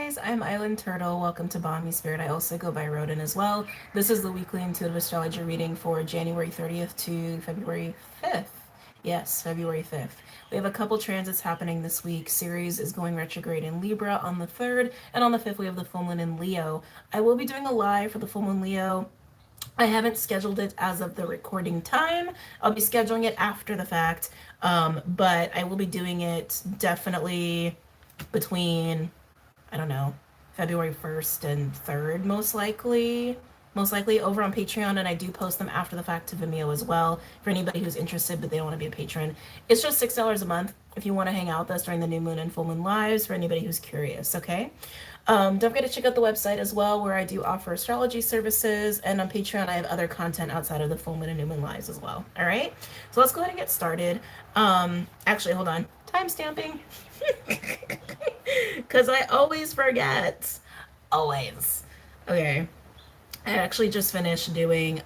guys, I'm Island Turtle. Welcome to BOMISpirit. I also go by Rodin as well. This is the weekly intuitive astrology reading for January 30th to February 5th. Yes, February 5th. We have a couple transits happening this week. Ceres is going retrograde in Libra on the 3rd, and on the 5th we have the full moon in Leo. I will be doing a live for the full moon Leo. I haven't scheduled it as of the recording time. I'll be scheduling it after the fact, but I will be doing it definitely between, I don't know, February 1st and 3rd, most likely. Most likely over on Patreon, and I do post them after the fact to Vimeo as well for anybody who's interested but they don't want to be a patron. It's just $6 a month if you want to hang out with us during the new moon and full moon lives for anybody who's curious, okay? Don't forget to check out the website as well, where I do offer astrology services, and on Patreon I have other content outside of the full moon and new moon lives as well. All right, so let's go ahead and get started. Actually, hold on, time stamping, because I always forget. Always. Okay, I actually just finished doing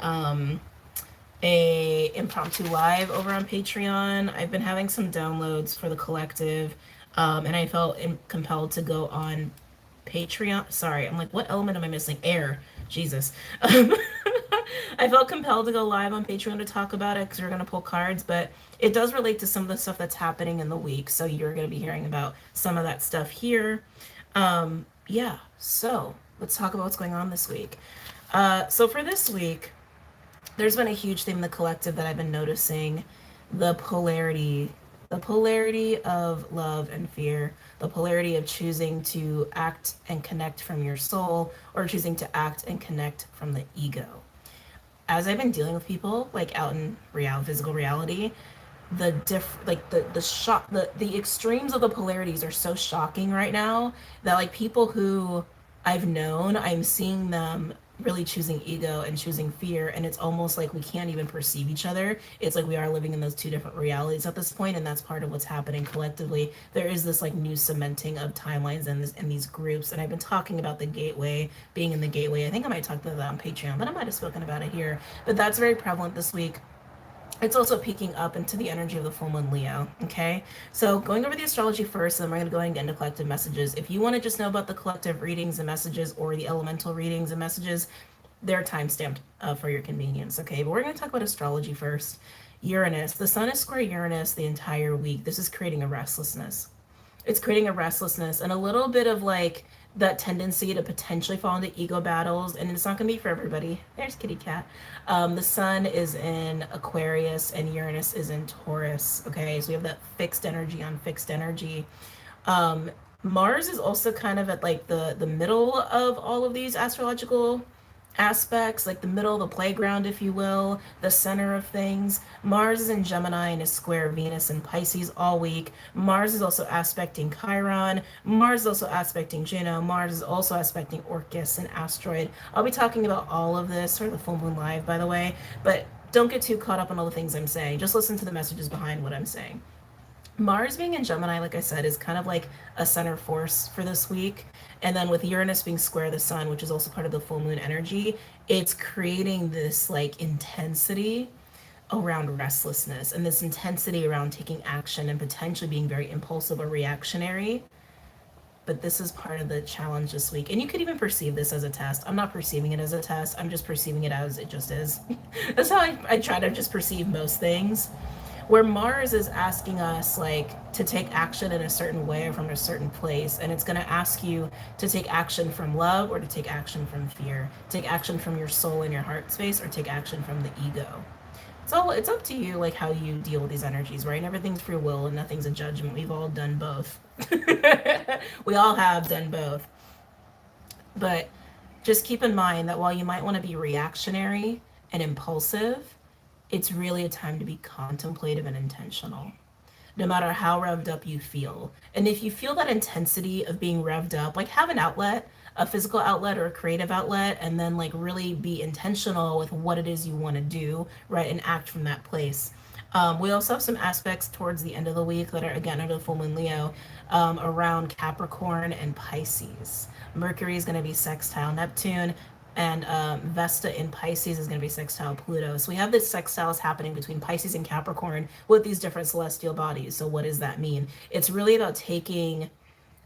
a impromptu live over on Patreon. I've been having some downloads for the collective, and I felt compelled to go on Patreon. Sorry, I'm like, what element am I missing? Air. Jesus. I felt compelled to go live on Patreon to talk about it because we're going to pull cards, but it does relate to some of the stuff that's happening in the week. So you're going to be hearing about some of that stuff here. Yeah, so let's talk about what's going on this week. So for this week, there's been a huge theme in the collective that I've been noticing: the polarity of love and fear, the polarity of choosing to act and connect from your soul or choosing to act and connect from the ego. As I've been dealing with people like out in physical reality, the extremes of the polarities are so shocking right now that like people who I've known, I'm seeing them really choosing ego and choosing fear, and it's almost like we can't even perceive each other. It's like we are living in those two different realities at this point, and that's part of what's happening collectively. There is this like new cementing of timelines in these groups, and I've been talking about the gateway, being in the gateway. I think I might talk about that on Patreon, but I might have spoken about it here. But that's very prevalent this week. It's also peeking up into the energy of the full moon Leo, okay? So going over the astrology first, and then we're going to go ahead and get into collective messages. If you want to just know about the collective readings and messages or the elemental readings and messages, they're time-stamped for your convenience, okay? But we're going to talk about astrology first. Uranus. The sun is square Uranus the entire week. This is creating a restlessness. It's creating a restlessness and a little bit of like that tendency to potentially fall into ego battles, and it's not going to be for everybody. There's kitty cat. The sun is in Aquarius and Uranus is in Taurus, okay? So we have that fixed energy on fixed energy. Mars is also kind of at like the middle of all of these astrological aspects, like the middle of the playground, if you will, the center of things. Mars is in Gemini and is square Venus and Pisces all week. Mars is also aspecting Chiron. Mars is also aspecting Juno. Mars is also aspecting Orcus and Asteroid. I'll be talking about all of this for the full moon live, by the way, but don't get too caught up on all the things I'm saying. Just listen to the messages behind what I'm saying. Mars being in Gemini, like I said, is kind of like a center force for this week. And then with Uranus being square the sun, which is also part of the full moon energy, it's creating this like intensity around restlessness and this intensity around taking action and potentially being very impulsive or reactionary. But this is part of the challenge this week. And you could even perceive this as a test. I'm not perceiving it as a test. I'm just perceiving it as it just is. That's how I try to just perceive most things. Where Mars is asking us like to take action in a certain way or from a certain place, and it's going to ask you to take action from love or to take action from fear, take action from your soul and your heart space, or take action from the ego. So it's up to you, like how you deal with these energies, right? And everything's free will and nothing's a judgment. We've all done both. We all have done both. But just keep in mind that while you might want to be reactionary and impulsive, it's really a time to be contemplative and intentional, no matter how revved up you feel. And if you feel that intensity of being revved up, like have an outlet, a physical outlet or a creative outlet, and then like really be intentional with what it is you want to do, right? And act from that place. We also have some aspects towards the end of the week that are, again, under the full moon Leo, around Capricorn and Pisces. Mercury is going to be sextile Neptune, and Vesta in Pisces is going to be sextile Pluto. So we have this sextiles happening between Pisces and Capricorn with these different celestial bodies. So what does that mean? It's really about taking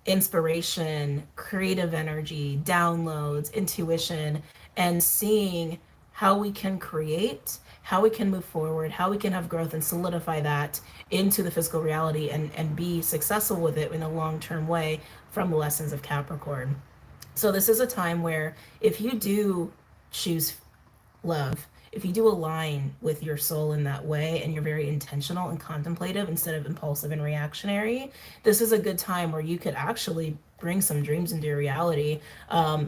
inspiration, creative energy, downloads, intuition, and seeing how we can create, how we can move forward, how we can have growth and solidify that into the physical reality and be successful with it in a long term way from the lessons of Capricorn. So, this is a time where if you do choose love, if you do align with your soul in that way and you're very intentional and contemplative instead of impulsive and reactionary, this is a good time where you could actually bring some dreams into your reality.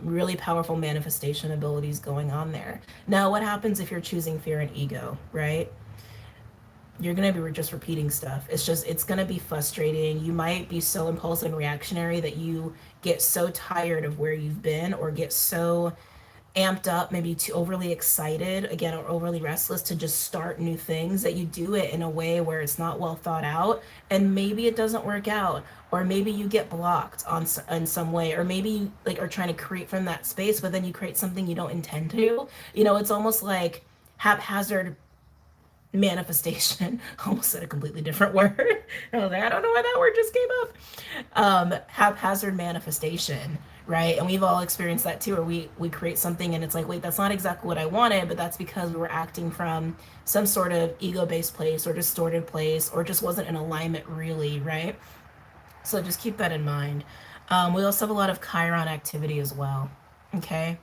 Really powerful manifestation abilities going on there. Now, what happens if you're choosing fear and ego, right? You're going to be just repeating stuff. It's going to be frustrating. You might be so impulsive and reactionary that you get so tired of where you've been, or get so amped up, maybe too overly excited again, or overly restless to just start new things, that you do it in a way where it's not well thought out, and maybe it doesn't work out, or maybe you get blocked on in some way, or maybe you like are trying to create from that space, but then you create something you don't intend to. It's almost like haphazard manifestation. Almost said a completely different word. I was like, I don't know why that word just came up. Haphazard manifestation, right? And we've all experienced that too, where we create something and it's like, wait, that's not exactly what I wanted, but that's because we were acting from some sort of ego-based place or distorted place, or just wasn't in alignment really, right? So just keep that in mind. We also have a lot of Chiron activity as well. Okay.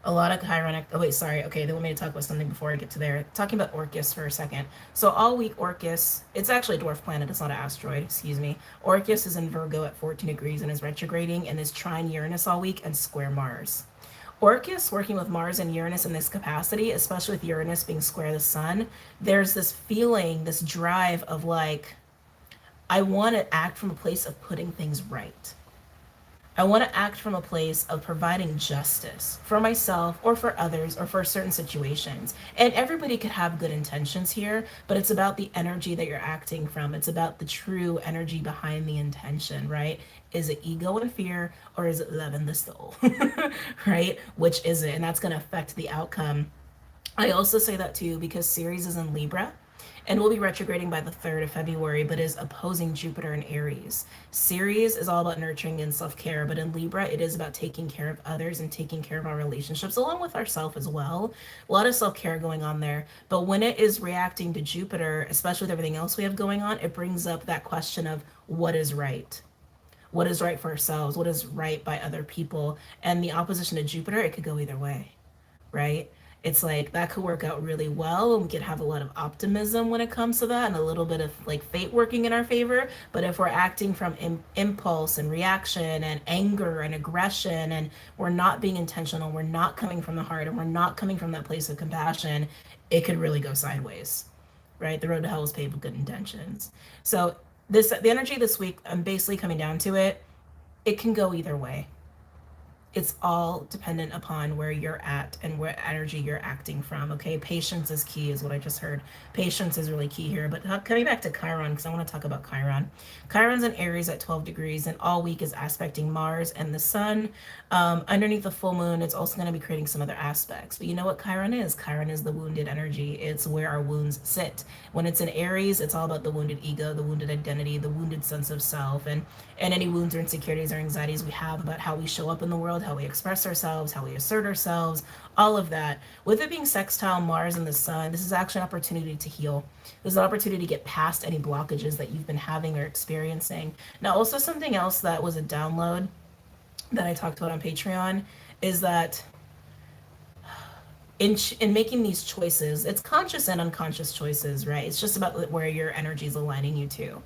A lot of Chiron. Oh, wait, sorry. Okay, they want me to talk about something before I get to there. Talking about Orcus for a second. So, all week, Orcus, it's actually a dwarf planet. It's not an asteroid, excuse me. Orcus is in Virgo at 14 degrees and is retrograding and is trine Uranus all week and square Mars. Orcus, working with Mars and Uranus in this capacity, especially with Uranus being square the sun, there's this feeling, this drive of like, I want to act from a place of putting things right. I want to act from a place of providing justice for myself or for others or for certain situations. And everybody could have good intentions here, but it's about the energy that you're acting from. It's about the true energy behind the intention, right? Is it ego and fear, or is it love and the soul? Right? Which is it? And that's going to affect the outcome. I also say that too because Ceres is in Libra and will be retrograding by the 3rd of February, but is opposing Jupiter in Aries. Ceres is all about nurturing and self-care, but in Libra, it is about taking care of others and taking care of our relationships, along with ourselves as well. A lot of self-care going on there. But when it is reacting to Jupiter, especially with everything else we have going on, it brings up that question of what is right? What is right for ourselves? What is right by other people? And the opposition to Jupiter, it could go either way, right? It's like that could work out really well, and we could have a lot of optimism when it comes to that, and a little bit of like fate working in our favor. But if we're acting from impulse and reaction and anger and aggression, and we're not being intentional, we're not coming from the heart, and we're not coming from that place of compassion, it could really go sideways, right? The road to hell is paved with good intentions. So the energy this week, I'm basically coming down to it. It can go either way. It's all dependent upon where you're at and what energy you're acting from. Okay, patience is key, is what I just heard. Patience is really key here. But coming back to Chiron, because I want to talk about Chiron. Chiron's in Aries at 12 degrees, and all week is aspecting Mars and the sun. Underneath the full moon, it's also going to be creating some other aspects. But you know what Chiron is? Chiron is the wounded energy. It's where our wounds sit. When it's in Aries, it's all about the wounded ego, the wounded identity, the wounded sense of self, and any wounds or insecurities or anxieties we have about how we show up in the world, how we express ourselves, how we assert ourselves, all of that. With it being sextile Mars and the sun, this is actually an opportunity to heal. There's an opportunity to get past any blockages that you've been having or experiencing. Now, also something else that was a download that I talked about on Patreon is that in making these choices, it's conscious and unconscious choices, right? It's just about where your energy is aligning you to,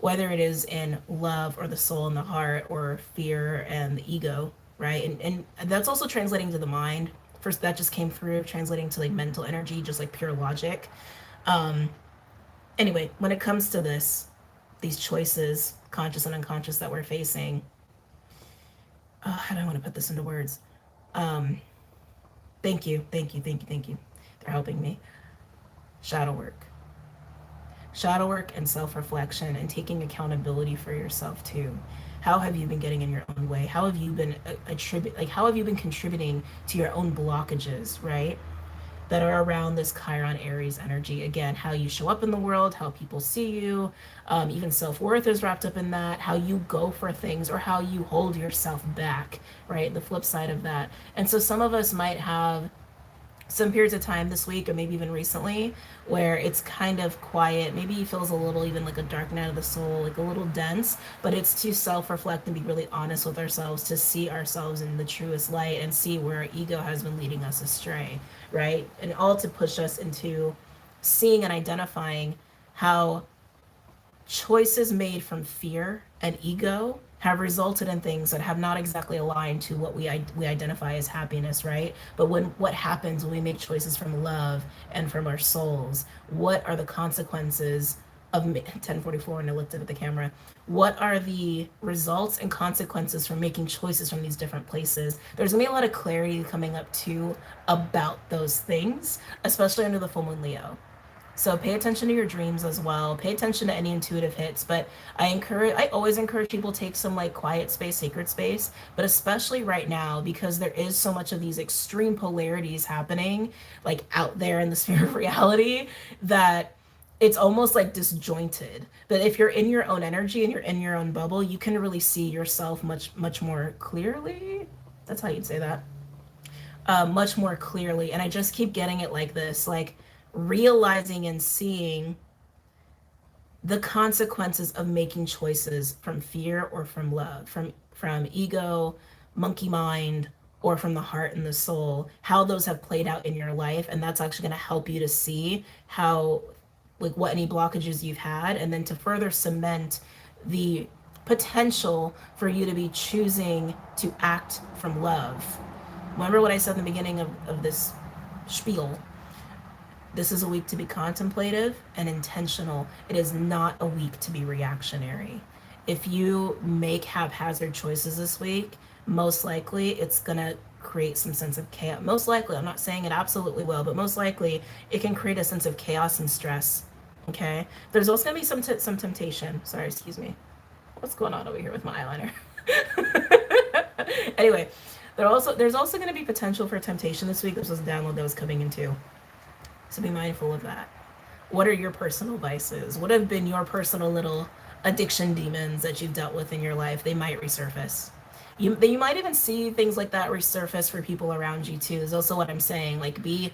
whether it is in love or the soul and the heart, or fear and the ego, right? And that's also translating to the mind. First, that just came through, translating to like mental energy, just like pure logic. Anyway, when it comes to these choices, conscious and unconscious, that we're facing, how do I want to put this into words? Thank you. They're helping me. Shadow work. Shadow work and self-reflection, and taking accountability for yourself too. How have you been getting in your own way? How have you been how have you been contributing to your own blockages, right? that are around this Chiron Aries energy. Again, how you show up in the world, how people see you, even self-worth is wrapped up in that, how you go for things or how you hold yourself back, right? The flip side of that. And so some of us might have some periods of time this week or maybe even recently where it's kind of quiet, maybe it feels a little even like a dark night of the soul, like a little dense, but it's to self-reflect and be really honest with ourselves, to see ourselves in the truest light and see where our ego has been leading us astray, right? And all to push us into seeing and identifying how choices made from fear and ego have resulted in things that have not exactly aligned to what we identify as happiness, right? But what happens when we make choices from love and from our souls? What are the consequences of 1044? And I looked at the camera. What are the results and consequences from making choices from these different places? There's gonna be a lot of clarity coming up too about those things, especially under the full moon Leo. So pay attention to your dreams as well. Pay attention to any intuitive hits. But I always encourage people to take some like quiet space, sacred space, but especially right now because there is so much of these extreme polarities happening like out there in the sphere of reality that it's almost like disjointed. But if you're in your own energy and you're in your own bubble, you can really see yourself much more clearly. That's how you'd say that. Much more clearly. And I just keep getting it like this, like realizing and seeing the consequences of making choices from fear or from love, from ego, monkey mind, or from the heart and the soul, how those have played out in your life. And that's actually going to help you to see how, like, what any blockages you've had, and then to further cement the potential for you to be choosing to act from love. Remember what I said in the beginning of this spiel? This is a week to be contemplative and intentional. It is not a week to be reactionary. If you make haphazard choices this week, most likely it's going to create some sense of chaos. Most likely, I'm not saying it absolutely will, but most likely it can create a sense of chaos and stress. Okay? There's also going to be some temptation. Sorry, excuse me. What's going on over here with my eyeliner? Anyway, there's also going to be potential for temptation this week. This was a download that was coming in too. So be mindful of that. What are your personal vices? What have been your personal little addiction demons that you've dealt with in your life? They might resurface. You might even see things like that resurface for people around you too. Is also what I'm saying. Like be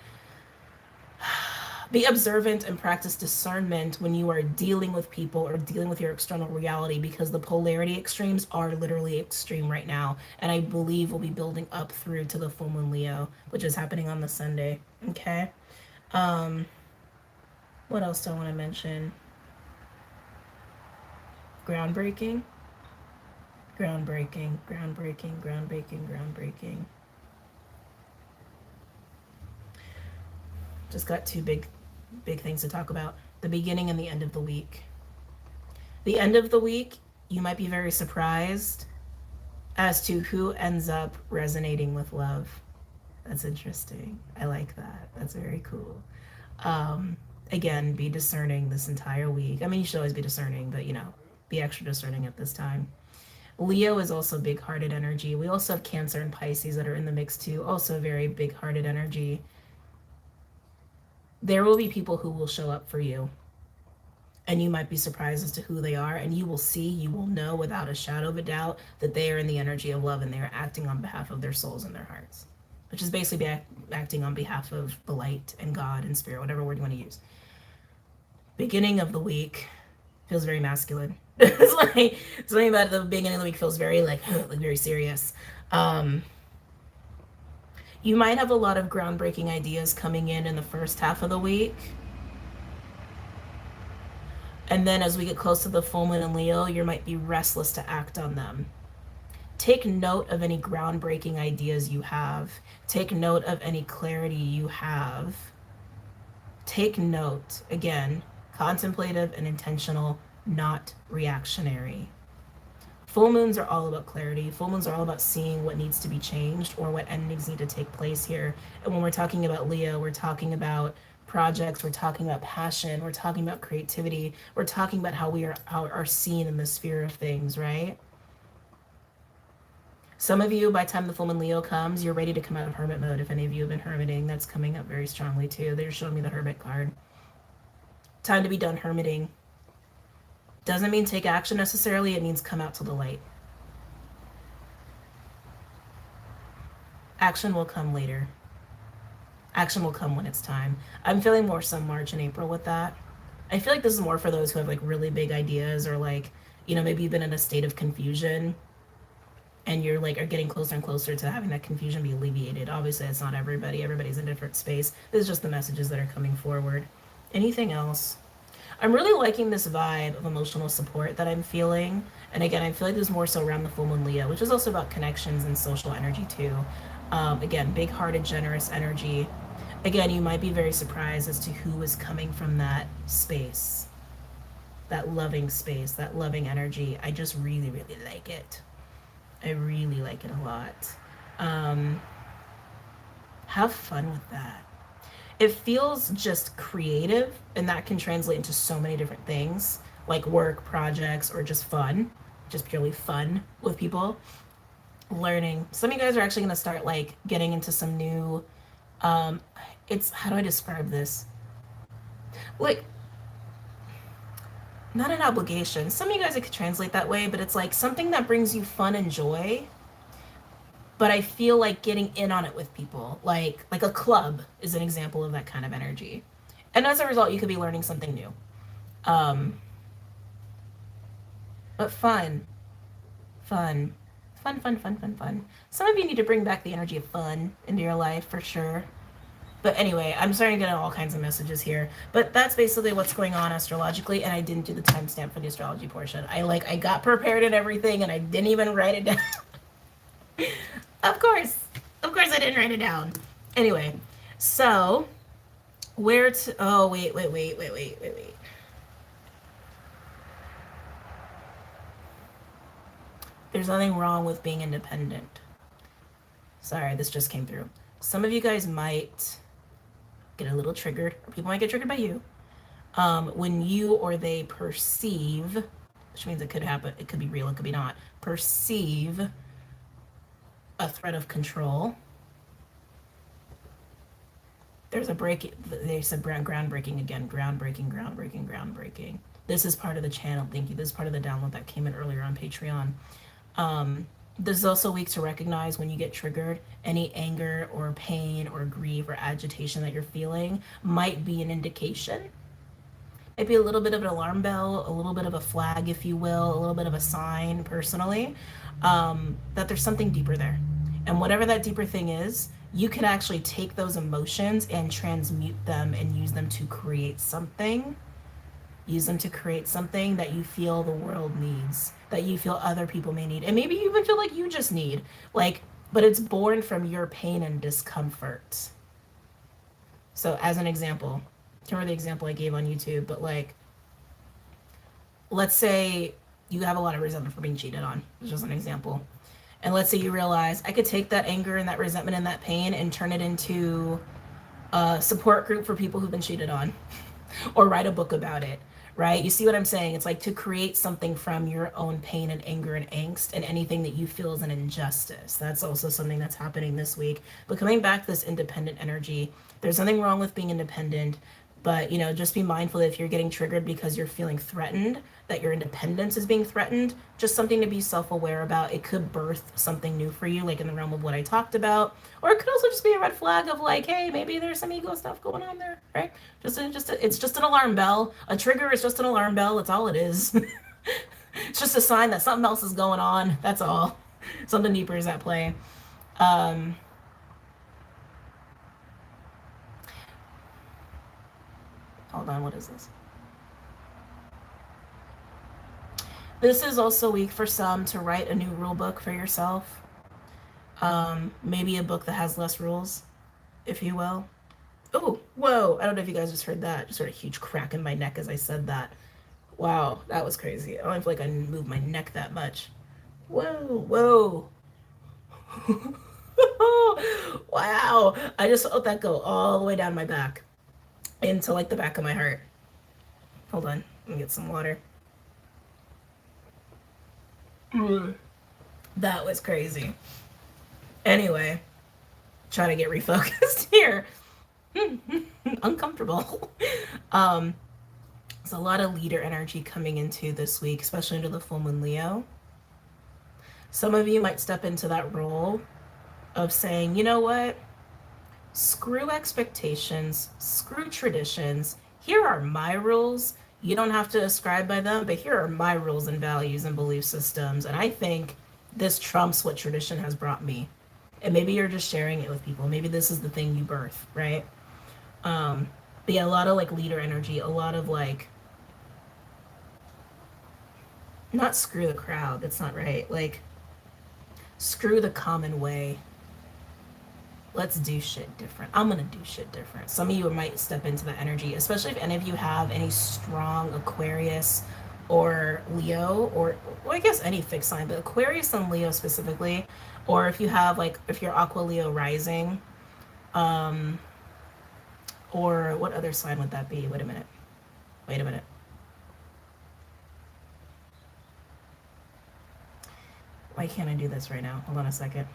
observant and practice discernment when you are dealing with people or dealing with your external reality, because the polarity extremes are literally extreme right now. And I believe we'll be building up through to the full moon Leo, which is happening on the Sunday. Okay. What else do I want to mention? Groundbreaking. Just got two big things to talk about. The beginning and the end of the week. The end of the week, you might be very surprised as to who ends up resonating with love. That's interesting. I like that. That's very cool. Again, be discerning this entire week. I mean, you should always be discerning, but be extra discerning at this time. Leo is also big-hearted energy. We also have Cancer and Pisces that are in the mix too. Also very big-hearted energy. There will be people who will show up for you, and you might be surprised as to who they are, and you will know without a shadow of a doubt that they are in the energy of love and they are acting on behalf of their souls and their hearts, which is basically acting on behalf of the light and God and spirit, whatever word you want to use. Beginning of the week feels very masculine. It's like something about the beginning of the week feels very like very serious. You might have a lot of groundbreaking ideas coming in the first half of the week. And then as we get close to the full moon in Leo, you might be restless to act on them. Take note of any groundbreaking ideas you have. Take note of any clarity you have. Take note, again, contemplative and intentional, not reactionary. Full moons are all about clarity. Full moons are all about seeing what needs to be changed or what endings need to take place here. And when we're talking about Leo, we're talking about projects, we're talking about passion, we're talking about creativity, we're talking about how we are seen in the sphere of things, right? Some of you, by the time the full moon Leo comes, you're ready to come out of hermit mode. If any of you have been hermiting, that's coming up very strongly too. They're showing me the hermit card. Time to be done hermiting. Doesn't mean take action necessarily, it means come out to the light. Action will come later. Action will come when it's time. I'm feeling more some March and April with that. I feel like this is more for those who have like really big ideas, or like, you know, maybe you've been in a state of confusion and you're like are getting closer and closer to having that confusion be alleviated. Obviously, it's not everybody. Everybody's in a different space. This is just the messages that are coming forward. Anything else? I'm really liking this vibe of emotional support that I'm feeling. And again, I feel like there's more so around the full moon Leo, which is also about connections and social energy too. Again, big-hearted, generous energy. Again, you might be very surprised as to who is coming from that space, that loving space, that loving energy. I just really, really like it. I really like it a lot. Have fun with that. It feels just creative, and that can translate into so many different things, like work, projects, or just fun, just purely fun with people. Learning. Some of you guys are actually going to start like getting into some new, it's, how do I describe this? Like, not an obligation. Some of you guys, it could translate that way, but it's like something that brings you fun and joy. But I feel like getting in on it with people, like a club is an example of that kind of energy. And as a result, you could be learning something new. But fun, fun, fun, fun, fun, fun, fun. Some of you need to bring back the energy of fun into your life for sure. But anyway, I'm starting to get all kinds of messages here. But that's basically what's going on astrologically, and I didn't do the timestamp for the astrology portion. I got prepared and everything, and I didn't even write it down. Of course I didn't write it down. Anyway, so where to? Oh wait. There's nothing wrong with being independent. Sorry, this just came through. Some of you guys might get a little triggered, or people might get triggered by you, when you or they perceive, which means it could happen, it could be real, it could be not, perceive a threat of control. There's a break, they said groundbreaking again, groundbreaking. This is part of the channel, thank you. This is part of the download that came in earlier on Patreon. This is also a week to recognize when you get triggered. Any anger or pain or grief or agitation that you're feeling might be an indication. Maybe a little bit of an alarm bell, a little bit of a flag, if you will, a little bit of a sign personally, that there's something deeper there. And whatever that deeper thing is, you can actually take those emotions and transmute them and use them to create something. Use them to create something that you feel the world needs, that you feel other people may need, and maybe you even feel like you just need, like, but it's born from your pain and discomfort. So as an example, I can't remember the example I gave on YouTube, but like, let's say you have a lot of resentment for being cheated on. It's just an example. And let's say you realize I could take that anger and that resentment and that pain and turn it into a support group for people who've been cheated on, or write a book about it. Right? You see what I'm saying? It's like to create something from your own pain and anger and angst and anything that you feel is an injustice. That's also something that's happening this week. But coming back to this independent energy, there's nothing wrong with being independent, but you know, just be mindful that if you're getting triggered because you're feeling threatened, that your independence is being threatened, just something to be self-aware about. It could birth something new for you, like in the realm of what I talked about, or it could also just be a red flag of like, hey, maybe there's some ego stuff going on there, right? It's just an alarm bell. A trigger is just an alarm bell. That's all it is. It's just a sign that something else is going on. That's all. Something deeper is at play. Hold on, what is this? This is also a week for some to write a new rule book for yourself. Maybe a book that has less rules, if you will. Oh, whoa. I don't know if you guys just heard that. Just heard a huge crack in my neck as I said that. Wow, that was crazy. I don't feel like I moved my neck that much. Whoa. Wow. I just felt that go all the way down my back into like the back of my heart. Hold on. Let me get some water. That was crazy. Anyway, trying to get refocused here. Uncomfortable. Um, there's a lot of leader energy coming into this week, especially into the full moon Leo. Some of you might step into that role of saying, you know what? Screw expectations, screw traditions. Here are my rules. You don't have to ascribe by them, but here are my rules and values and belief systems. And I think this trumps what tradition has brought me. And maybe you're just sharing it with people. Maybe this is the thing you birth, right? But yeah, a lot of like leader energy, a lot of like, not screw the crowd, that's not right. Like, screw the common way. Let's do shit different. I'm gonna do shit different. Some of you might step into that energy, especially if any of you have any strong Aquarius or Leo, or well, I guess any fixed sign, but Aquarius and Leo specifically, or if you have like if you're Aqua Leo rising, um, or what other sign would that be? Wait a minute. Wait a minute. Why can't I do this right now? Hold on a second.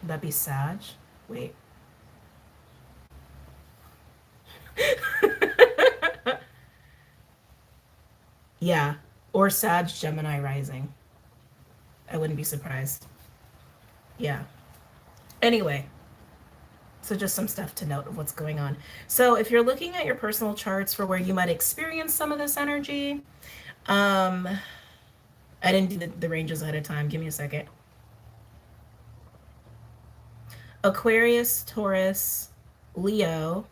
Would that be Sag? Wait. Yeah. Or Sag Gemini rising. I wouldn't be surprised. Yeah. Anyway, so just some stuff to note of what's going on. So if you're looking at your personal charts for where you might experience some of this energy, I didn't do the ranges ahead of time. Give me a second. Aquarius, Taurus, Leo.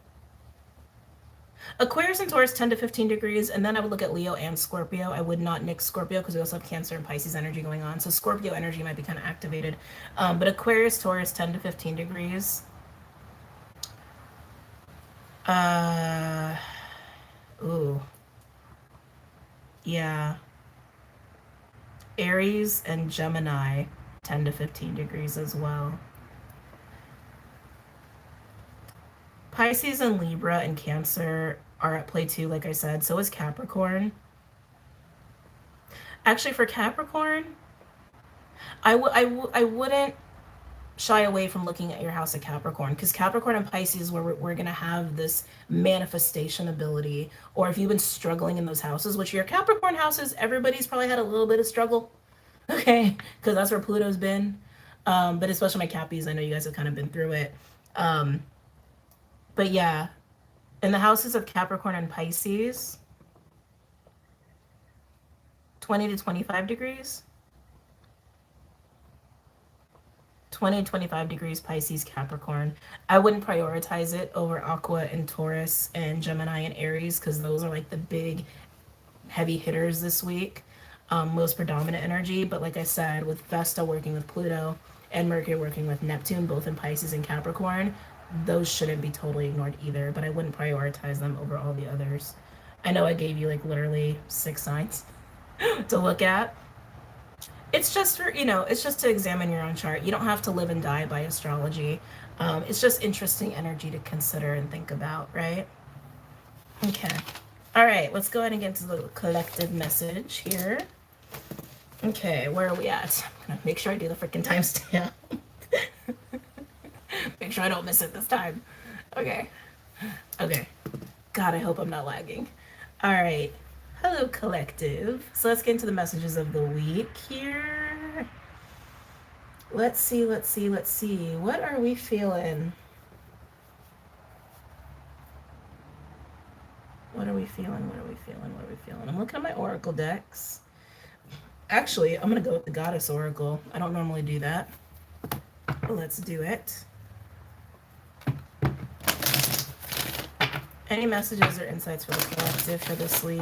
Aquarius and Taurus 10 to 15 degrees, and then I would look at Leo and Scorpio. I would not nix Scorpio because we also have Cancer and Pisces energy going on. So Scorpio energy might be kind of activated. But Aquarius, Taurus 10 to 15 degrees. Ooh. Yeah. Aries and Gemini 10 to 15 degrees as well. Pisces and Libra and Cancer are at play too, like I said. So is Capricorn. Actually, for Capricorn, I wouldn't shy away from looking at your house of Capricorn, because Capricorn and Pisces, where we're going to have this manifestation ability. Or if you've been struggling in those houses, which your Capricorn houses, everybody's probably had a little bit of struggle. Okay, because that's where Pluto's been. But especially my Cappies, I know you guys have kind of been through it. But yeah, in the houses of Capricorn and Pisces, 20 to 25 degrees. 20 to 25 degrees Pisces, Capricorn. I wouldn't prioritize it over Aqua and Taurus and Gemini and Aries, because those are like the big heavy hitters this week. Most predominant energy. But like I said, with Vesta working with Pluto and Mercury working with Neptune, both in Pisces and Capricorn, those shouldn't be totally ignored either, but I wouldn't prioritize them over all the others. I know I gave you like literally 6 signs to look at. It's just for, it's just to examine your own chart. You don't have to live and die by astrology. It's just interesting energy to consider and think about, right? Okay. All right, let's go ahead and get into the collective message here. Okay, where are we at? I'm gonna make sure I do the freaking timestamp. Make sure I don't miss it this time. Okay. Okay. God, I hope I'm not lagging. All right. Hello, collective. So let's get into the messages of the week here. Let's see. What are we feeling? What are we feeling? I'm looking at my oracle decks. Actually, I'm going to go with the Goddess Oracle. I don't normally do that. But let's do it. Any messages or insights for the collective for this week?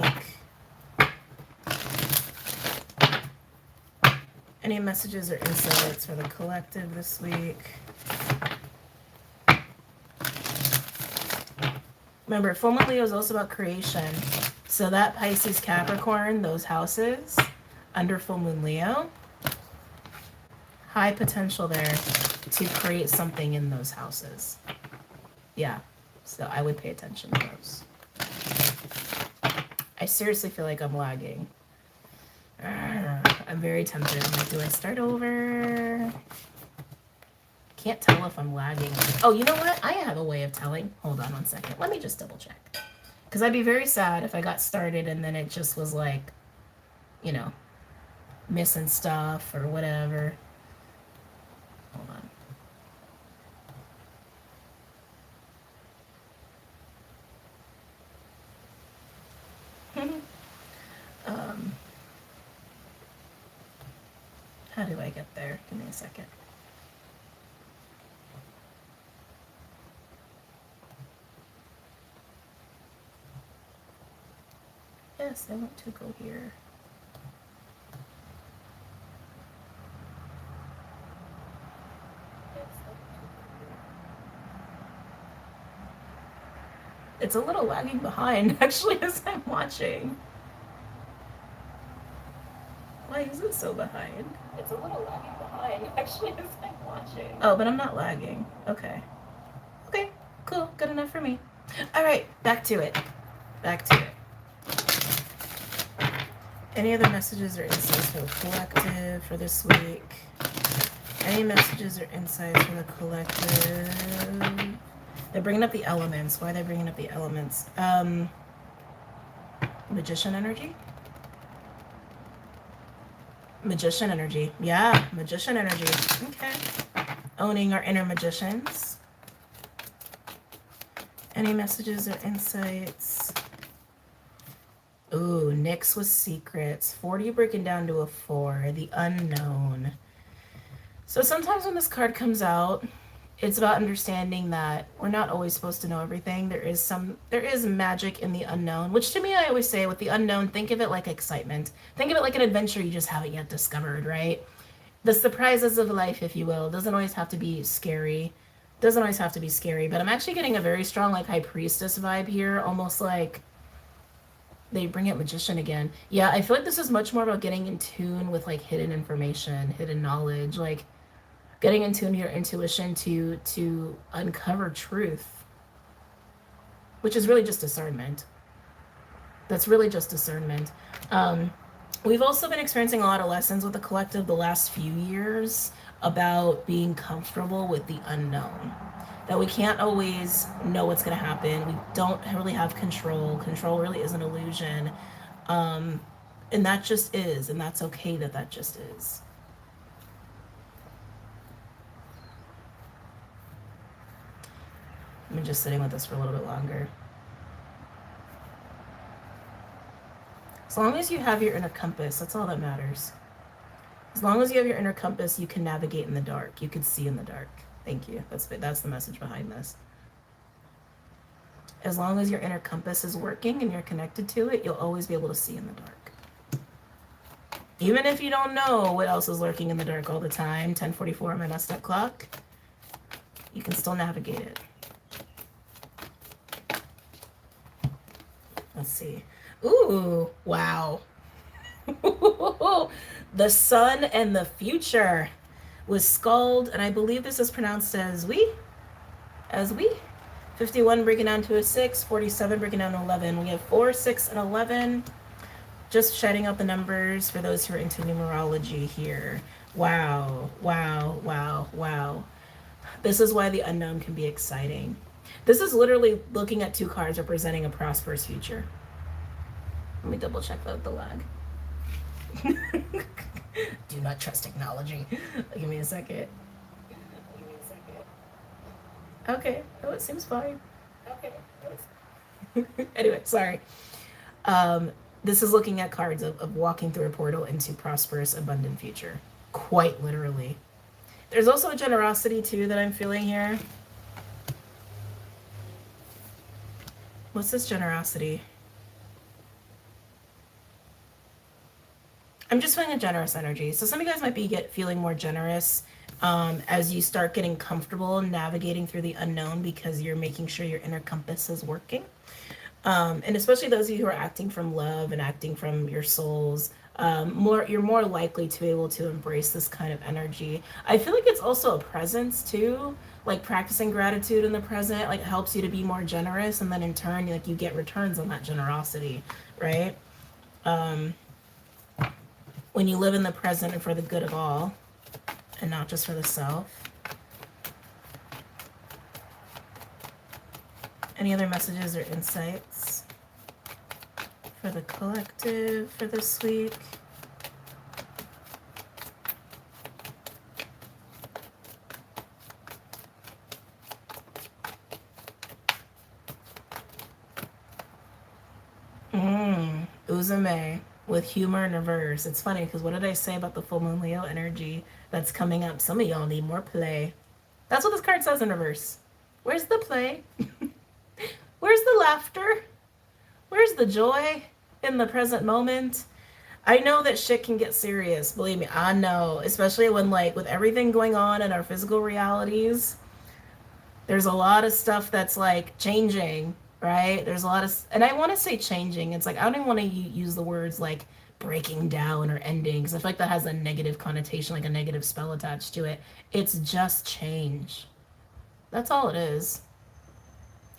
Any messages or insights for the collective this week? Remember, full moon Leo is also about creation. So that Pisces, Capricorn, those houses under full moon Leo, high potential there to create something in those houses. Yeah. So I would pay attention to those. I seriously feel like I'm lagging. I'm very tempted. I'm like, do I start over? Can't tell if I'm lagging. Oh, you know what? I have a way of telling. Hold on one second. Let me just double check. Because I'd be very sad if I got started and then it just was like, you know, missing stuff or whatever. Hold on. How do I get there? Give me a second. Yes, I want to go here. It's a little lagging behind, actually, as I'm watching. Why is it so behind? It's a little lagging behind, actually, as I'm watching. Oh, but I'm not lagging. Okay. Okay, cool. Good enough for me. All right, back to it. Back to it. Any other messages or insights for the collective for this week? Any messages or insights for the collective? They're bringing up the elements. Why are they bringing up the elements? Magician energy? Magician energy. Yeah, magician energy. Okay. Owning our inner magicians. Any messages or insights? Ooh, Nyx with secrets. 40 breaking down to a 4. The unknown. So sometimes when this card comes out, it's about understanding that we're not always supposed to know everything. There is magic in the unknown, which to me, I always say with the unknown, think of it like excitement. Think of it like an adventure you just haven't yet discovered, right? The surprises of life, if you will, doesn't always have to be scary. Doesn't always have to be scary, but I'm actually getting a very strong like high priestess vibe here, almost like they bring up magician again. Yeah, I feel like this is much more about getting in tune with like hidden information, hidden knowledge, like getting in tune to your intuition to uncover truth, which is really just discernment. That's really just discernment. We've also been experiencing a lot of lessons with the collective the last few years about being comfortable with the unknown. That we can't always know what's going to happen. We don't really have control. Control really is an illusion. And that just is. And that's okay that that just is. I'm just sitting with this for a little bit longer. As long as you have your inner compass, that's all that matters. As long as you have your inner compass, you can navigate in the dark. You can see in the dark. Thank you. That's the message behind this. As long as your inner compass is working and you're connected to it, you'll always be able to see in the dark. Even if you don't know what else is lurking in the dark all the time, 1044 on my messed up clock, you can still navigate it. Let's see. Ooh, wow. The sun and the future was Scald, and I believe this is pronounced as we. 51 breaking down to a 6, 47 breaking down to 11. We have 4, 6, and 11. Just shouting out the numbers for those who are into numerology here. Wow, wow, wow, wow. This is why the unknown can be exciting. This is literally looking at 2 cards representing a prosperous future. Let me double check the lag. Do not trust technology. Give me a second. Okay. Oh, it seems fine. Okay. Anyway, sorry. This is looking at cards of walking through a portal into prosperous, abundant future. Quite literally. There's also a generosity, too, that I'm feeling here. What's this generosity? I'm just feeling a generous energy. So some of you guys might be feeling more generous as you start getting comfortable navigating through the unknown because you're making sure your inner compass is working. And especially those of you who are acting from love and acting from your souls, you're more likely to be able to embrace this kind of energy. I feel like it's also a presence too, like practicing gratitude in the present, like helps you to be more generous, and then in turn, like you get returns on that generosity, right? when you live in the present and for the good of all, and not just for the self. Any other messages or insights for the collective for this week? Uzume with humor in reverse. It's funny because what did I say about the full moon Leo energy that's coming up? Some of y'all need more play. That's what this card says in reverse. Where's the play? Where's the laughter? Where's the joy in the present moment? I know that shit can get serious. Believe me, I know. Especially when, like, with everything going on in our physical realities, there's a lot of stuff that's, like, changing, right? There's a lot of... And I want to say changing. It's like, I don't even want to use the words, like, breaking down or ending, because I feel like that has a negative connotation, like a negative spell attached to it. It's just change. That's all it is.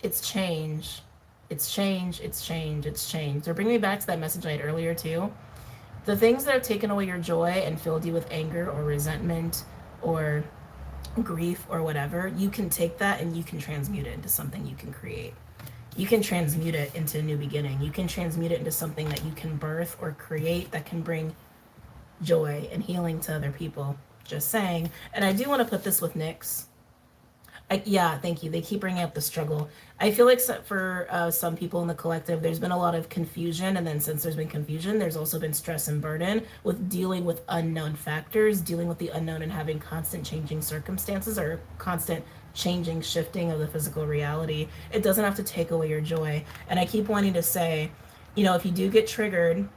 It's change. It's change. It's change. It's change. So bring me back to that message I had earlier too. The things that have taken away your joy and filled you with anger or resentment or grief or whatever, you can take that and you can transmute it into something you can create. You can transmute it into a new beginning. You can transmute it into something that you can birth or create that can bring joy and healing to other people. Just saying. And I do want to put this with Nyx. Yeah, thank you. They keep bringing up the struggle. I feel like for some people in the collective, there's been a lot of confusion. And then since there's been confusion, there's also been stress and burden with dealing with unknown factors, dealing with the unknown and having constant changing circumstances or constant changing, shifting of the physical reality. It doesn't have to take away your joy. And I keep wanting to say, you know, if you do get triggered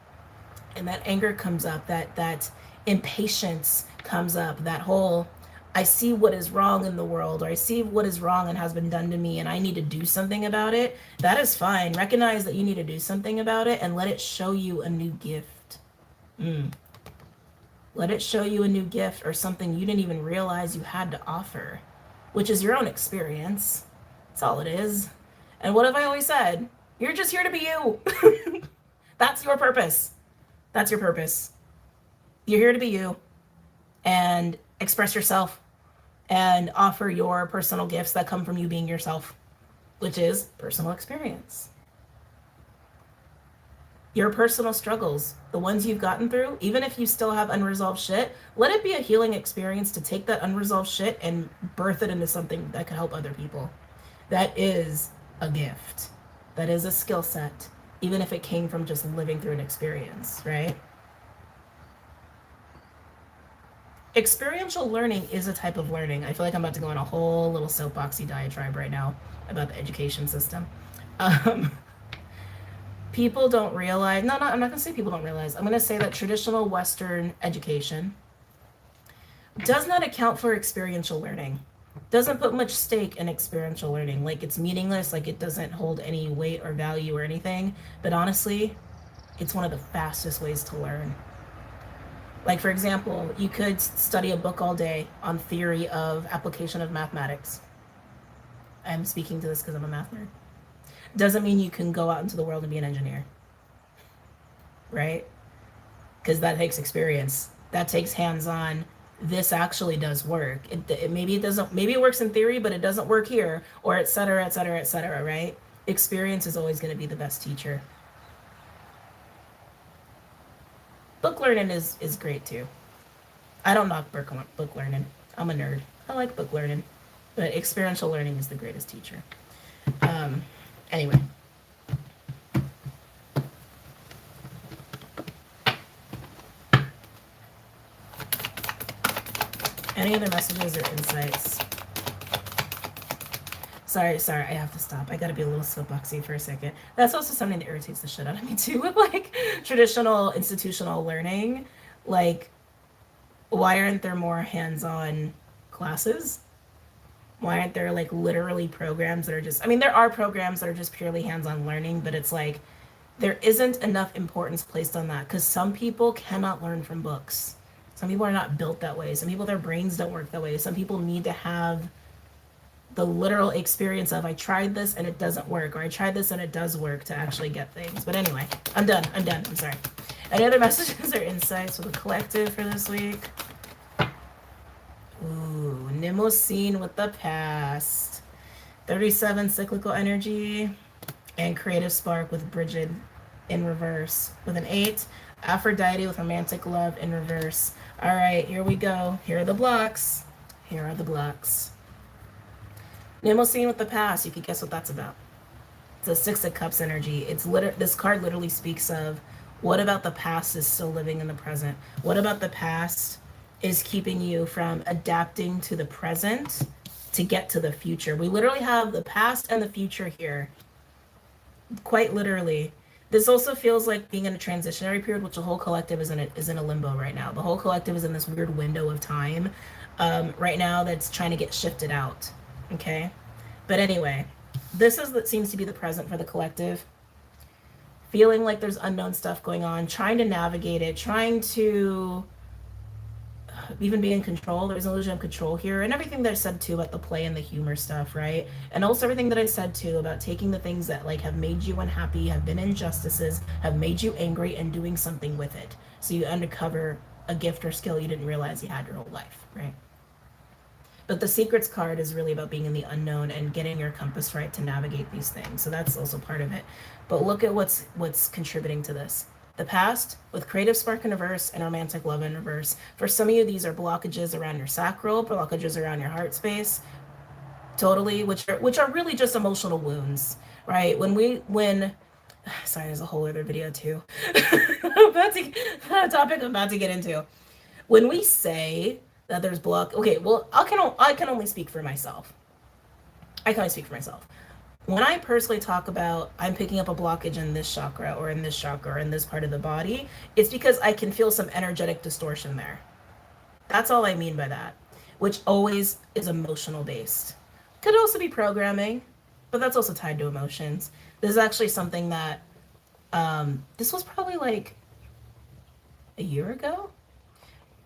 and that anger comes up, that impatience comes up, that whole... I see what is wrong in the world, or I see what is wrong and has been done to me, and I need to do something about it. That is fine. Recognize that you need to do something about it and let it show you a new gift. Let it show you a new gift or something you didn't even realize you had to offer, which is your own experience. That's all it is. And what have I always said? You're just here to be you. That's your purpose. That's your purpose. You're here to be you and express yourself and offer your personal gifts that come from you being yourself, which is personal experience. Your personal struggles, the ones you've gotten through, even if you still have unresolved shit, let it be a healing experience to take that unresolved shit and birth it into something that can help other people. That is a gift. That is a skill set, even if it came from just living through an experience, right? Experiential learning is a type of learning. I feel like I'm about to go on a whole little soapboxy diatribe right now about the education system. People don't realize, I'm not going to say people don't realize. I'm going to say that traditional Western education does not account for experiential learning. Doesn't put much stake in experiential learning. Like it's meaningless, like it doesn't hold any weight or value or anything. But honestly, it's one of the fastest ways to learn. Like, for example, you could study a book all day on theory of application of mathematics. I'm speaking to this because I'm a math nerd. Doesn't mean you can go out into the world and be an engineer, right? Because that takes experience. That takes hands-on. This actually does work. Maybe it doesn't. Maybe it works in theory, but it doesn't work here, or et cetera, et cetera, et cetera, right? Experience is always going to be the best teacher. Book learning is great too. I don't knock book learning. I'm a nerd. I like book learning. But experiential learning is the greatest teacher. Anyway. Any other messages or insights? Sorry, I have to stop. I gotta be a little soapboxy for a second. That's also something that irritates the shit out of me too with like traditional institutional learning. Like, why aren't there more hands-on classes? Why aren't there like literally programs that are just, I mean, there are programs that are just purely hands-on learning, but it's like, there isn't enough importance placed on that because some people cannot learn from books. Some people are not built that way. Some people, their brains don't work that way. Some people need to have the literal experience of I tried this and it doesn't work, or I tried this and it does work to actually get things. But anyway, I'm done. I'm sorry. Any other messages or insights for the collective for this week? Ooh, Nimosine with the past. 37 cyclical energy and creative spark with Bridget in reverse with an 8. Aphrodite with romantic love in reverse. All right, here we go. Here are the blocks. Here are the blocks. Nimosine with the past. You can guess what that's about. It's a 6 of Cups energy. This card literally speaks of what about the past is still living in the present? What about the past is keeping you from adapting to the present to get to the future? We literally have the past and the future here. Quite literally. This also feels like being in a transitionary period, which the whole collective is in a limbo right now. The whole collective is in this weird window of time right now that's trying to get shifted out. Okay? But anyway, this is what seems to be the present for the collective. Feeling like there's unknown stuff going on, trying to navigate it, trying to even be in control. There's an illusion of control here, and everything that I said too about the play and the humor stuff, right? And also everything that I said too about taking the things that like have made you unhappy, have been injustices, have made you angry, and doing something with it. So you uncover a gift or skill you didn't realize you had your whole life, right? But the Secrets card is really about being in the unknown and getting your compass right to navigate these things. So that's also part of it. But look at what's contributing to this. The past with creative spark in reverse and romantic love in reverse. For some of you, these are blockages around your sacral, blockages around your heart space, totally, which are really just emotional wounds, right? Sorry, there's a whole other video too. A topic I'm about to get into. When we say that there's okay, well, I can only speak for myself. When I personally talk about I'm picking up a blockage in this chakra or in this chakra or in this part of the body, it's because I can feel some energetic distortion there. That's all I mean by that, which always is emotional based. Could also be programming, but that's also tied to emotions. This is actually something that, this was probably like a year ago?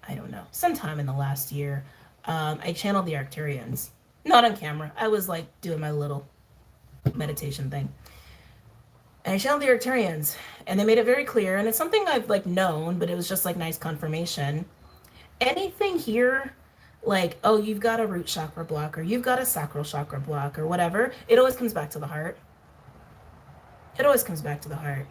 I don't know, sometime in the last year. I channeled the Arcturians. Not on camera. I was like doing my little meditation thing. And I channeled the Arcturians, and they made it very clear, and it's something I've like known, but it was just like nice confirmation. Anything here, like, oh, you've got a root chakra block, or you've got a sacral chakra block, or whatever, it always comes back to the heart. It always comes back to the heart.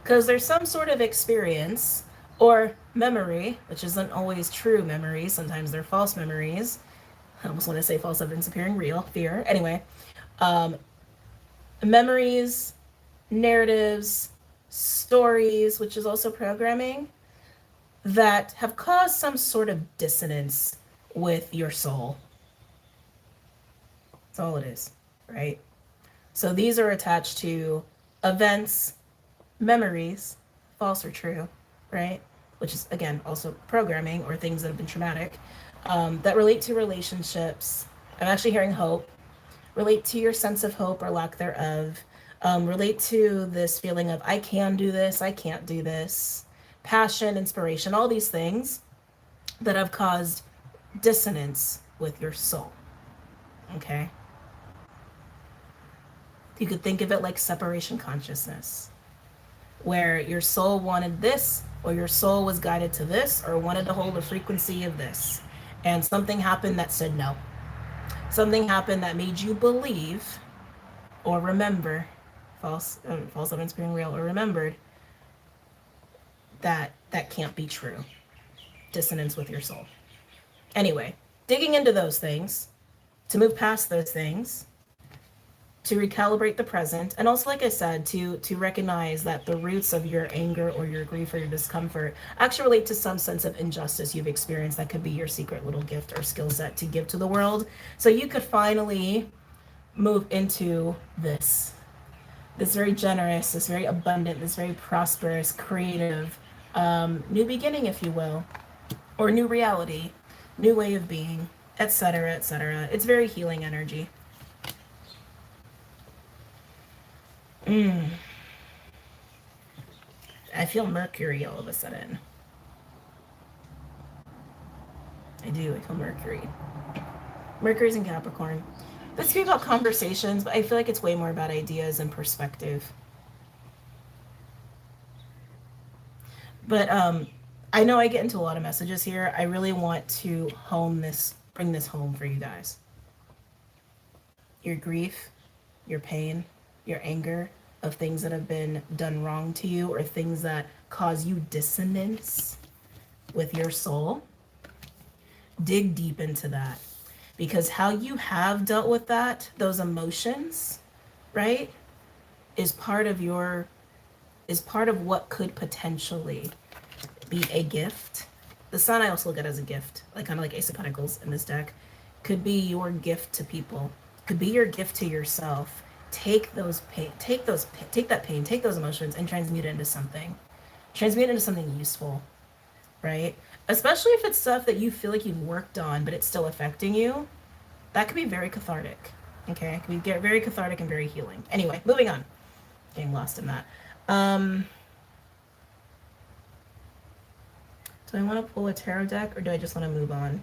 Because there's some sort of experience or memory, which isn't always true memory. Sometimes they're false memories. I almost want to say false evidence appearing real, fear. Anyway, memories, narratives, stories, which is also programming, that have caused some sort of dissonance with your soul. That's all it is, right? So these are attached to events, memories, false or true, right? Which is, again, also programming or things that have been traumatic, that relate to relationships. I'm actually hearing hope. Relate to your sense of hope or lack thereof. Relate to this feeling of, I can do this, I can't do this. Passion, inspiration, all these things that have caused dissonance with your soul. Okay? You could think of it like separation consciousness, where your soul wanted this, or your soul was guided to this, or wanted to hold a frequency of this. And something happened that said no. Something happened that made you believe or remember, false evidence being real, or remembered that can't be true. Dissonance with your soul. Anyway, digging into those things, to move past those things, to recalibrate the present, and also, like I said, to recognize that the roots of your anger or your grief or your discomfort actually relate to some sense of injustice you've experienced that could be your secret little gift or skill set to give to the world. So you could finally move into this very generous, this very abundant, this very prosperous, creative, new beginning, if you will, or new reality, new way of being, etc., etc. It's very healing energy. I feel Mercury all of a sudden. I do. I feel Mercury. Mercury's in Capricorn. This could be about conversations, but I feel like it's way more about ideas and perspective. But I know I get into a lot of messages here. I really want to bring this home for you guys. Your grief, your pain, your anger of things that have been done wrong to you or things that cause you dissonance with your soul. Dig deep into that, because how you have dealt with that, those emotions, right, is part of your is part of what could potentially be a gift. The sun I also look at as a gift, like kind of like Ace of Pentacles in this deck, could be your gift to people, could be your gift to yourself. Take those pain, take that pain, take those emotions, and transmute it into something useful, right? Especially if it's stuff that you feel like you've worked on, but it's still affecting you. That could be very cathartic. Okay, it can be very cathartic and very healing. Anyway, moving on. Getting lost in that. Do I want to pull a tarot deck, or do I just want to move on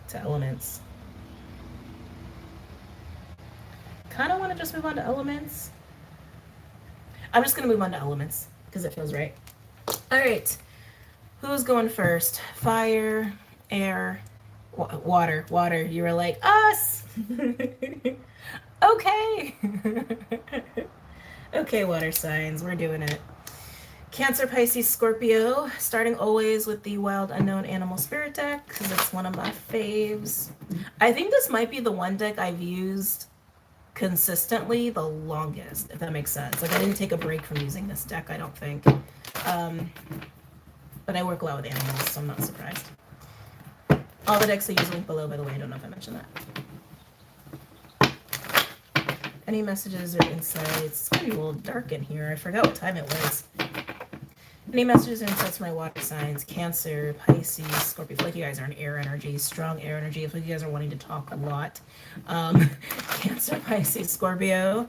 to elements? Kind of want to just move on to elements. I'm just going to move on to elements because it feels right. All right. Who's going first? Fire, air, water. Water. You were like, us. Okay. Okay, water signs. We're doing it. Cancer, Pisces, Scorpio. Starting always with the Wild Unknown Animal Spirit deck because it's one of my faves. I think this might be the one deck I've used consistently the longest, if that makes sense. Like, I didn't take a break from using this deck, I don't think. But I work a lot with animals, so I'm not surprised. All the decks I use link below, by the way. I don't know if I mentioned that. Any messages or insights? It's gonna be a little dark in here. I forgot what time it was. Any messages or insights for my water signs? Cancer, Pisces, Scorpio. I feel like you guys are an air energy, strong air energy. I feel like you guys are wanting to talk a lot. Cancer, Pisces, Scorpio.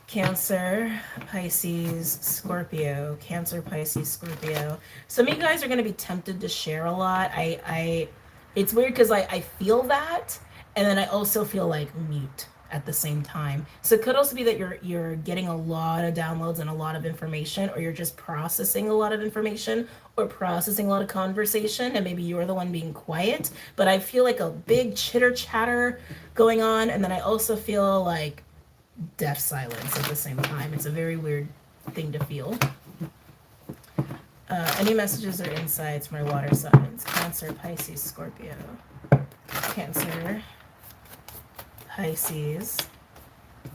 Cancer, Pisces, Scorpio. Cancer, Pisces, Scorpio. Some of you guys are going to be tempted to share a lot. It's weird because I feel that, and then I also feel like mute at the same time. So it could also be that you're getting a lot of downloads and a lot of information, or you're just processing a lot of information or processing a lot of conversation, and maybe you're the one being quiet. But I feel like a big chitter chatter going on, and then I also feel like deaf silence at the same time. It's a very weird thing to feel. Any messages or insights from my water signs? Cancer, Pisces, Scorpio. Cancer, Pisces.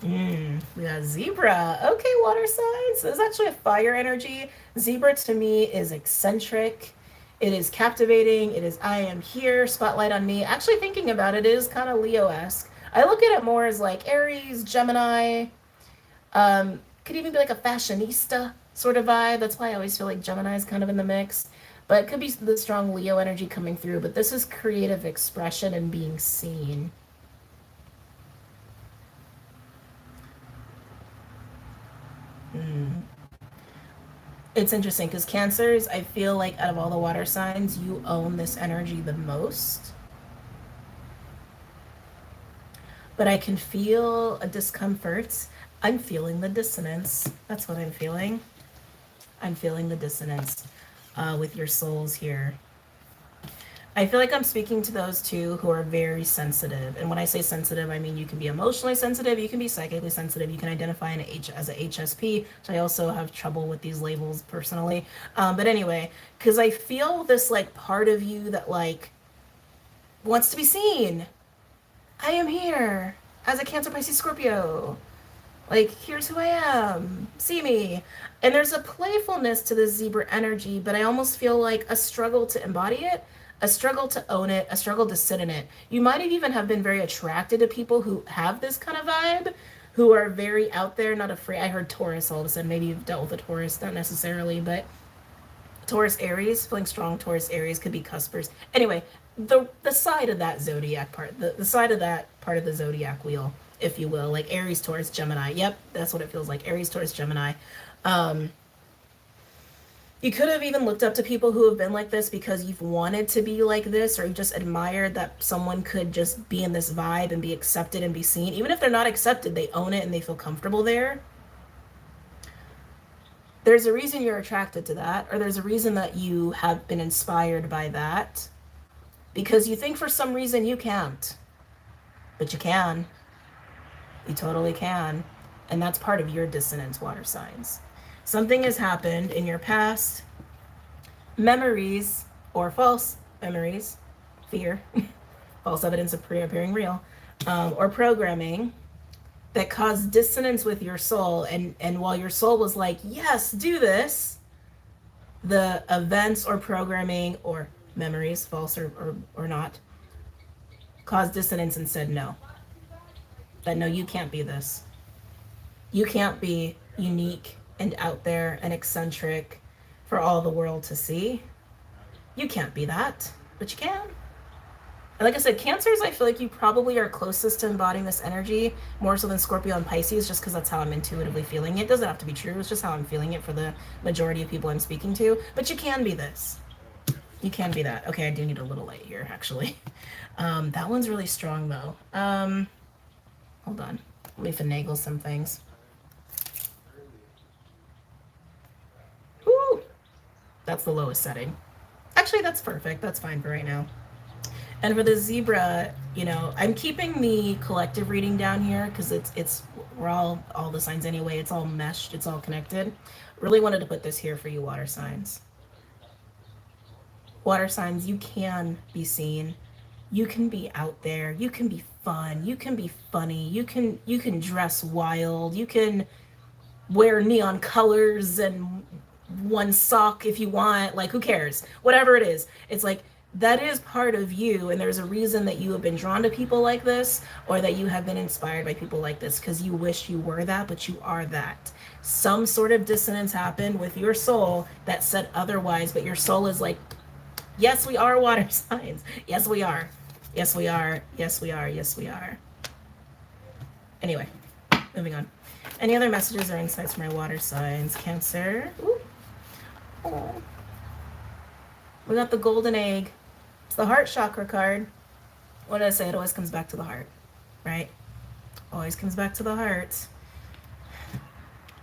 We got Zebra. Okay, water signs. So it's actually a fire energy. Zebra to me is eccentric. It is captivating. It is I am here, spotlight on me. Actually, thinking about it, it is kind of Leo-esque. I look at it more as like Aries, Gemini. Could even be like a fashionista sort of vibe. That's why I always feel like Gemini is kind of in the mix. But it could be the strong Leo energy coming through. But this is creative expression and being seen. It's interesting because Cancers, I feel like out of all the water signs, you own this energy the most. But I can feel a discomfort. I'm feeling the dissonance. That's what I'm feeling. I'm feeling the dissonance with your souls here. I feel like I'm speaking to those two who are very sensitive. And when I say sensitive, I mean you can be emotionally sensitive, you can be psychically sensitive, you can identify as an HSP, so I also have trouble with these labels personally. But anyway, because I feel this like part of you that like wants to be seen. I am here as a Cancer, Pisces, Scorpio. Like, here's who I am. See me. And there's a playfulness to the zebra energy, but I almost feel like a struggle to embody it, a struggle to own it, a struggle to sit in it. You might even have been very attracted to people who have this kind of vibe, who are very out there, not afraid. I heard Taurus all of a sudden. Maybe you've dealt with a Taurus, not necessarily, but Taurus, Aries, feeling strong Taurus, Aries could be cuspers. Anyway, the side of that zodiac part, the side of that part of the zodiac wheel, if you will, like Aries, Taurus, Gemini. Yep, that's what it feels like. Aries, Taurus, Gemini. You could have even looked up to people who have been like this because you've wanted to be like this, or you just admired that someone could just be in this vibe and be accepted and be seen. Even if they're not accepted, they own it and they feel comfortable there. there's a reason you're attracted to that, or there's a reason that you have been inspired by that, because you think for some reason you can't, but you can. You totally can. And that's part of your dissonance, water signs. Something has happened in your past, memories or false memories, fear, false evidence of appearing real, or programming that caused dissonance with your soul. And while your soul was like, yes, do this, the events or programming or memories, false or not, caused dissonance and said no. That no, you can't be this. You can't be unique and out there and eccentric for all the world to see. You can't be that, but you can. And like I said, Cancers, I feel like you probably are closest to embodying this energy more so than Scorpio and Pisces, just because that's how I'm intuitively feeling it. It doesn't have to be true. It's just how I'm feeling it for the majority of people I'm speaking to. But you can be this. You can be that. Okay, I do need a little light here, actually. That one's really strong, though. Hold on. Let me finagle some things. Woo! That's the lowest setting. Actually, that's perfect. That's fine for right now. And for the zebra, you know, I'm keeping the collective reading down here because we're all the signs anyway. It's all meshed. It's all connected. Really wanted to put this here for you, water signs. Water signs, you can be seen. You can be out there. You can be fun. You can be funny. You can dress wild. You can wear neon colors and one sock if you want. Like, who cares? Whatever it is. It's like, that is part of you, and there's a reason that you have been drawn to people like this, or that you have been inspired by people like this, because you wish you were that, but you are that. Some sort of dissonance happened with your soul that said otherwise, but your soul is like, yes, we are water signs. Yes, we are. Yes, we are. Yes, we are. Yes, we are. Anyway, moving on. Any other messages or insights from my water signs? Cancer. Ooh. Oh. We got the golden egg. It's the heart chakra card. What did I say? It always comes back to the heart, right? Always comes back to the heart.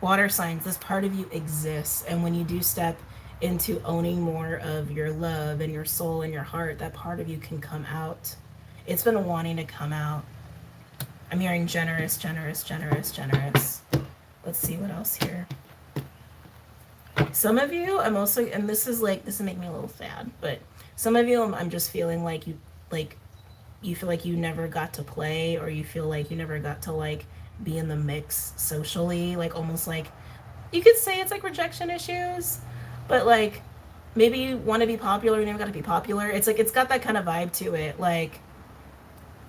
Water signs, this part of you exists. And when you do step into owning more of your love and your soul and your heart, that part of you can come out. It's been wanting to come out. I'm hearing generous, generous, generous, generous. Let's see what else here. Some of you, I'm also, and this is make me a little sad, but some of you, I'm just feeling like you feel like you never got to play, or you feel like you never got to like be in the mix socially, like almost like, you could say it's like rejection issues, but like maybe you want to be popular, you never got to be popular. It's like, it's got that kind of vibe to it. Like,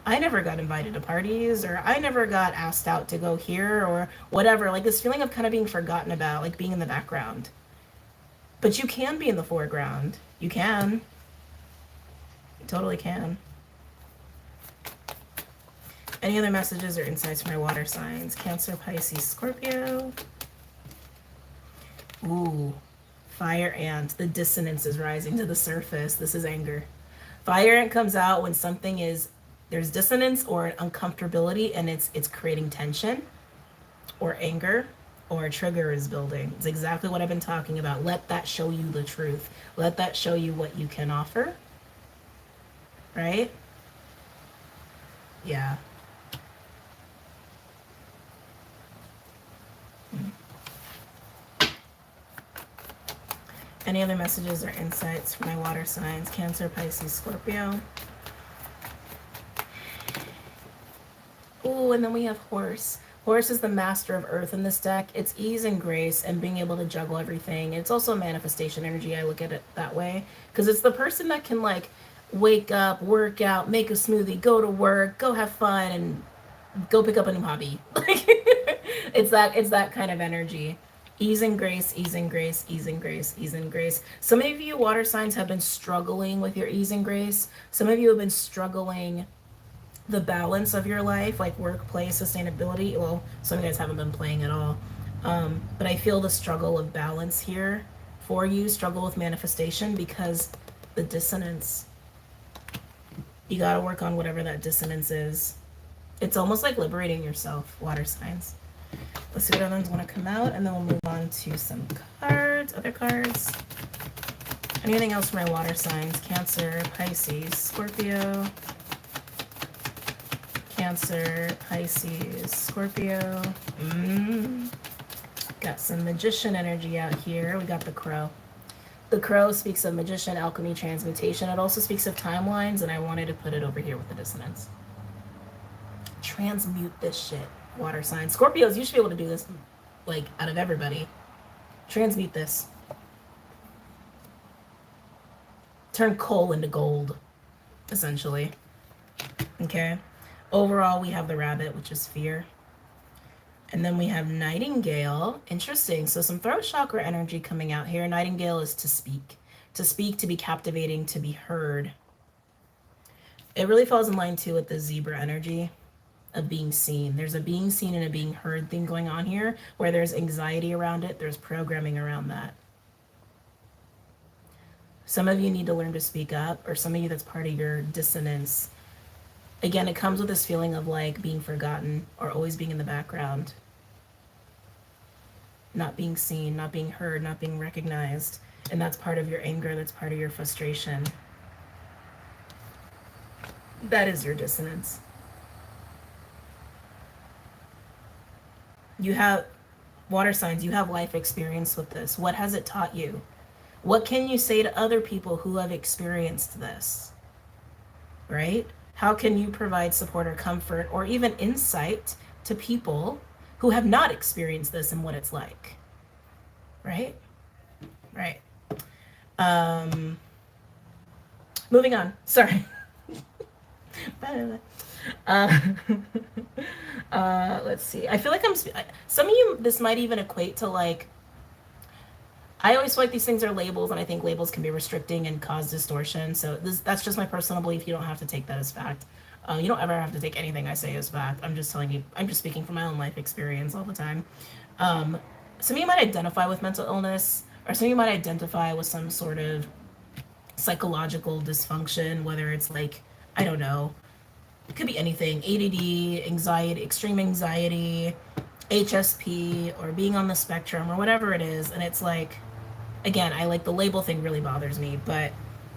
I never got invited to parties, or I never got asked out to go here, or whatever. Like this feeling of kind of being forgotten about, like being in the background. But you can be in the foreground. You can. You totally can. Any other messages or insights from my water signs? Cancer, Pisces, Scorpio. Ooh, fire ant. The dissonance is rising to the surface. This is anger. Fire ant comes out when something is, there's dissonance or an uncomfortability, and it's creating tension or anger, or a trigger is building. It's exactly what I've been talking about. Let that show you the truth. Let that show you what you can offer. Right? Yeah. Any other messages or insights from my water signs? Cancer, Pisces, Scorpio. Ooh, and then we have Horse. Horse is the master of earth in this deck. It's ease and grace and being able to juggle everything. It's also a manifestation energy. I look at it that way because it's the person that can like wake up, work out, make a smoothie, go to work, go have fun, and go pick up a new hobby. Like it's that kind of energy. Ease and grace, ease and grace, ease and grace, ease and grace. Some of you water signs have been struggling with your ease and grace. Some of you have been struggling the balance of your life, like work, play, sustainability. Well, some of you guys haven't been playing at all. But I feel the struggle of balance here for you, struggle with manifestation, because the dissonance, you got to work on whatever that dissonance is. It's almost like liberating yourself, water signs. Let's see what other ones want to come out, and then we'll move on to some cards, other cards. Anything else for my water signs? Cancer, Pisces, Scorpio. Cancer, Pisces, Scorpio. Got some magician energy out here. We got the crow. The crow speaks of magician, alchemy, transmutation. It also speaks of timelines, and I wanted to put it over here with the dissonance. Transmute this shit, water signs. Scorpios, you should be able to do this, like, out of everybody. Transmute this. Turn coal into gold, essentially. Okay. Overall, we have the rabbit, which is fear. And then we have nightingale. Interesting. So some throat chakra energy coming out here. Nightingale is to speak. To speak, to be captivating, to be heard. It really falls in line, too, with the zebra energy of being seen. There's a being seen and a being heard thing going on here, where there's anxiety around it. There's programming around that. Some of you need to learn to speak up, or some of you, that's part of your dissonance. Again, it comes with this feeling of like being forgotten or always being in the background. Not being seen, not being heard, not being recognized. And that's part of your anger, that's part of your frustration. That is your dissonance. You have, water signs, you have life experience with this. What has it taught you? What can you say to other people who have experienced this? Right? How can you provide support or comfort or even insight to people who have not experienced this and what it's like? Right? Right. Moving on. Sorry. Let's see. I feel like some of you, this might even equate to like, I always feel like these things are labels, and I think labels can be restricting and cause distortion. So that's just my personal belief. You don't have to take that as fact. You don't ever have to take anything I say as fact. I'm just telling you, I'm just speaking from my own life experience all the time. Some of you might identify with mental illness, or some of you might identify with some sort of psychological dysfunction, whether it's like, I don't know, it could be anything, ADD, anxiety, extreme anxiety, HSP, or being on the spectrum, or whatever it is. And it's like, again, I like the label thing really bothers me, but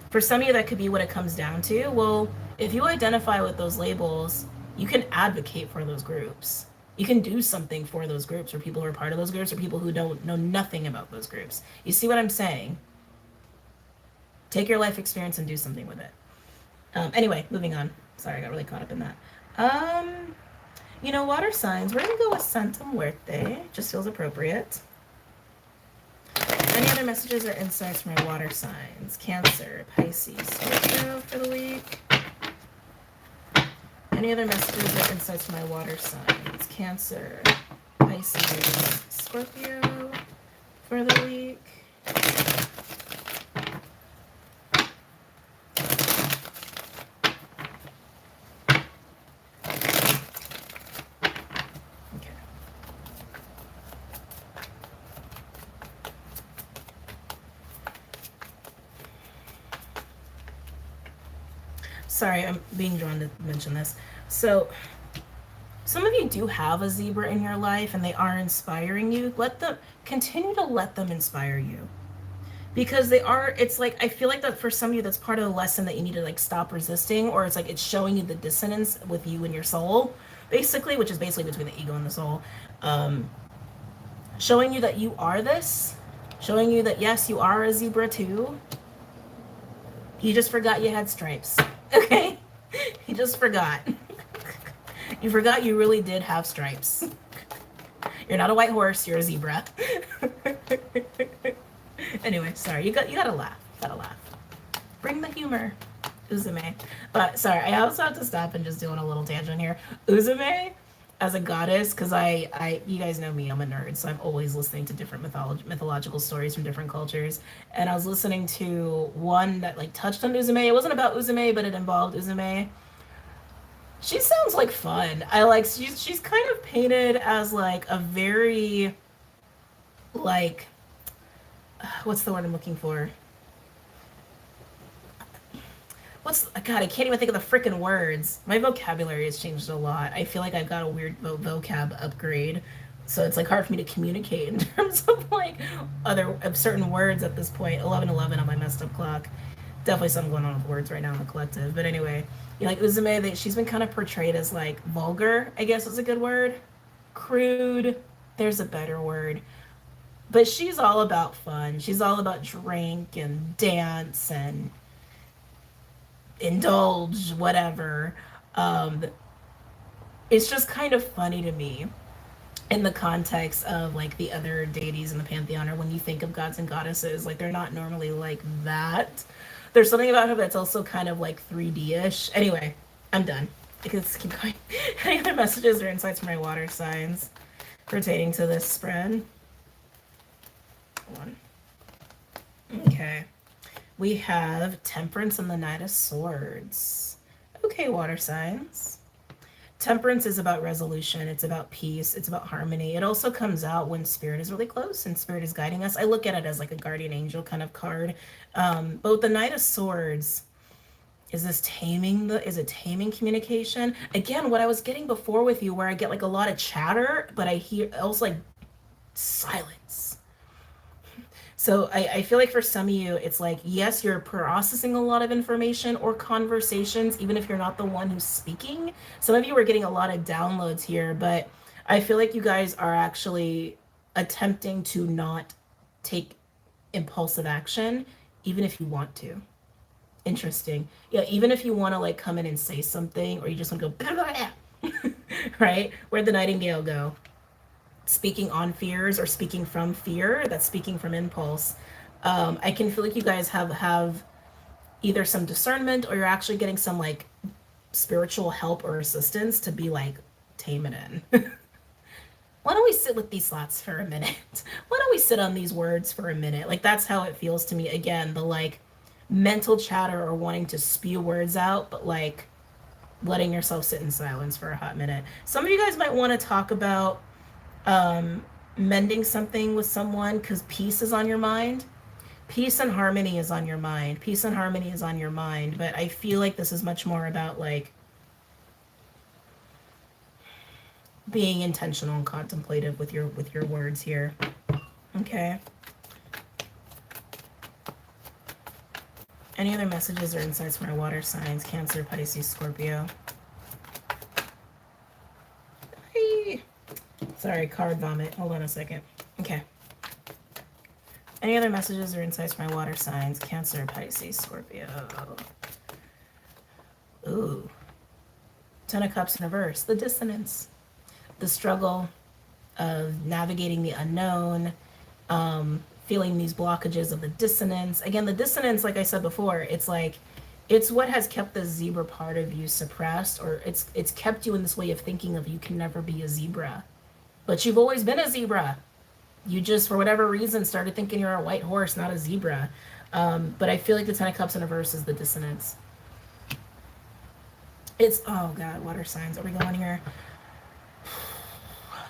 for some of you, that could be what it comes down to. Well, if you identify with those labels, you can advocate for those groups. You can do something for those groups, or people who are part of those groups, or people who don't know nothing about those groups. You see what I'm saying? Take your life experience and do something with it. Anyway, moving on. Sorry, I got really caught up in that. You know, water signs, we're gonna go with Santa Muerte. Just feels appropriate. Any other messages or insights from my water signs? Cancer, Pisces, Scorpio for the week. Any other messages or insights from my water signs? Cancer, Pisces, Scorpio for the week. Sorry, I'm being drawn to mention this. So, some of you do have a zebra in your life and they are inspiring you. Continue to let them inspire you. Because they are, it's like, I feel like that for some of you, that's part of the lesson that you need to like stop resisting, or it's like it's showing you the dissonance with you and your soul, basically, which is basically between the ego and the soul. Showing you that you are this, showing you that yes, you are a zebra too. You just forgot you had stripes. Okay? You just forgot. You forgot you really did have stripes. You're not a white horse, you're a zebra. Anyway, sorry. You gotta laugh. Gotta laugh. Bring the humor. Uzume. But sorry, I also have to stop and just doing a little tangent here. Uzume as a goddess, because you guys know me, I'm a nerd, so I'm always listening to different mythological stories from different cultures. And I was listening to one that like touched on Uzume. It wasn't about Uzume, but it involved Uzume. She sounds like fun. She's kind of painted as like a very like what's the word I'm looking for? God, I can't even think of the freaking words. My vocabulary has changed a lot. I feel like I've got a weird vocab upgrade. So it's like hard for me to communicate in terms of like other of certain words at this point. 11:11 on my messed up clock. Definitely something going on with words right now in the collective. But anyway, like Uzume, she's been kind of portrayed as like vulgar, I guess is a good word. Crude, there's a better word. But she's all about fun. She's all about drink and dance and indulge, whatever. Um, it's just kind of funny to me in the context of like the other deities in the pantheon, or when you think of gods and goddesses, like they're not normally like that. There's something about her that's also kind of like 3D-ish. Anyway, I'm done. I can just keep going. Any other messages or insights from my water signs pertaining to this spread? One. Okay. We have Temperance and the Knight of Swords. Okay, water signs. Temperance is about resolution. It's about peace. It's about harmony. It also comes out when spirit is really close and spirit is guiding us. I look at it as like a guardian angel kind of card. But with the Knight of Swords, is this taming is it taming communication? Again, what I was getting before with you, where I get like a lot of chatter, but I hear also like silence. So I feel like for some of you, it's like, yes, you're processing a lot of information or conversations, even if you're not the one who's speaking. Some of you are getting a lot of downloads here, but I feel like you guys are actually attempting to not take impulsive action, even if you want to. Interesting. Yeah, even if you want to like come in and say something, or you just want to go, blah, blah, blah. Right? Where'd the nightingale go? Speaking on fears or speaking from fear, that's speaking from impulse. I can feel like you guys have either some discernment, or you're actually getting some like spiritual help or assistance to be like, tame it in. Why don't we sit with these thoughts for a minute? Why don't we sit on these words for a minute? Like that's how it feels to me. Again, the like mental chatter or wanting to spew words out, but like letting yourself sit in silence for a hot minute. Some of you guys might want to talk about mending something with someone, because peace is on your mind. Peace and harmony is on your mind. Peace and harmony is on your mind. But I feel like this is much more about like being intentional and contemplative with your words here. Okay. Any other messages or insights from our water signs? Cancer, Pisces, Scorpio. Hey. Sorry, card vomit. Hold on a second. Okay. Any other messages or insights from my water signs? Cancer, Pisces, Scorpio. Ooh. 10 of Cups in reverse. The dissonance. The struggle of navigating the unknown. Feeling these blockages of the dissonance. Again, the dissonance, like I said before, it's like, it's what has kept the zebra part of you suppressed, or it's kept you in this way of thinking of you can never be a zebra. But you've always been a zebra. You just, for whatever reason, started thinking you're a white horse, not a zebra. But I feel like the 10 of Cups in reverse is the dissonance. It's, oh God, water signs. Are we going here?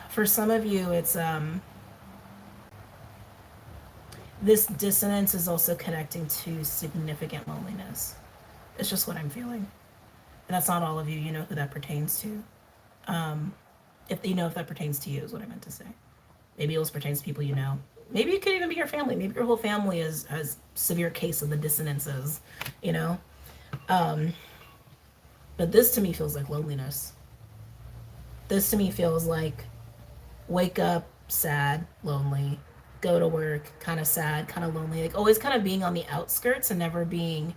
For some of you, it's, this dissonance is also connecting to significant loneliness. It's just what I'm feeling. And that's not all of you. You know who that pertains to. If you know if that pertains to you is what I meant to say. Maybe it also pertains to people you know. Maybe it could even be your family. Maybe your whole family has severe case of the dissonances, you know? But this to me feels like loneliness. This to me feels like wake up, sad, lonely, go to work, kind of sad, kind of lonely, like always kind of being on the outskirts and never being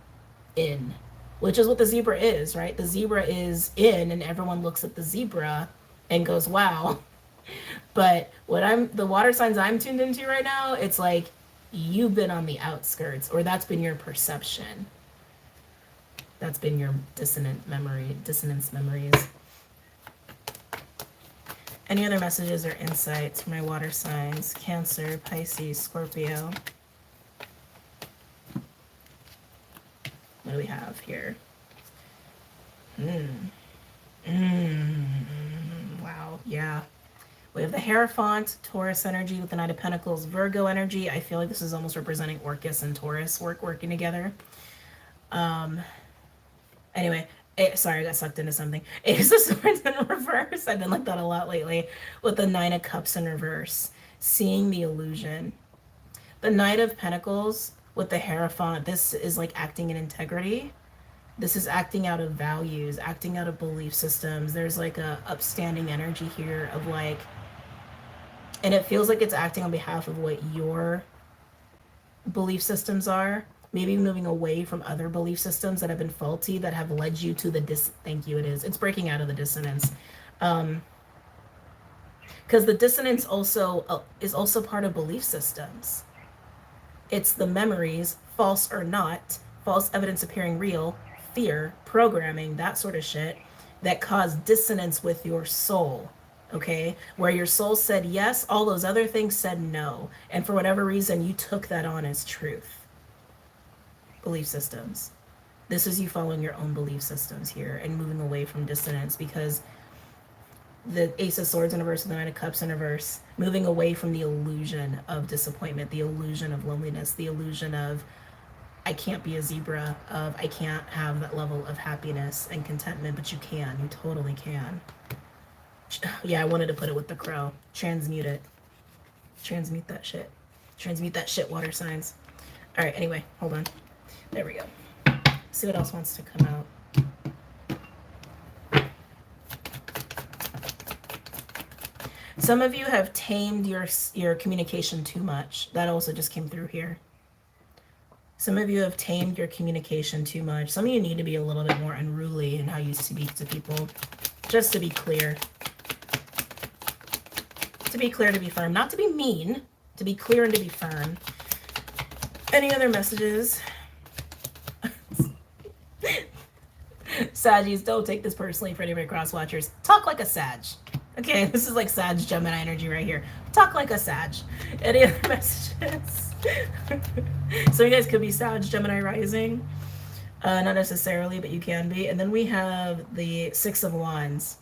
in, which is what the zebra is, right? The zebra is in, and everyone looks at the zebra and goes, wow. But the water signs I'm tuned into right now, it's like you've been on the outskirts, or that's been your perception. That's been your dissonance memories. Any other messages or insights for my water signs? Cancer, Pisces, Scorpio. What do we have here? Wow, yeah. We have the Hierophant, Taurus energy with the Knight of Pentacles, Virgo energy. I feel like this is almost representing Orcus and Taurus working together. Anyway, Sorry, I got sucked into something. Ace of Swords in reverse. I've been like that a lot lately. With the Nine of Cups in reverse. Seeing the illusion. The Knight of Pentacles with the Hierophant. This is like acting in integrity. This is acting out of values, acting out of belief systems. There's like a upstanding energy here of like, and it feels like it's acting on behalf of what your belief systems are. Maybe moving away from other belief systems that have been faulty, that have led you to the thank you, it is. It's breaking out of the dissonance. Because the dissonance also is also part of belief systems. It's the memories, false or not, false evidence appearing real, fear, programming, that sort of shit, that cause dissonance with your soul. Okay, where your soul said yes, all those other things said no, and for whatever reason you took that on as truth. Belief systems. This is you following your own belief systems here and moving away from dissonance, because the Ace of Swords in reverse and the Nine of Cups in reverse, moving away from the illusion of disappointment, the illusion of loneliness, the illusion of I can't be a zebra, of I can't have that level of happiness and contentment, but you can. You totally can. Yeah, I wanted to put it with the crow. Transmute it. Transmute that shit. Transmute that shit, water signs. All right, anyway, hold on. There we go. See what else wants to come out. Some of you have tamed your communication too much. That also just came through here. Some of you have tamed your communication too much. Some of you need to be a little bit more unruly in how you speak to people. Just to be clear. To be clear, to be firm. Not to be mean. To be clear and to be firm. Any other messages? Saggies, don't take this personally for any of my cross watchers. Talk like a Sag. Okay, this is like Sag Gemini energy right here. Talk like a Sag. Any other messages? So you guys could be Sag Gemini rising. Not necessarily, but you can be. And then we have the Six of Wands.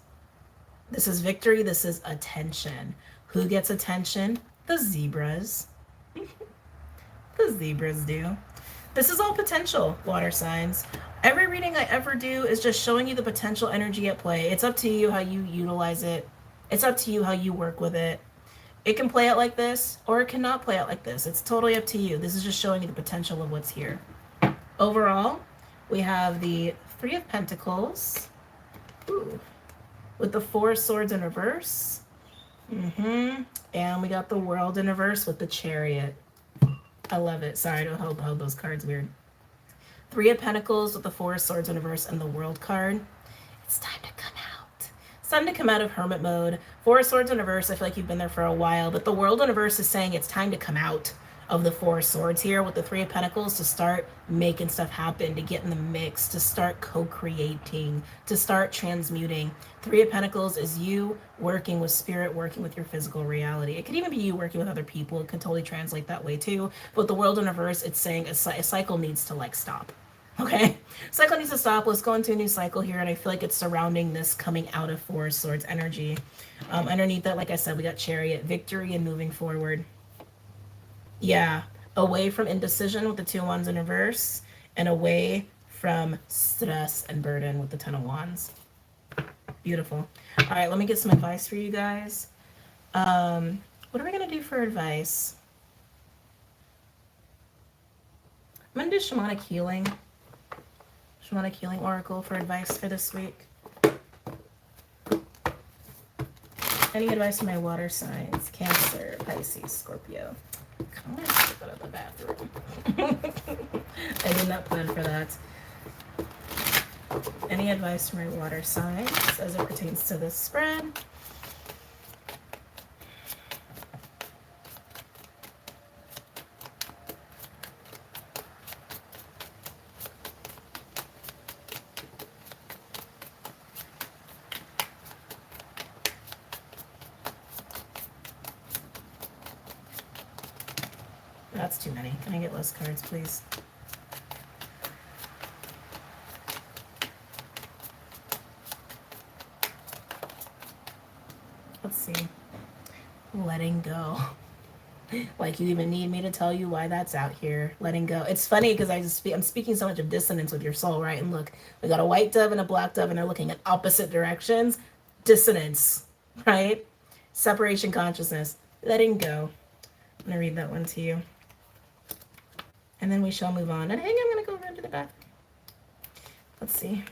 This is victory. This is attention. Who gets attention? The zebras. The zebras do. This is all potential, water signs. Every reading I ever do is just showing you the potential energy at play. It's up to you how you utilize it. It's up to you how you work with it. It can play out like this, or it cannot play out like this. It's totally up to you. This is just showing you the potential of what's here. Overall, we have the Three of Pentacles. Ooh. With the Four of Swords in reverse. And we got the World in reverse with the Chariot. I love it. Sorry, I don't hold those cards weird. Three of Pentacles with the Four of Swords in reverse and the World card. It's time to come out. It's time to come out of hermit mode. Four of Swords in reverse, I feel like you've been there for a while, but the World in reverse is saying it's time to come out of the Four of Swords here with the Three of Pentacles, to start making stuff happen, to get in the mix, to start co-creating, to start transmuting. Three of Pentacles is you working with spirit, working with your physical reality. It could even be you working with other people. It could totally translate that way too. But the World in reverse, it's saying a cycle needs to like stop. Okay? Cycle needs to stop. Let's go into a new cycle here, and I feel like it's surrounding this coming out of Four of Swords energy. Underneath that, like I said, we got Chariot, victory, and moving forward. Yeah, away from indecision with the Two of Wands in reverse, and away from stress and burden with the Ten of Wands. Beautiful. All right, let me get some advice for you guys. What are we going to do for advice? I'm going to do Shamanic Healing. Shamanic Healing Oracle for advice for this week. Any advice for my water signs? Cancer, Pisces, Scorpio. I'm going to go to the bathroom. I did not plan for that. Any advice for my water signs as it pertains to this spread? That's too many. Can I get less cards, please? Let's see. Letting go. Like, you even need me to tell you why that's out here. Letting go. It's funny because I'm speaking so much of dissonance with your soul, right? And look, we got a white dove and a black dove, and they're looking in opposite directions. Dissonance, right? Separation consciousness. Letting go. I'm gonna read that one to you, and then we shall move on. And hey, I'm gonna go run to the bathroom. Let's see.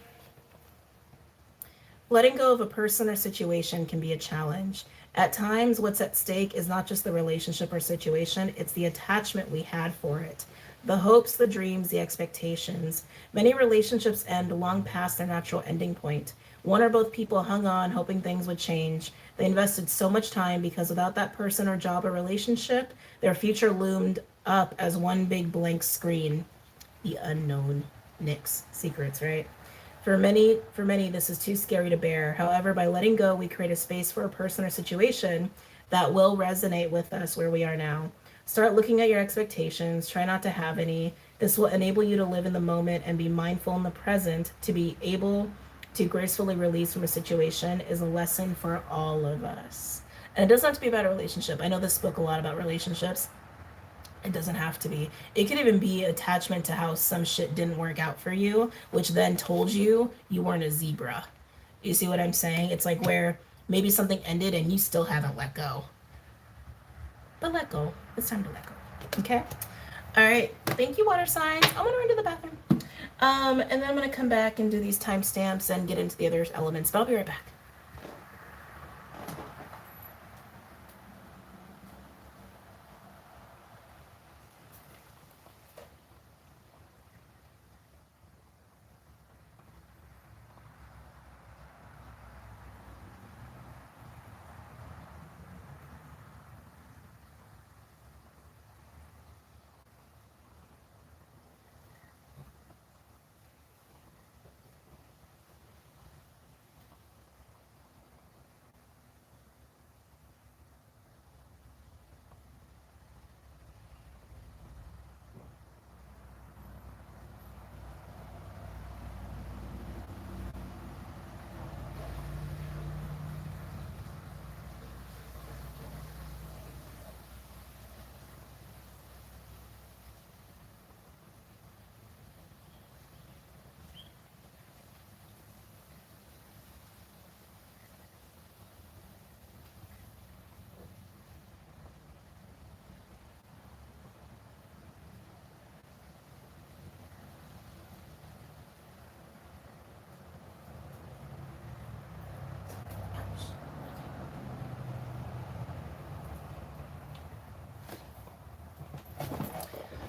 Letting go of a person or situation can be a challenge. At times, what's at stake is not just the relationship or situation, it's the attachment we had for it. The hopes, the dreams, the expectations. Many relationships end long past their natural ending point. One or both people hung on, hoping things would change. They invested so much time because without that person or job or relationship, their future loomed up as one big blank screen. The unknown. Nick's secrets, right? For many, this is too scary to bear. However, by letting go, we create a space for a person or situation that will resonate with us where we are now. Start looking at your expectations. Try not to have any. This will enable you to live in the moment and be mindful in the present. To be able to gracefully release from a situation is a lesson for all of us. And it doesn't have to be about a relationship. I know this spoke a lot about relationships. It doesn't have to be. It could even be attachment to how some shit didn't work out for you, which then told you you weren't a zebra. You see what I'm saying? It's like where maybe something ended and you still haven't let go. But let go. It's time to let go. Okay? All right. Thank you, water signs. I'm going to run to the bathroom. And then I'm going to come back and do these timestamps and get into the other elements. But I'll be right back.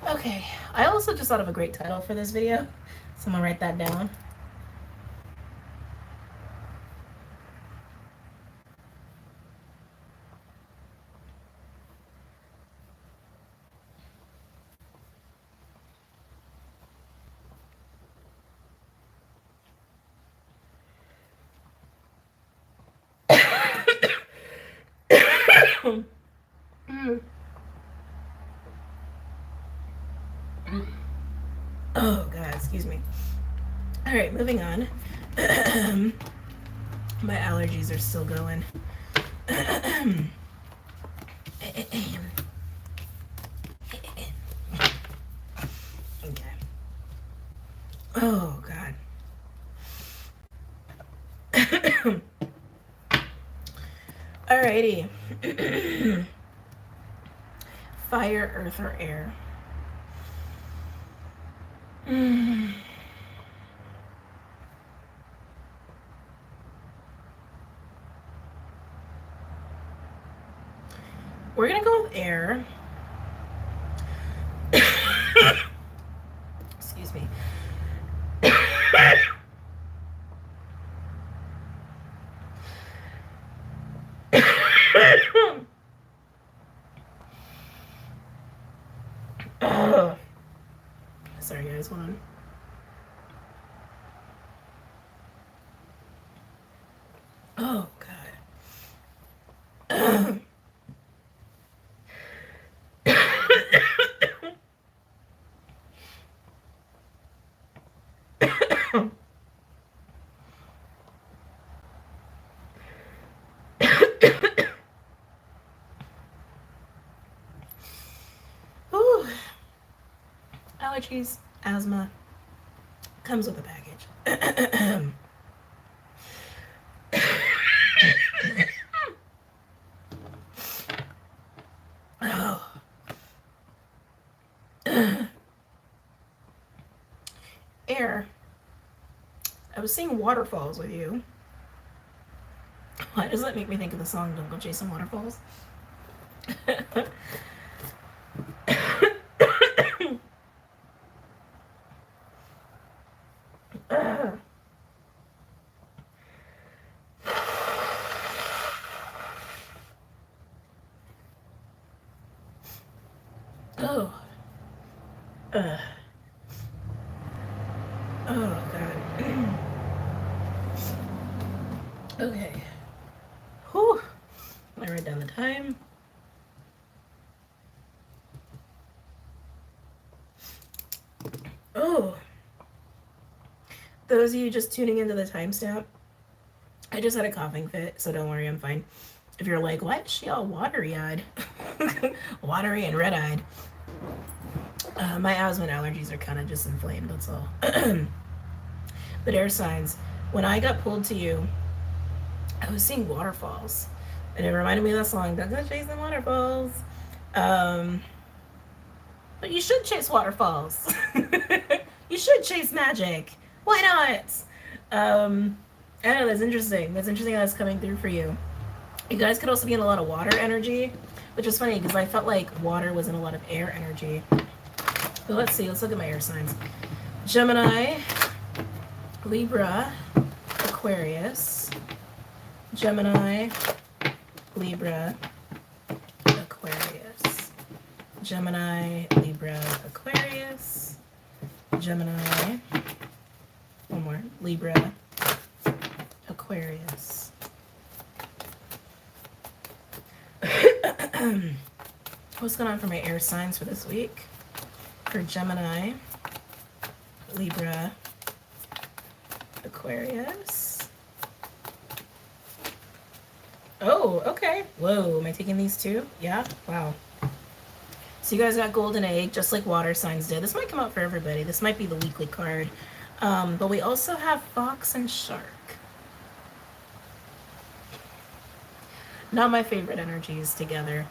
Okay, I also just thought of a great title for this video, so I'm gonna write that down. Oh, God, excuse me. All right, moving on. My allergies are still going. Okay. Oh, God. Alrighty. Fire, earth, or air. We're gonna go with air. Excuse me. Sorry, guys. Hold on. Oh, God. allergies, asthma, comes with a package. Oh. Air. I was seeing waterfalls with you. Why does that make me think of the song Don't Go Chasing Waterfalls? Oh. Oh, God. Okay. Whew. I write down the time. Oh. Those of you just tuning into the timestamp, I just had a coughing fit, so don't worry, I'm fine. If you're like, what? Is she all watery-eyed? Watery and red-eyed. My asthma and allergies are kind of just inflamed, that's all. But air signs. When I got pulled to you, I was seeing waterfalls. And it reminded me of that song, Don't Go Chasing Waterfalls. But you should chase waterfalls. You should chase magic. Why not? I don't know, that's interesting. That's interesting how that's coming through for you. You guys could also be in a lot of water energy, which is funny because I felt like water was in a lot of air energy. But let's see, let's look at my air signs. Gemini, Libra, Aquarius. Gemini, Libra, Aquarius. Gemini, Libra, Aquarius. Gemini, one more, Libra, Aquarius. What's going on for my air signs for this week? For Gemini, Libra, Aquarius. Oh, okay. Whoa, am I taking these two? Yeah? Wow. So you guys got golden egg, just like water signs did. This might come out for everybody. This might be the weekly card. But we also have fox and shark. Not my favorite energies together.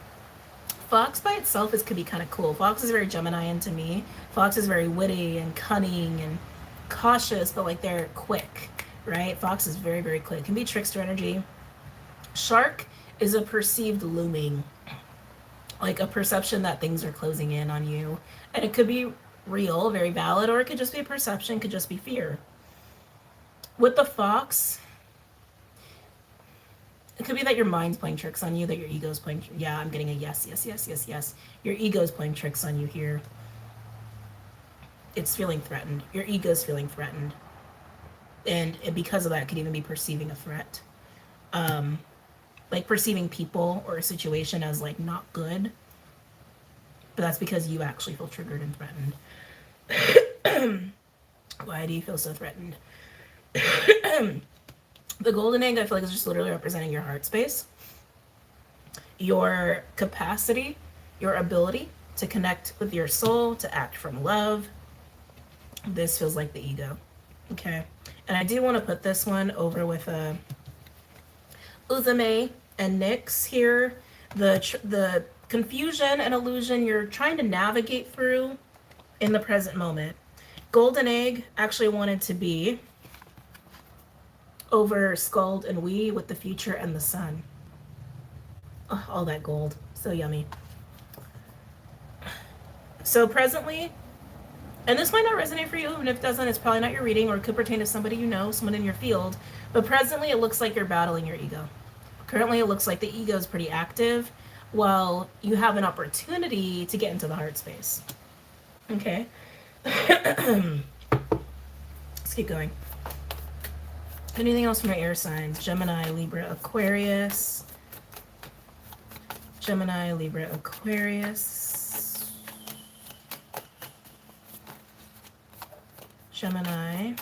Fox by itself could be kind of cool. Fox is very Geminian to me. Fox is very witty and cunning and cautious, but like they're quick, right? Fox is very, very quick. It can be trickster energy. Shark is a perceived looming, like a perception that things are closing in on you. And it could be real, very valid, or it could just be a perception, could just be fear. With the fox, it could be that your mind's playing tricks on you, that your ego's playing, yeah, I'm getting a yes, yes, yes, yes, yes. Your ego's playing tricks on you here. It's feeling threatened. Your ego's feeling threatened. And because of that, it could even be perceiving a threat. Like perceiving people or a situation as like not good. But that's because you actually feel triggered and threatened. Why do you feel so threatened? The golden egg, I feel like, is just literally representing your heart space, your capacity, your ability to connect with your soul, to act from love. This feels like the ego. Okay. And I do want to put this one over with Uzume and Nyx here. The confusion and illusion you're trying to navigate through in the present moment. Golden egg actually wanted to be over Skald and We with the future and the sun. Oh, all that gold. So yummy. So presently, and this might not resonate for you, and if it doesn't, it's probably not your reading, or it could pertain to somebody you know, someone in your field. But presently, it looks like you're battling your ego. Currently, it looks like the ego is pretty active, while you have an opportunity to get into the heart space. Okay. Let's keep going. Anything else from my air signs? Gemini, Libra, Aquarius. Gemini, Libra, Aquarius. Gemini.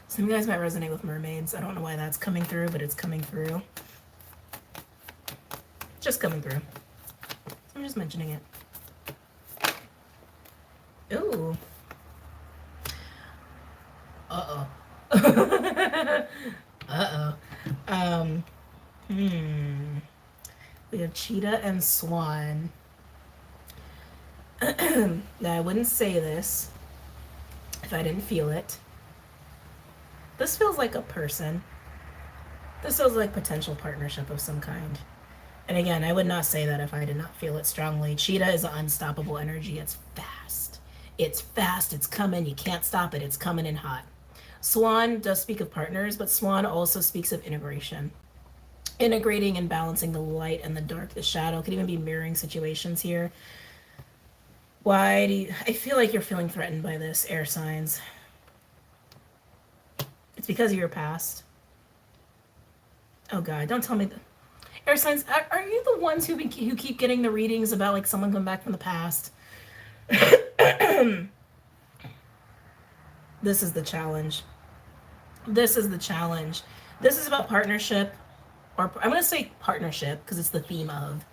Some of you guys might resonate with mermaids. I don't know why that's coming through, but it's coming through. Just coming through. just mentioning it. Ooh. Uh-oh. Uh-oh. We have cheetah and swan. Now, I wouldn't say this if I didn't feel it. This feels like a person. This feels like potential partnership of some kind. And again, I would not say that if I did not feel it strongly. Cheetah is an unstoppable energy. It's fast. It's fast. It's coming. You can't stop it. It's coming in hot. Swan does speak of partners, but Swan also speaks of integration. Integrating and balancing the light and the dark, the shadow. Could even be mirroring situations here. Why do you... I feel like you're feeling threatened by this, air signs. It's because of your past. Oh God, don't tell me that. Air signs, are you the ones who keep getting the readings about like someone coming back from the past? This is the challenge. This is the challenge. This is about partnership, or I'm going to say partnership because it's the theme of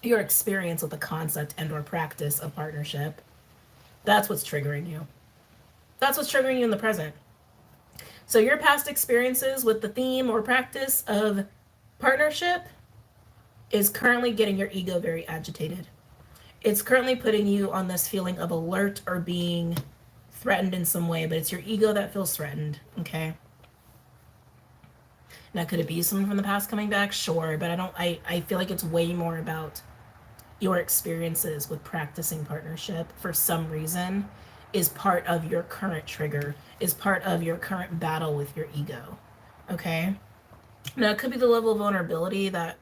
your experience with the concept and or practice of partnership. That's what's triggering you. That's what's triggering you in the present. So your past experiences with the theme or practice of partnership is currently getting your ego very agitated. It's currently putting you on this feeling of alert or being threatened in some way, but it's your ego that feels threatened, okay? Now, could it be someone from the past coming back? Sure, but I feel like it's way more about your experiences with practicing partnership for some reason is part of your current trigger, is part of your current battle with your ego, okay? Now, it could be the level of vulnerability that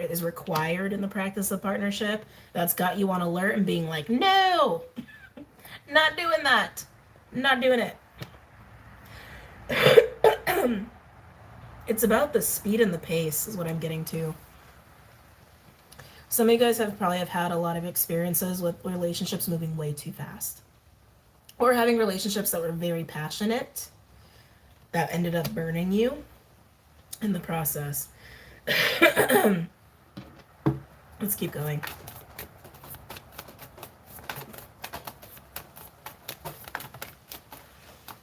is required in the practice of partnership that's got you on alert and being like, no, not doing that, not doing it. It's about the speed and the pace is what I'm getting to. Some of you guys probably have had a lot of experiences with relationships moving way too fast. Or having relationships that were very passionate that ended up burning you in the process. Let's keep going.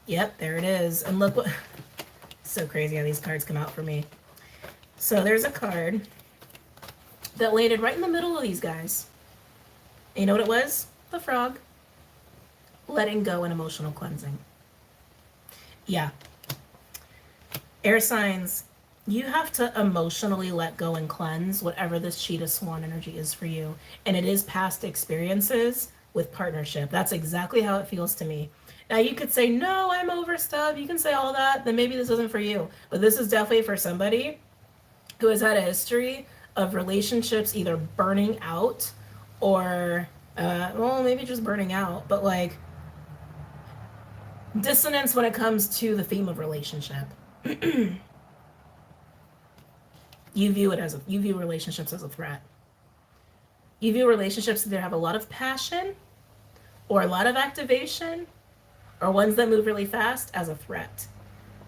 Yep, there it is. And look what... so crazy how these cards come out for me. So there's a card that landed right in the middle of these guys. And you know what it was? The frog. Letting go and emotional cleansing. Yeah. Air signs, you have to emotionally let go and cleanse whatever this cheetah swan energy is for you. And it is past experiences with partnership. That's exactly how it feels to me. Now you could say, no, I'm over stuff. You can say all that. Then maybe this isn't for you. But this is definitely for somebody who has had a history of relationships either burning out or, well, maybe just burning out. But like, dissonance when it comes to the theme of relationship. You view relationships as a threat. You view relationships that have a lot of passion or a lot of activation or ones that move really fast as a threat.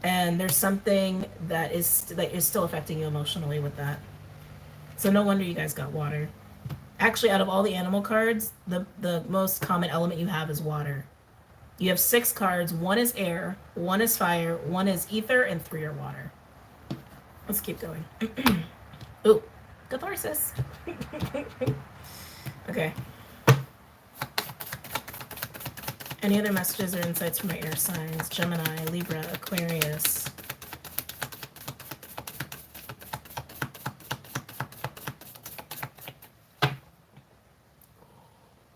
And there's something that is still affecting you emotionally with that. So no wonder you guys got water. Actually, out of all the animal cards, the most common element you have is water. You have 6 cards. 1 is air, 1 is fire, 1 is ether, and 3 are water. Let's keep going. Ooh, catharsis. Okay. Any other messages or insights from my air signs? Gemini, Libra, Aquarius.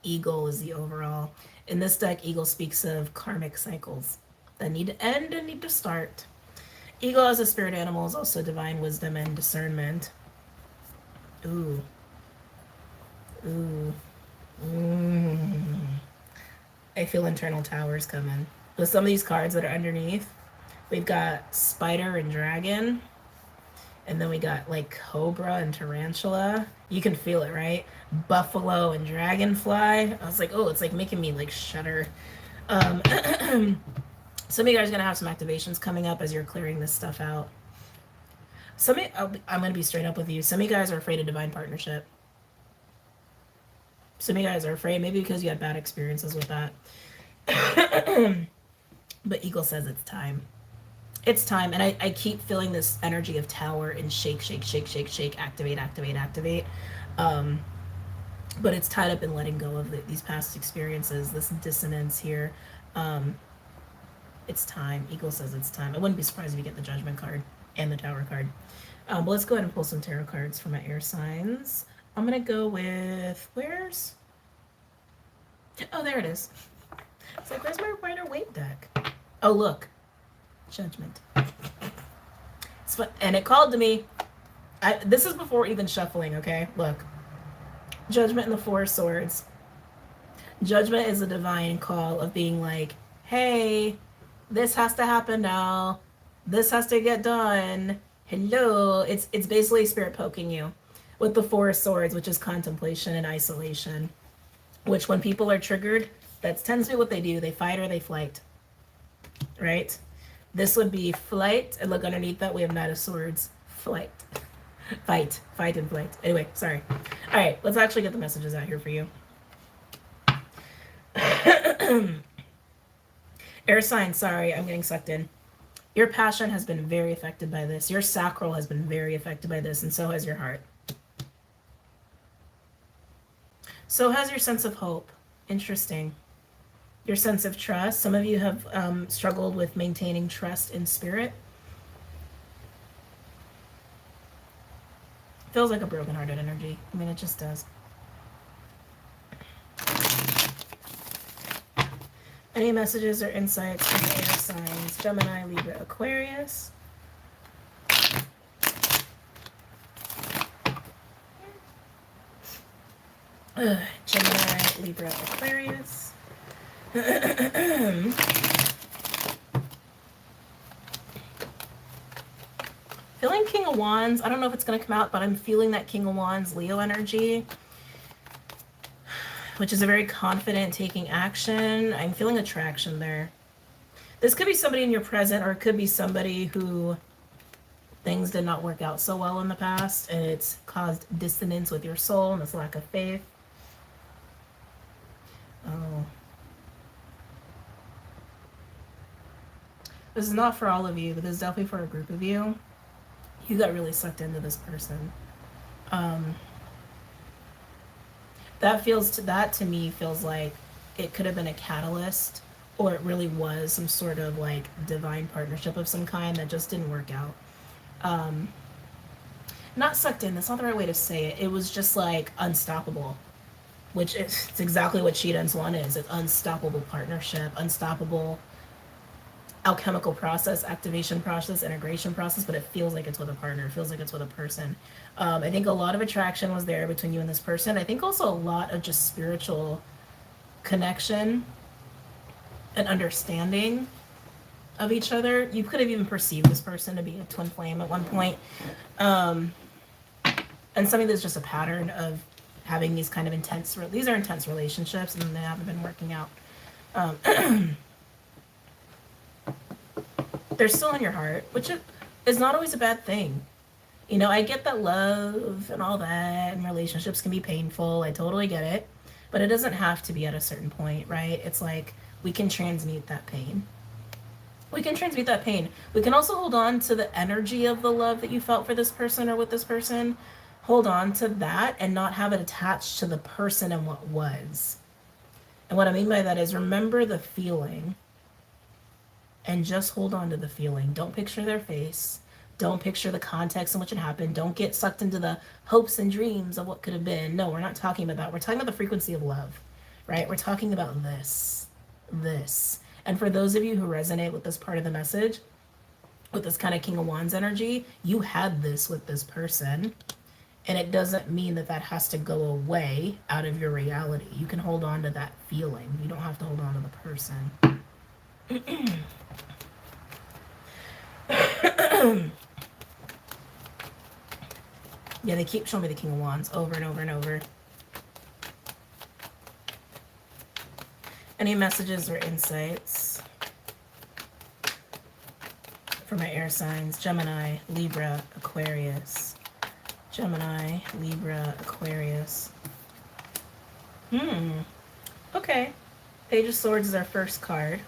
Eagle is the overall. In this deck, Eagle speaks of karmic cycles that need to end and need to start. Eagle as a spirit animal is also divine wisdom and discernment. Ooh. Ooh. I feel internal towers coming. With some of these cards that are underneath, we've got spider and dragon. And then we got like cobra and tarantula. You can feel it, right? Buffalo and dragonfly. I was like, oh, it's like making me like shudder. Some of you guys are going to have some activations coming up as you're clearing this stuff out. I'm going to be straight up with you. Some of you guys are afraid of divine partnership. Some of you guys are afraid, maybe because you had bad experiences with that. But Eagle says it's time. It's time. And I keep feeling this energy of tower and shake, shake, shake, shake, shake, activate, activate, activate. But it's tied up in letting go of these past experiences, this dissonance here. It's time. Eagle says it's time. I wouldn't be surprised if you get the Judgment card and the Tower card. But let's go ahead and pull some tarot cards for my air signs. I'm going to go with, where's, oh, there it is. It's like, where's my Rider-Waite deck? Oh, look. Judgment. And it called to me. This is before even shuffling, okay? Look. Judgment and the Four of Swords. Judgment is a divine call of being like, hey, this has to happen now. This has to get done. Hello. It's basically spirit poking you. With the Four of Swords, which is contemplation and isolation. Which when people are triggered, that tends to be what they do. They fight or they flight. Right? This would be flight. And look underneath that, we have Knight of Swords. Flight. Fight and flight. Anyway, sorry. All right, let's actually get the messages out here for you. Air sign, sorry, I'm getting sucked in. Your passion has been very affected by this. Your sacral has been very affected by this, and so has your heart. So has your sense of hope. Interesting. Your sense of trust. Some of you have struggled with maintaining trust in spirit. Feels like a broken-hearted energy. I mean, it just does. Any messages or insights from the air signs? Gemini, Libra, Aquarius. Gemini, Libra, Aquarius. Feeling King of Wands. I don't know if it's going to come out, but I'm feeling that King of Wands Leo energy, which is a very confident taking action. I'm feeling attraction there. This could be somebody in your present, or it could be somebody who things did not work out so well in the past, and it's caused dissonance with your soul and this lack of faith. Oh. This is not for all of you, but this is definitely for a group of you. You got really sucked into this person. That to me feels like it could have been a catalyst, or it really was some sort of like divine partnership of some kind that just didn't work out. Not sucked in, that's not the right way to say it. It was just like unstoppable, which it's exactly what Cheetah and Swan is. It's unstoppable partnership, unstoppable alchemical process, activation process, integration process, but it feels like it's with a partner. It feels like it's with a person. I think a lot of attraction was there between you and this person. I think also a lot of just spiritual connection and understanding of each other. You could have even perceived this person to be a twin flame at one point. And something that's just a pattern of having these kind of intense relationships, and they haven't been working out. They're still in your heart, which is not always a bad thing. You know, I get that love and all that and relationships can be painful. I totally get it. But it doesn't have to be at a certain point, right? It's like we can transmute that pain. We can transmute that pain. We can also hold on to the energy of the love that you felt for this person or with this person. Hold on to that and not have it attached to the person and what was. And what I mean by that is remember the feeling. And just hold on to the feeling. Don't picture their face. Don't picture the context in which it happened. Don't get sucked into the hopes and dreams of what could have been. No, we're not talking about that. We're talking about the frequency of love, right? We're talking about this. And for those of you who resonate with this part of the message, with this kind of King of Wands energy, you had this with this person. And it doesn't mean that that has to go away out of your reality. You can hold on to that feeling. You don't have to hold on to the person. Yeah, they keep showing me the King of Wands over and over and over. Any messages or insights for my air signs? Gemini, Libra, Aquarius. Gemini, Libra, Aquarius. Okay. Page of Swords is our first card.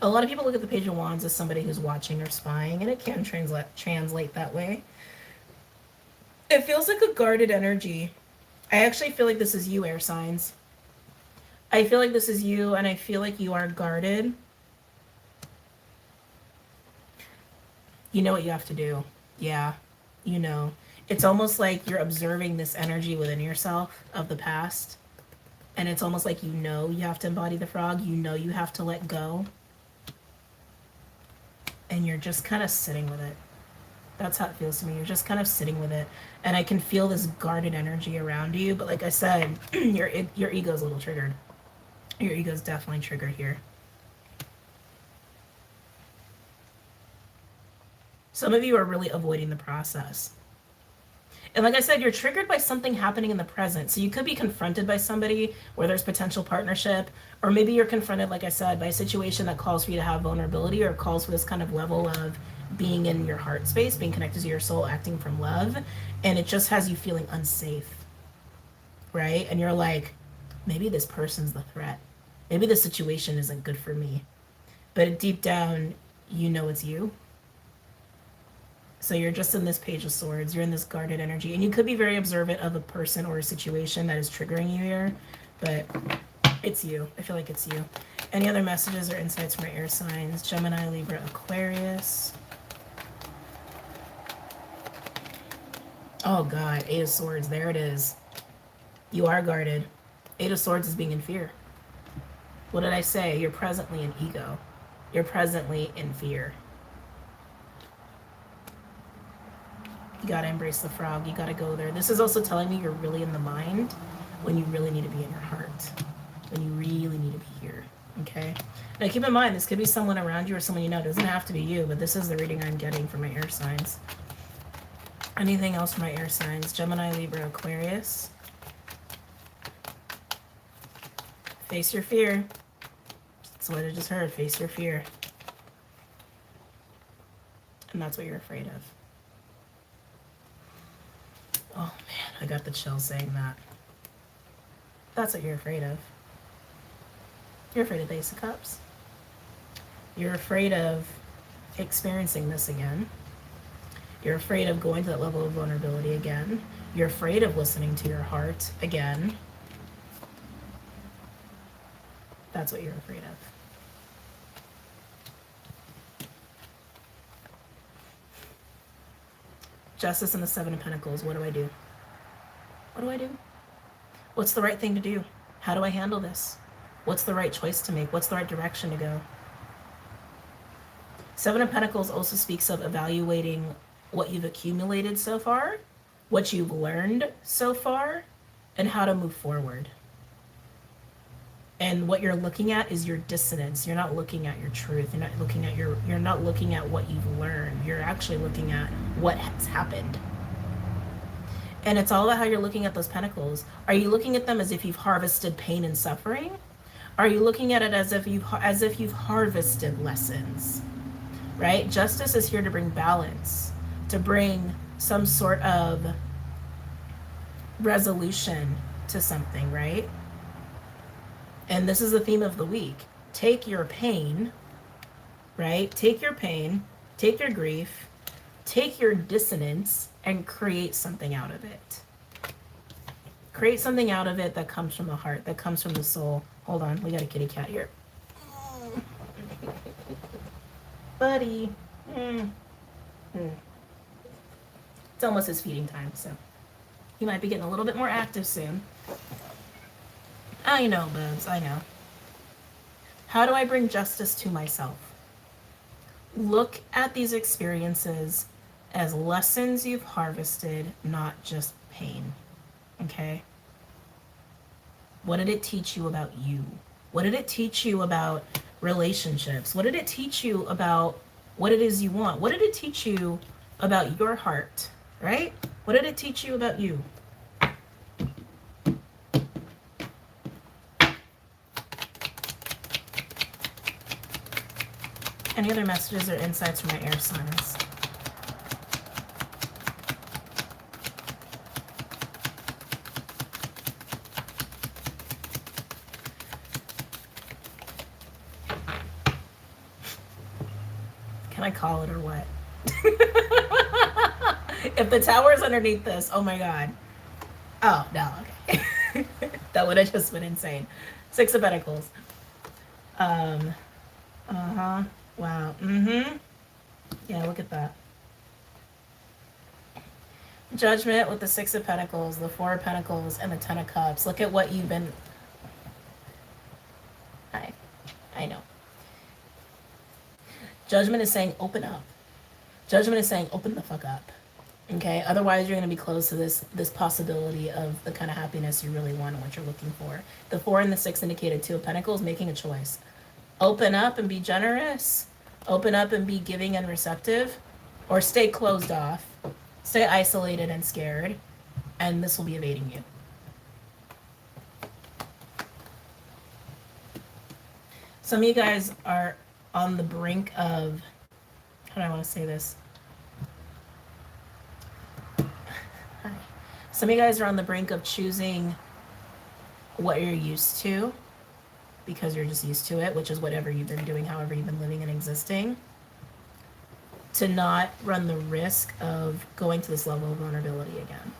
A lot of people look at the Page of Wands as somebody who's watching or spying, and it can translate that way. It feels like a guarded energy. I actually feel like this is you, air signs. I feel like this is you, and I feel like you are guarded. You know what you have to do. Yeah, you know. It's almost like you're observing this energy within yourself of the past. And it's almost like you know you have to embody the frog. You know you have to let go. And you're just kind of sitting with it. That's how it feels to me. You're just kind of sitting with it. And I can feel this guarded energy around you. But like I said, your ego's a little triggered. Your ego's definitely triggered here. Some of you are really avoiding the process. And like I said, you're triggered by something happening in the present. So you could be confronted by somebody where there's potential partnership, or maybe you're confronted, like I said, by a situation that calls for you to have vulnerability or calls for this kind of level of being in your heart space, being connected to your soul, acting from love. And it just has you feeling unsafe, right? And you're like, maybe this person's the threat. Maybe the situation isn't good for me. But deep down, you know it's you. So you're just in this Page of Swords. You're in this guarded energy. And you could be very observant of a person or a situation that is triggering you here. But it's you. I feel like it's you. Any other messages or insights from my air signs? Gemini, Libra, Aquarius. Oh, God. Eight of Swords. There it is. You are guarded. Eight of Swords is being in fear. What did I say? You're presently in ego. You're presently in fear. You gotta embrace the frog. You gotta go there. This is also telling me you're really in the mind when you really need to be in your heart. When you really need to be here. Okay? Now keep in mind, this could be someone around you or someone you know. It doesn't have to be you, but this is the reading I'm getting for my air signs. Anything else for my air signs? Gemini, Libra, Aquarius. Face your fear. That's what I just heard. Face your fear. And that's what you're afraid of. Oh man, I got the chill saying that. That's what you're afraid of. You're afraid of the Ace of Cups. You're afraid of experiencing this again. You're afraid of going to that level of vulnerability again. You're afraid of listening to your heart again. That's what you're afraid of. Justice and the Seven of Pentacles. What do I do? What do I do? What's the right thing to do? How do I handle this? What's the right choice to make? What's the right direction to go? Seven of Pentacles also speaks of evaluating what you've accumulated so far, what you've learned so far, and how to move forward. And what you're looking at is your dissonance. You're not looking at your truth. You're not looking at what you've learned. You're actually looking at what has happened. And it's all about how you're looking at those pentacles. Are you looking at them as if you've harvested pain and suffering? Are you looking at it as if you've harvested lessons? Right? Justice is here to bring balance, to bring some sort of resolution to something, right? And this is the theme of the week. Take your pain, right? Take your pain, take your grief, take your dissonance, and create something out of it. Create something out of it that comes from the heart, that comes from the soul. Hold on, we got a kitty cat here. Buddy. It's almost his feeding time, so he might be getting a little bit more active soon. I know, Bubs, I know. How do I bring justice to myself? Look at these experiences as lessons you've harvested, not just pain. Okay? What did it teach you about you? What did it teach you about relationships? What did it teach you about what it is you want? What did it teach you about your heart? Right? What did it teach you about you? Any other messages or insights from my air signs? I call it or what? If the tower is underneath this, oh my god. Oh, no, okay. That would have just been insane. Six of Pentacles. Uh-huh. Wow. Mm-hmm. Yeah, look at that. Judgment with the Six of Pentacles, the Four of Pentacles, and the Ten of Cups. Look at what you've been... I know. Judgment is saying open up. Judgment is saying open the fuck up. Okay? Otherwise, you're going to be close to this possibility of the kind of happiness you really want and what you're looking for. The Four and the Six indicated Two of Pentacles, making a choice. Open up and be generous. Open up and be giving and receptive. Or stay closed off. Stay isolated and scared. And this will be evading you. Some of you guys are on the brink of... How do I want to say this? Hi. Some of you guys are on the brink of choosing what you're used to because you're just used to it, which is whatever you've been doing, however you've been living and existing, to not run the risk of going to this level of vulnerability again.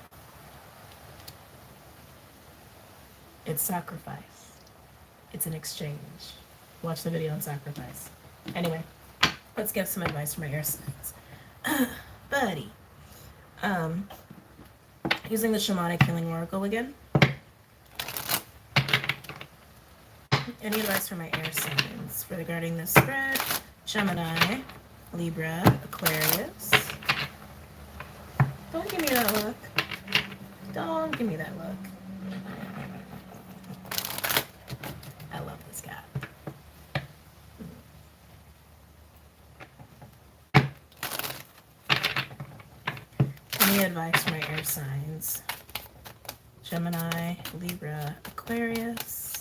It's sacrifice. It's an exchange. Watch the video on sacrifice. Anyway, let's get some advice from my air signs. Buddy. Using the Shamanic Healing Oracle again. Any advice from my air signs regarding this spread? Gemini, Libra, Aquarius. Don't give me that look. Don't give me that look. I love this guy. Any advice from my air signs? Gemini, Libra, Aquarius.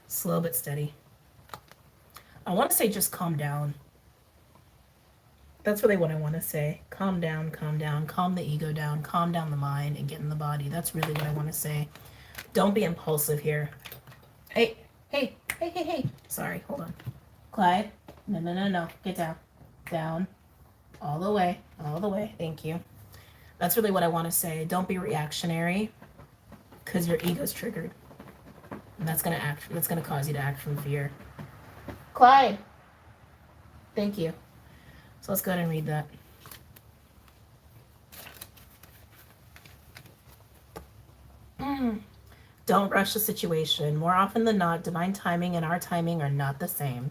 Slow but steady. I want to say just calm down. That's really what I want to say. Calm down, calm down, calm the ego down, calm down the mind and get in the body. That's really what I want to say. Don't be impulsive here. Hey. Sorry, hold on. Clyde, no. Get down. Down. All the way. Thank you. That's really what I want to say. Don't be reactionary because your ego's triggered. And that's going to cause you to act from fear. Clyde. Thank you. So let's go ahead and read that. Don't rush the situation. More often than not, divine timing and our timing are not the same.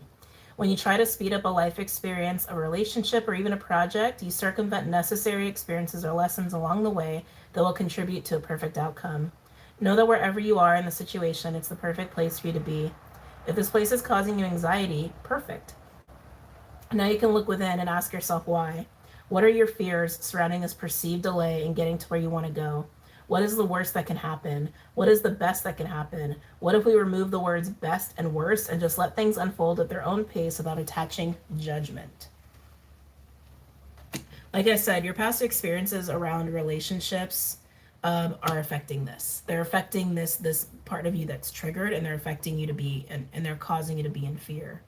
When you try to speed up a life experience, a relationship, or even a project, you circumvent necessary experiences or lessons along the way that will contribute to a perfect outcome. Know that wherever you are in the situation, it's the perfect place for you to be. If this place is causing you anxiety, perfect. Now you can look within and ask yourself why. What are your fears surrounding this perceived delay in getting to where you want to go? What is the worst that can happen? What is the best that can happen? What if we remove the words best and worst and just let things unfold at their own pace without attaching judgment? Like I said, your past experiences around relationships are affecting this. They're affecting this part of you that's triggered, and they're affecting you to be, and they're causing you to be in fear.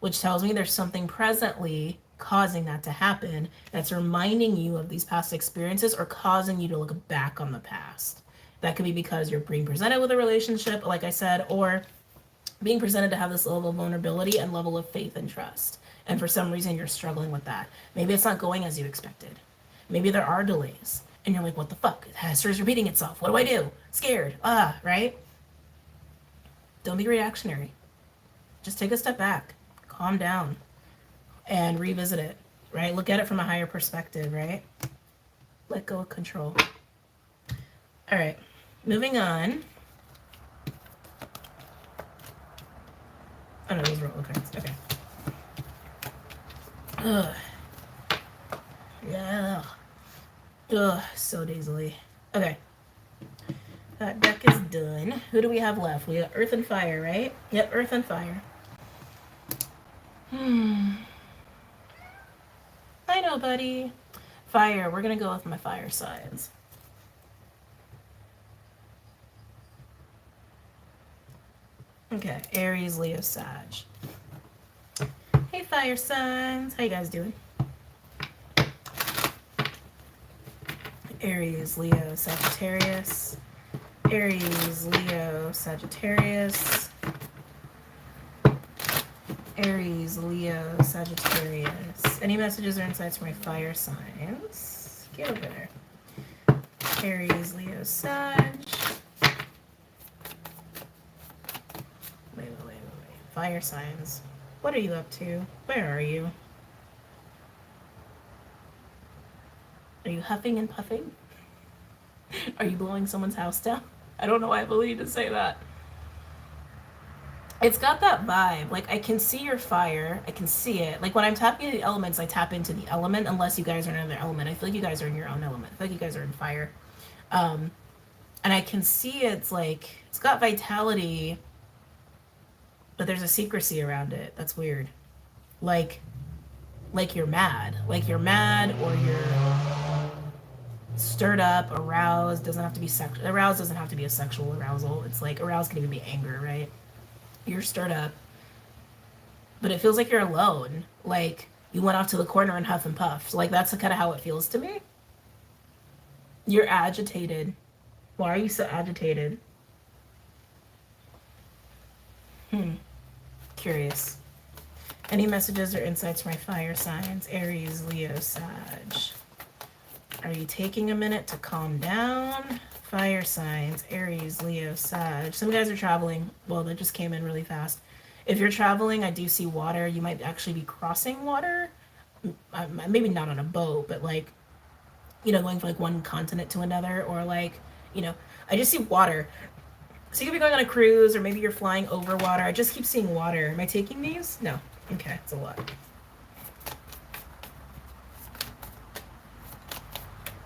Which tells me there's something presently causing that to happen that's reminding you of these past experiences or causing you to look back on the past. That could be because you're being presented with a relationship, like I said, or being presented to have this level of vulnerability and level of faith and trust. And for some reason, you're struggling with that. Maybe it's not going as you expected. Maybe there are delays. And you're like, what the fuck? History is repeating itself. What do I do? Scared. Right? Don't be reactionary. Just take a step back. Calm down. And revisit it, right? Look at it from a higher perspective, right? Let go of control. All right, moving on. Oh no, those were all cards. Okay. Ugh. Yeah. Ugh, so dazily. Okay. That deck is done. Who do we have left? We got Earth and Fire, right? Yep, Earth and Fire. I know, buddy. Fire. We're going to go with my fire signs. Okay, Aries, Leo, Sag. Hey, fire signs. How you guys doing? Aries, Leo, Sagittarius. Aries, Leo, Sagittarius. Aries, Leo, Sagittarius. Any messages or insights for my fire signs? Get over there. Aries, Leo, Sag. Wait. Fire signs. What are you up to? Where are you? Are you huffing and puffing? Are you blowing someone's house down? I don't know why I believe to say that. It's got that vibe. Like, I can see your fire. I can see it. Like, when I'm tapping into the elements, I tap into the element, unless you guys are in another element. I feel like you guys are in your own element. I feel like you guys are in fire. And I can see it's like, it's got vitality, but there's a secrecy around it. That's weird. Like you're mad. Like you're mad, or you're stirred up, aroused. Doesn't have to be sexual. Aroused doesn't have to be a sexual arousal. It's like aroused can even be anger, right? You're stirred up, but it feels like you're alone. Like you went off to the corner and huff and puff. So like that's kind of how it feels to me. You're agitated. Why are you so agitated? Curious. Any messages or insights for my fire signs? Aries, Leo, Sag. Are you taking a minute to calm down? Fire signs, Aries, Leo, Sag. Some guys are traveling. Well, that just came in really fast. If you're traveling, I do see water. You might actually be crossing water. Maybe not on a boat, but like, you know, going from like one continent to another, or like, you know, I just see water. So you could be going on a cruise, or maybe you're flying over water. I just keep seeing water. Am I taking these? No. Okay, it's a lot.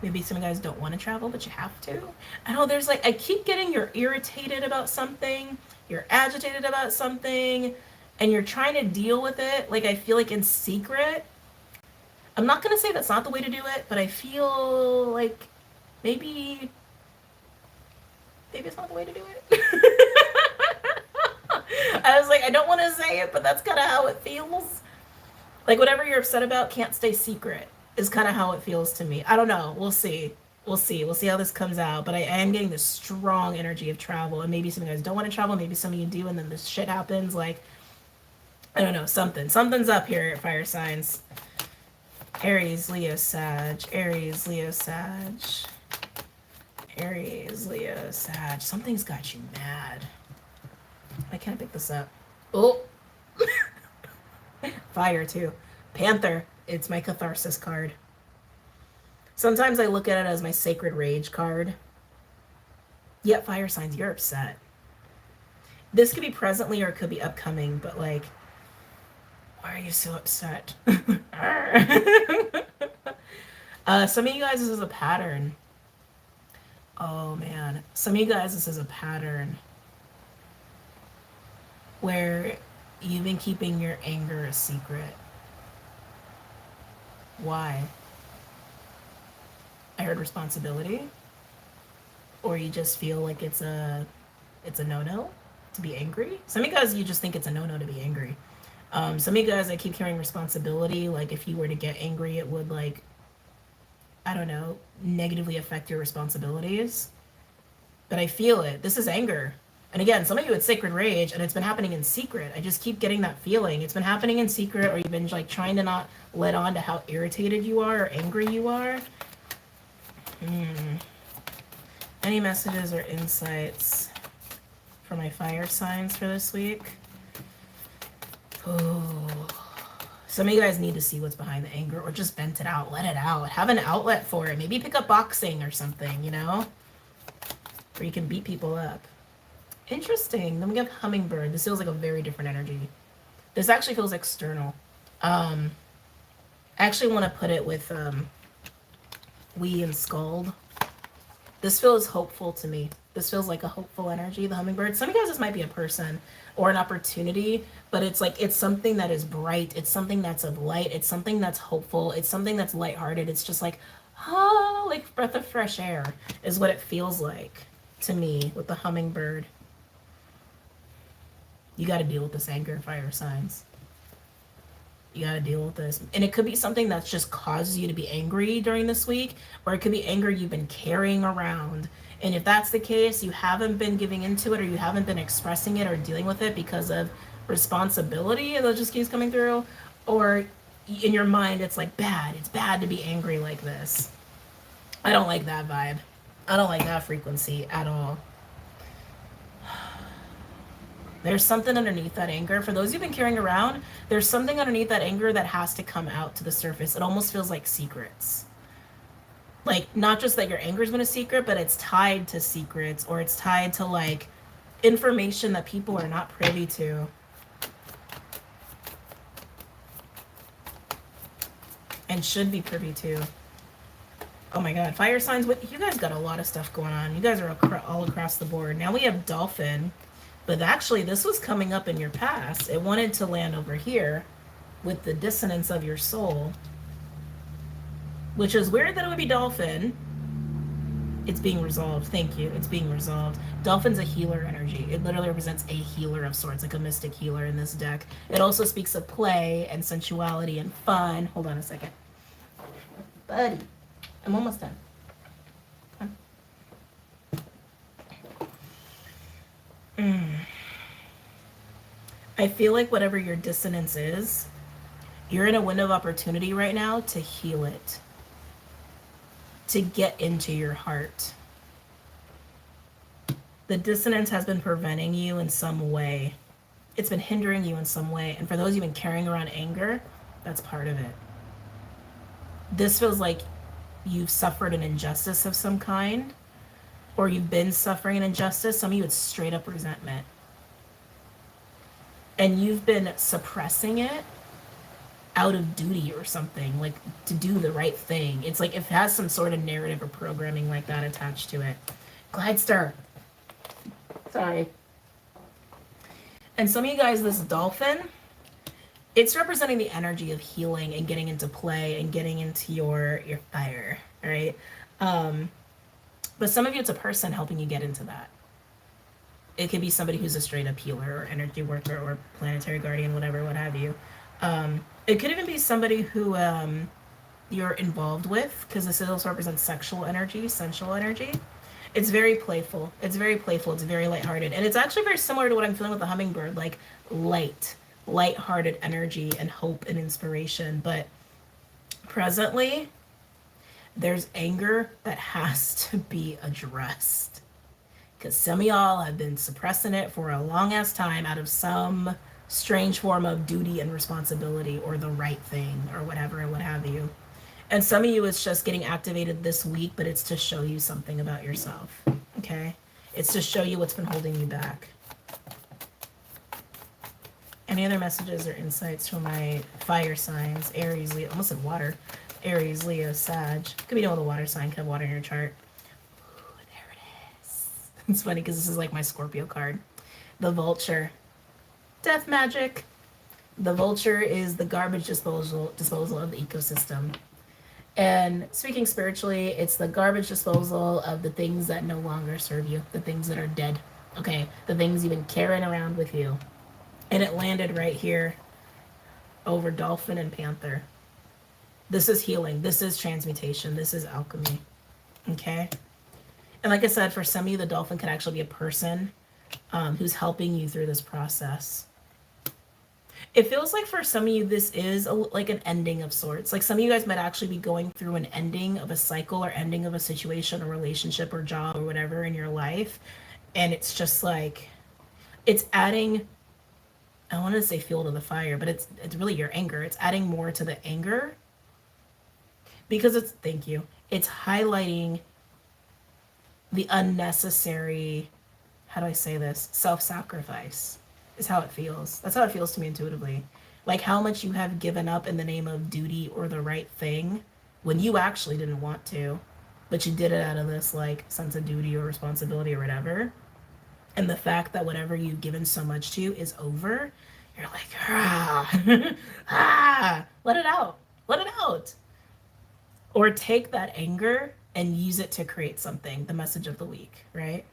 Maybe some guys don't want to travel, but you have to. I know there's like, I keep getting you're irritated about something, you're agitated about something, and you're trying to deal with it. Like, I feel like in secret. I'm not going to say that's not the way to do it, but I feel like maybe it's not the way to do it. I was like, I don't want to say it, but that's kind of how it feels. Like, whatever you're upset about can't stay secret is kind of how it feels to me. I don't know. We'll see. We'll see how this comes out. But I am getting this strong energy of travel. And maybe some of you guys don't want to travel. Maybe some of you do. And then this shit happens. Like, I don't know. Something's up here at fire signs. Aries, Leo, Sag. Aries, Leo, Sag. Aries, Leo, Sag. Something's got you mad. I can't pick this up. Oh. Fire, too. Panther. It's my catharsis card. Sometimes I look at it as my sacred rage card. Yet, fire signs, you're upset. This could be presently or it could be upcoming, but like, why are you so upset? Some of you guys, this is a pattern. Oh man. Some of you guys, this is a pattern where you've been keeping your anger a secret. Why? I heard responsibility. Or you just feel like it's a no-no to be angry. Some of you guys, you just think it's a no-no to be angry. Some of you guys, I keep hearing responsibility. Like if you were to get angry, it would like, I don't know, negatively affect your responsibilities. But I feel it. This is anger. And again, some of you, it's sacred rage, and it's been happening in secret. I just keep getting that feeling. It's been happening in secret, or you've been like trying to not let on to how irritated you are or angry you are. Any messages or insights for my fire signs for this week? Oh, some of you guys need to see what's behind the anger, or just vent it out, let it out, have an outlet for it. Maybe pick up boxing or something, you know, where you can beat people up. Interesting. Then we have hummingbird. This feels like a very different energy. This actually feels external. I actually want to put it with we and Scald. This feels hopeful to me. This feels like a hopeful energy, the hummingbird. Some of you guys, this might be a person or an opportunity, but it's like, it's something that is bright. It's something that's of light. It's something that's hopeful. It's something that's lighthearted. It's just like, oh, like breath of fresh air is what it feels like to me with the hummingbird. You got to deal with this anger, fire signs. You got to deal with this. And it could be something that's just causes you to be angry during this week, or it could be anger you've been carrying around. And if that's the case, you haven't been giving into it, or you haven't been expressing it or dealing with it because of responsibility that just keeps coming through, or in your mind it's like bad. It's bad to be angry like this. I don't like that vibe. I don't like that frequency at all. There's something underneath that anger. For those you've been carrying around, there's something underneath that anger that has to come out to the surface. It almost feels like secrets. Like, not just that your anger's been a secret, but it's tied to secrets, or it's tied to, like, information that people are not privy to. And should be privy to. Oh my god, fire signs. You guys got a lot of stuff going on. You guys are all across the board. Now we have dolphin. But actually, this was coming up in your past. It wanted to land over here with the dissonance of your soul. Which is weird that it would be dolphin. It's being resolved. Thank you. It's being resolved. Dolphin's a healer energy. It literally represents a healer of sorts, like a mystic healer in this deck. It also speaks of play and sensuality and fun. Hold on a second. Buddy, I'm almost done. I feel like whatever your dissonance is, you're in a window of opportunity right now to heal it, to get into your heart. The dissonance has been preventing you in some way. It's been hindering you in some way. And for those you've been carrying around anger, that's part of it. This feels like you've suffered an injustice of some kind, or you've been suffering an injustice. Some of you, it's straight up resentment. And you've been suppressing it out of duty or something, like to do the right thing. It's like it has some sort of narrative or programming like that attached to it. Glidester. Sorry. And some of you guys, this dolphin, it's representing the energy of healing and getting into play and getting into your fire, right? But some of you, it's a person helping you get into that. It could be somebody who's a straight up healer or energy worker or planetary guardian, whatever, what have you. It could even be somebody who you're involved with, because this also represents sexual energy, sensual energy. It's very playful. It's very playful. It's very lighthearted. And it's actually very similar to what I'm feeling with the hummingbird, like lighthearted energy and hope and inspiration. But presently, there's anger that has to be addressed. Because some of y'all have been suppressing it for a long ass time out of some strange form of duty and responsibility or the right thing or whatever and what have you. And some of you, it's just getting activated this week, but it's to show you something about yourself, okay? It's to show you what's been holding you back. Any other messages or insights for my fire signs? Aries, Leo, almost said water. Aries, Leo, Sag. Could be no other water sign, could have water in your chart. Ooh, there it is. It's funny because this is like my Scorpio card. The Vulture. Death magic. The Vulture is the garbage disposal of the ecosystem. And speaking spiritually, it's the garbage disposal of the things that no longer serve you, the things that are dead, okay? The things you've been carrying around with you. And it landed right here over Dolphin and Panther. This is healing. This is transmutation. This is alchemy, okay? And like I said, for some of you, the Dolphin could actually be a person who's helping you through this process. It feels like for some of you, this is like an ending of sorts. Like some of you guys might actually be going through an ending of a cycle or ending of a situation or relationship or job or whatever in your life. And it's just like, it's adding, I want to say fuel to the fire, but it's really your anger. It's adding more to the anger because it's, thank you, it's highlighting the unnecessary, how do I say this? Self-sacrifice. Is how it feels. That's how it feels to me intuitively. Like how much you have given up in the name of duty or the right thing when you actually didn't want to, but you did it out of this like sense of duty or responsibility or whatever. And the fact that whatever you've given so much to is over, you're like, let it out. Let it out. Or take that anger and use it to create something, the message of the week, right?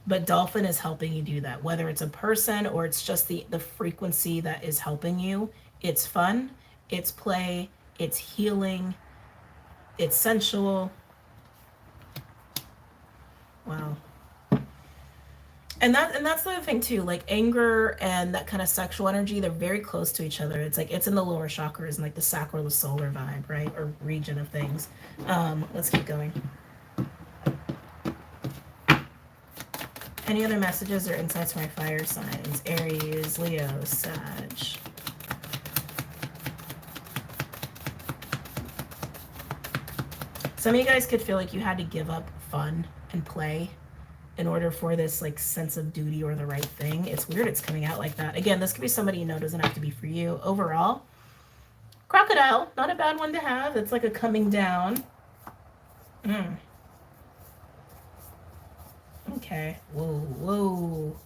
But dolphin is helping you do that, whether it's a person or it's just the frequency that is helping you. It's fun, it's play, it's healing, it's sensual. Wow. And that's the other thing too, like anger and that kind of sexual energy, they're very close to each other. It's like it's in the lower chakras and like the sacral, the solar vibe, right? Or region of things. Let's keep going. Any other messages or insights for my fire signs? Aries, Leo, Sag. Some of you guys could feel like you had to give up fun and play in order for this like sense of duty or the right thing. It's weird it's coming out like that. Again, this could be somebody you know, doesn't have to be for you. Overall, crocodile, not a bad one to have. It's like a coming down. Okay. Whoa.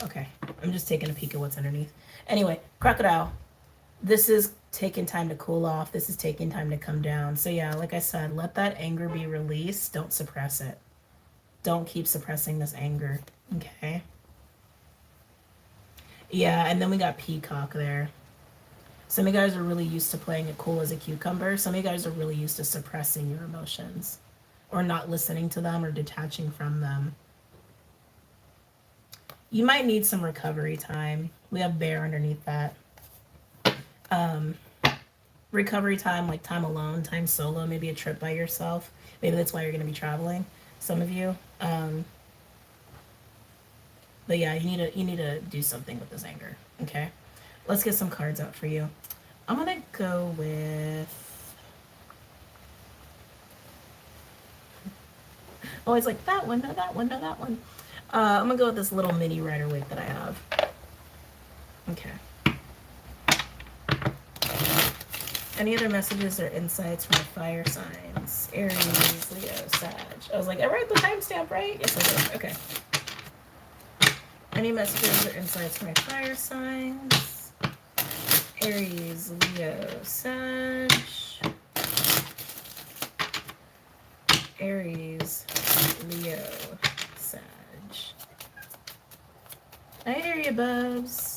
Okay. I'm just taking a peek at what's underneath. Anyway, crocodile. This is taking time to cool off. This is taking time to come down. So yeah, like I said, let that anger be released. Don't suppress it. Don't keep suppressing this anger. Okay. Yeah, and then we got peacock there. Some of you guys are really used to playing it cool as a cucumber. Some of you guys are really used to suppressing your emotions or not listening to them or detaching from them. You might need some recovery time. We have bear underneath that. Recovery time, like time alone, time solo, maybe a trip by yourself. Maybe that's why you're going to be traveling, some of you. But yeah, you need to do something with this anger. Okay, let's get some cards out for you. I'm gonna go with. Always like that one, no that one, no that one. I'm gonna go with this little mini Rider-Waite that I have. Okay. Any other messages or insights from the fire signs? Aries, Leo, Sag. I was like, I wrote the timestamp, right? Yes, I did. Okay. Any messages or insights from my fire signs? Aries, Leo, Sag. Aries, Leo, Sag. I hear you, Bubs.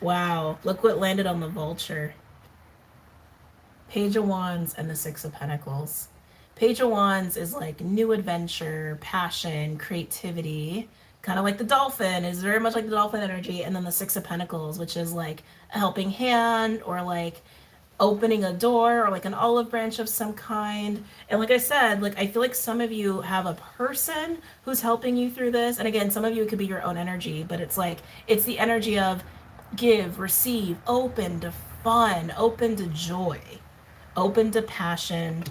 Wow, look what landed on the vulture. Page of Wands and the Six of Pentacles. Page of Wands is like new adventure, passion, creativity. Kind of like the dolphin, is very much like the dolphin energy. And then the Six of Pentacles, which is like a helping hand or like opening a door or like an olive branch of some kind. And like I said, like I feel like some of you have a person who's helping you through this. And again, some of you it could be your own energy, but it's like it's the energy of give, receive, open to fun, open to joy, open to passion,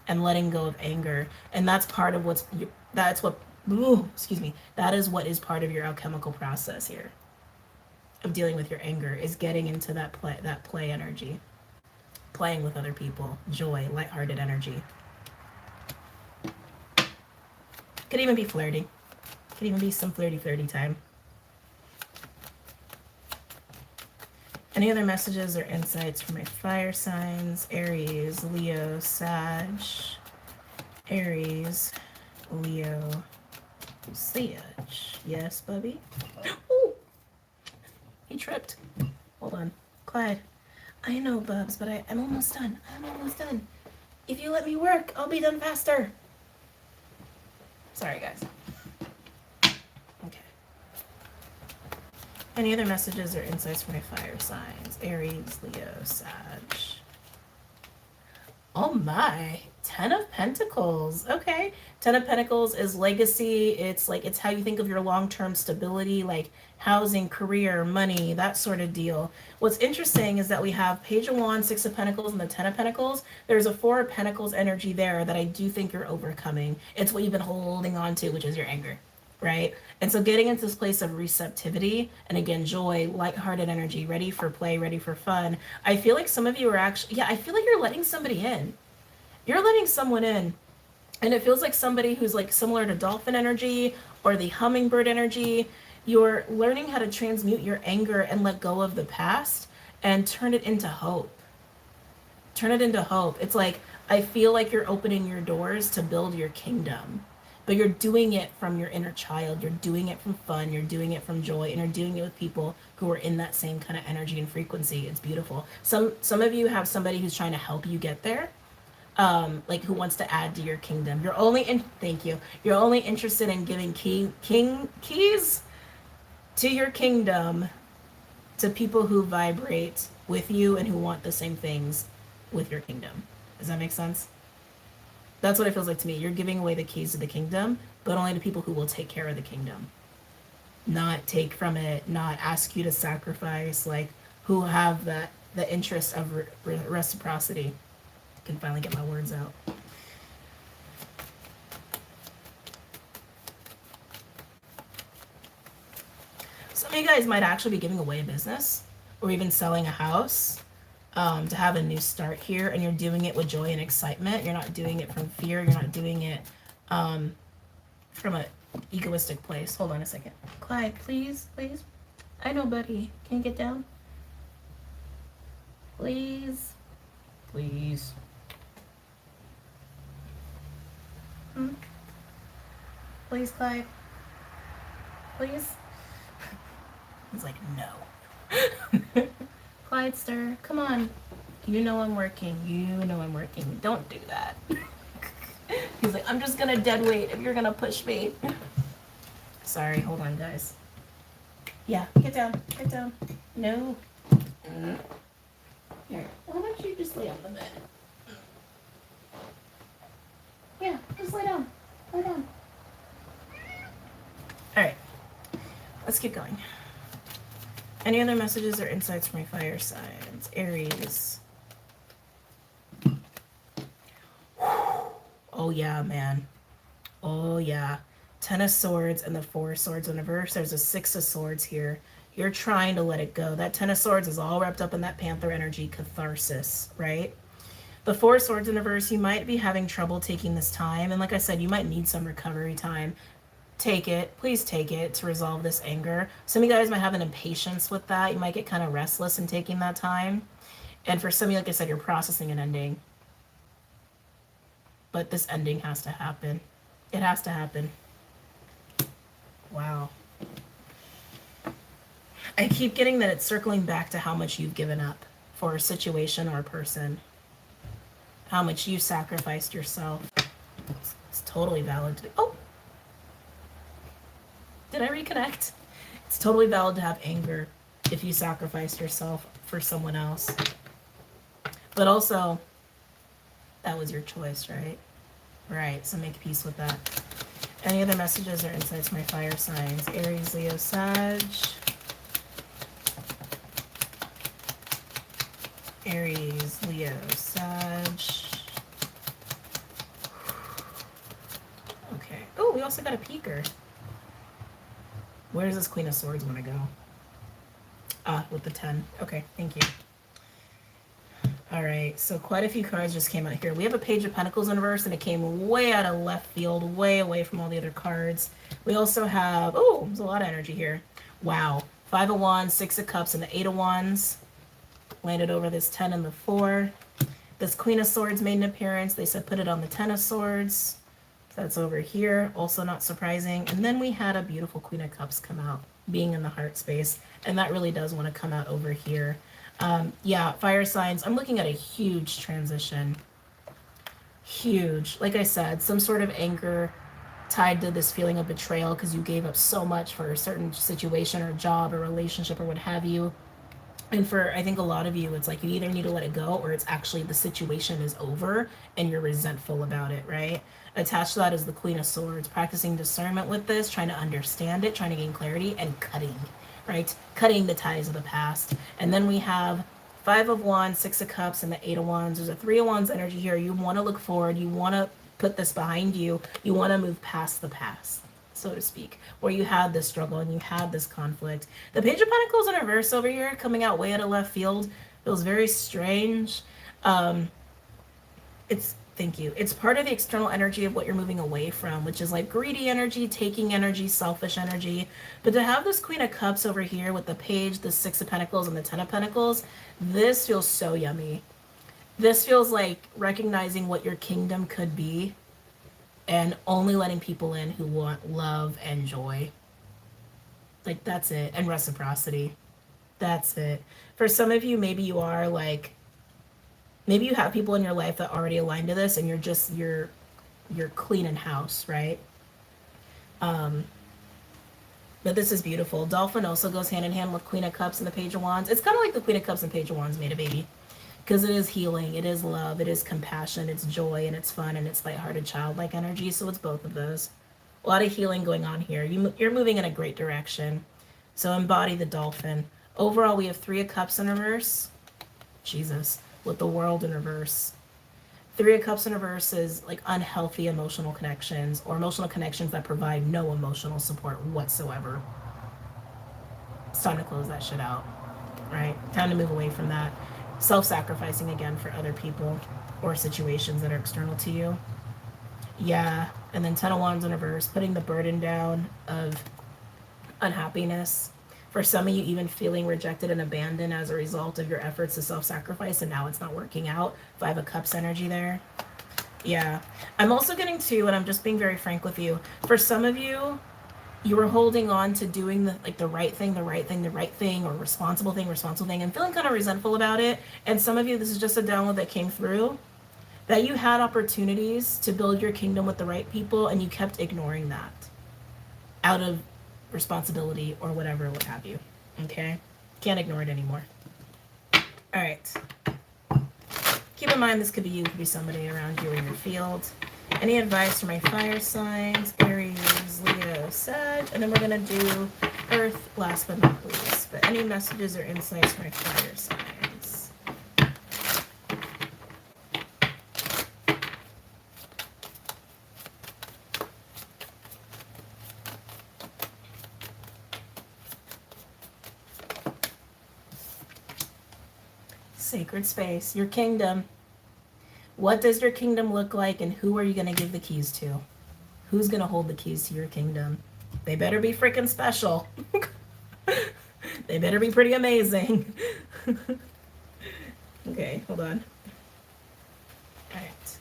and letting go of anger. And that's part of that is what is part of your alchemical process here of dealing with your anger, is getting into that play energy, playing with other people, joy, lighthearted energy. Could even be flirting. Could even be some flirty time. Any other messages or insights for my fire signs? Aries, Leo, Sag. Aries, Leo, Sag. Yes, Bubby? Ooh! He tripped. Hold on. Clyde. I know, Bubs, but I'm almost done. I'm almost done. If you let me work, I'll be done faster. Sorry, guys. Okay. Any other messages or insights for my fire signs? Aries, Leo, Sag. Oh my, 10 of Pentacles. Okay. 10 of Pentacles is legacy. It's like, it's how you think of your long-term stability, like housing, career, money, that sort of deal. What's interesting is that we have Page of Wands, 6 of Pentacles, and the 10 of Pentacles. There's a 4 of Pentacles energy there that I do think you're overcoming. It's what you've been holding on to, which is your anger, right? And so getting into this place of receptivity and again, joy, lighthearted energy, ready for play, ready for fun. I feel like some of you are actually, I feel like you're letting somebody in. You're letting someone in, and it feels like somebody who's like similar to dolphin energy or the hummingbird energy. You're learning how to transmute your anger and let go of the past and turn it into hope. Turn it into hope. It's like, I feel like you're opening your doors to build your kingdom, but you're doing it from your inner child. You're doing it from fun. You're doing it from joy, and you're doing it with people who are in that same kind of energy and frequency. It's beautiful. Some of you have somebody who's trying to help you get there, like who wants to add to your kingdom. You're only in. Thank you. You're only interested in giving keys to your kingdom to people who vibrate with you and who want the same things with your kingdom. Does that make sense? That's what it feels like to me. You're giving away the keys to the kingdom, but only to people who will take care of the kingdom. Not take from it, not ask you to sacrifice, like who have the interest of reciprocity. I can finally get my words out. Some of you guys might actually be giving away a business or even selling a house to have a new start here, and you're doing it with joy and excitement. You're not doing it from fear. You're not doing it from an egoistic place. Hold on a second. Clyde, please, please. I know, buddy. Can you get down? Please. Please. Please, Clyde. Please. He's like, no. Clyde, sir, come on. You know I'm working. You know I'm working. Don't do that. He's like, I'm just gonna dead weight if you're gonna push me. Sorry, hold on, guys. Yeah, get down. Get down. No. Here, why don't you just lay on the bed? Yeah, just lay down. Lay down. Alright. Let's keep going. Any other messages or insights for my fire signs? Aries. Oh yeah, man. Oh yeah. 10 of Swords and the 4 of Swords in reverse. There's a 6 of Swords here. You're trying to let it go. That 10 of Swords is all wrapped up in that Panther energy, catharsis, right? The 4 of Swords in reverse, you might be having trouble taking this time. And like I said, you might need some recovery time. Take it. Please take it to resolve this anger. Some of you guys might have an impatience with that. You might get kind of restless in taking that time. And for some of you, like I said, you're processing an ending. But this ending has to happen. It has to happen. Wow. I keep getting that it's circling back to how much you've given up for a situation or a person. How much you sacrificed yourself. It's totally valid. Oh! Did I reconnect? It's totally valid to have anger if you sacrificed yourself for someone else. But also, that was your choice, right? Right, so make peace with that. Any other messages or insights for my fire signs? Aries, Leo, Sag. Aries, Leo, Sag. Okay. Oh, we also got a peeker. Where does this Queen of Swords want to go? Ah, with the 10. Okay, thank you. All right, so quite a few cards just came out here. We have a Page of Pentacles in reverse, and it came way out of left field, way away from all the other cards. We also have, oh, there's a lot of energy here. Wow. 5 of Wands, 6 of Cups, and the 8 of Wands. Landed over this 10 and the 4. This Queen of Swords made an appearance. They said put it on the 10 of Swords. That's over here, also not surprising. And then we had a beautiful Queen of Cups come out, being in the heart space. And that really does want to come out over here. Yeah, fire signs. I'm looking at a huge transition. Huge. Like I said, some sort of anger tied to this feeling of betrayal because you gave up so much for a certain situation or job or relationship or what have you. And for, I think a lot of you, it's like you either need to let it go or it's actually the situation is over and you're resentful about it, right? Attached to that is the Queen of Swords, practicing discernment with this, trying to understand it, trying to gain clarity, and cutting, right? Cutting the ties of the past. And then we have 5 of Wands, 6 of Cups, and the 8 of Wands. There's a 3 of Wands energy here. You want to look forward. You want to put this behind you. You want to move past the past, so to speak, where you had this struggle and you had this conflict. The Page of Pentacles in reverse over here, coming out way out of left field, feels very strange. It's Thank you. It's part of the external energy of what you're moving away from, which is like greedy energy, taking energy, selfish energy. But to have this Queen of Cups over here with the Page, the Six of Pentacles, and the Ten of Pentacles, this feels so yummy. This feels like recognizing what your kingdom could be and only letting people in who want love and joy. Like, that's it. And reciprocity. That's it. For some of you, maybe you are like, maybe you have people in your life that already align to this and you're cleaning house, right? But this is beautiful. Dolphin also goes hand in hand with Queen of Cups and the Page of Wands. It's kind of like the Queen of Cups and Page of Wands made a baby. Because it is healing, it is love, it is compassion, it's joy, and it's fun, and it's lighthearted, childlike energy. So it's both of those. A lot of healing going on here. You're moving in a great direction. So embody the dolphin. Overall, we have Three of Cups in reverse. Jesus. With the World in reverse. Three of Cups in reverse is like unhealthy emotional connections, or emotional connections that provide no emotional support whatsoever. It's time to close that shit out, right? Time to move away from that. Self-sacrificing again for other people or situations that are external to you. Yeah. And then Ten of Wands in reverse, putting the burden down of unhappiness. For some of you, even feeling rejected and abandoned as a result of your efforts to self-sacrifice, and now it's not working out. Five of Cups energy there. Yeah. I'm also getting to, and I'm just being very frank with you, for some of you, you were holding on to doing the right thing, or responsible thing, and feeling kind of resentful about it. And some of you, this is just a download that came through, that you had opportunities to build your kingdom with the right people, and you kept ignoring that out of responsibility or whatever, what have you. Okay? Can't ignore it anymore. All right. Keep in mind, this could be you, could be somebody around you in your field. Any advice for my fire signs? Aries, Leo, Sag. And then we're going to do Earth last but not least. But any messages or insights for my fire signs? Sacred space, your kingdom. What does your kingdom look like, and who are you going to give the keys to? Who's going to hold the keys to your kingdom? They better be freaking special. They better be pretty amazing. Okay, hold on. All right.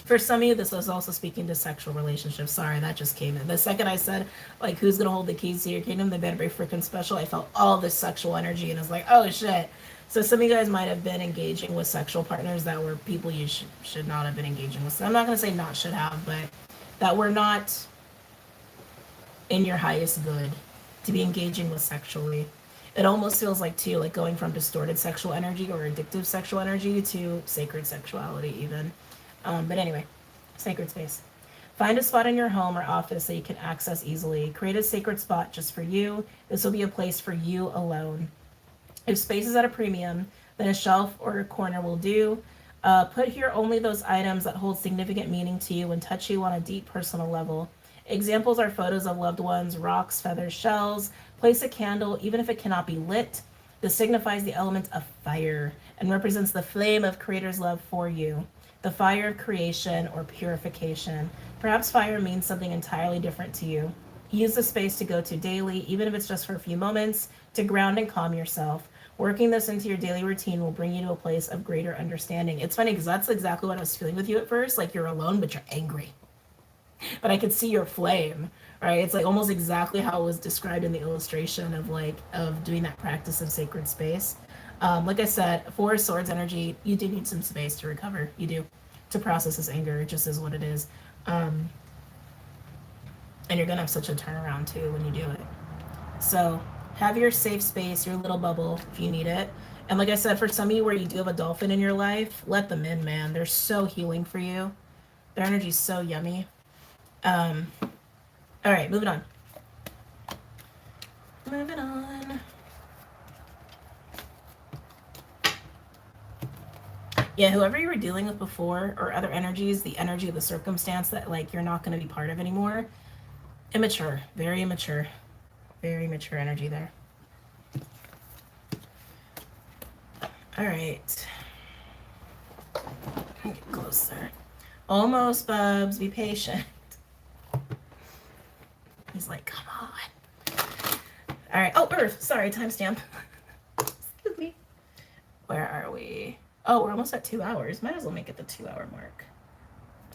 For some of you, this was also speaking to sexual relationships. Sorry, that just came in. The second I said, like, who's going to hold the keys to your kingdom? They better be freaking special. I felt all this sexual energy, and I was like, oh, shit. So some of you guys might have been engaging with sexual partners that were people you should not have been engaging with. So I'm not going to say not should have, but that were not in your highest good to be engaging with sexually. It almost feels like, too, like going from distorted sexual energy or addictive sexual energy to sacred sexuality even. But anyway, sacred space. Find a spot in your home or office that you can access easily. Create a sacred spot just for you. This will be a place for you alone. If space is at a premium, then a shelf or a corner will do. Put here only those items that hold significant meaning to you and touch you on a deep personal level. Examples are photos of loved ones, rocks, feathers, shells. Place a candle, even if it cannot be lit. This signifies the element of fire and represents the flame of Creator's love for you. The fire of creation or purification. Perhaps fire means something entirely different to you. Use the space to go to daily, even if it's just for a few moments, to ground and calm yourself. Working this into your daily routine will bring you to a place of greater understanding. It's funny because that's exactly what I was feeling with you at first. Like, you're alone, but you're angry. But I could see your flame, right? It's like almost exactly how it was described in the illustration of doing that practice of sacred space. Like I said, Four of Swords energy, you do need some space to recover. You do. To process this anger. It just is what it is. And you're going to have such a turnaround too when you do it. So have your safe space, your little bubble if you need it. And like I said, for some of you where you do have a dolphin in your life, let them in, man. They're so healing for you. Their energy's so yummy. All right, moving on. Moving on. Yeah, whoever you were dealing with before or other energies, the energy of the circumstance that like you're not going to be part of anymore. Immature, very immature. Very mature energy there. All right. Get closer. Almost, Bubs. Be patient. He's like, come on. All right. Oh, Earth. Sorry, timestamp. Excuse me. Where are we? Oh, we're almost at 2 hours. Might as well make it the 2-hour mark.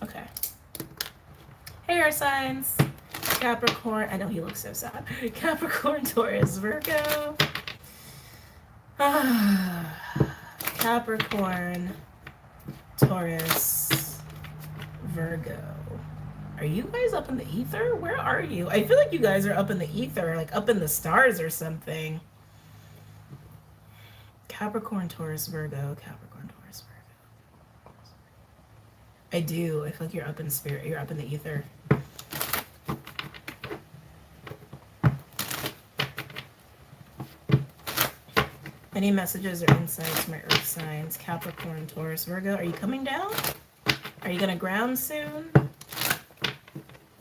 Okay. Hey, our signs. Capricorn. I know he looks so sad. Capricorn, Taurus, Virgo. Capricorn, Taurus, Virgo. Are you guys up in the ether? Where are you? I feel like you guys are up in the ether, like up in the stars or something. Capricorn, Taurus, Virgo. Capricorn, Taurus, Virgo. I do. I feel like you're up in spirit. You're up in the ether. Any messages or insights from my earth signs? Capricorn, Taurus, Virgo. Are you coming down? Are you going to ground soon?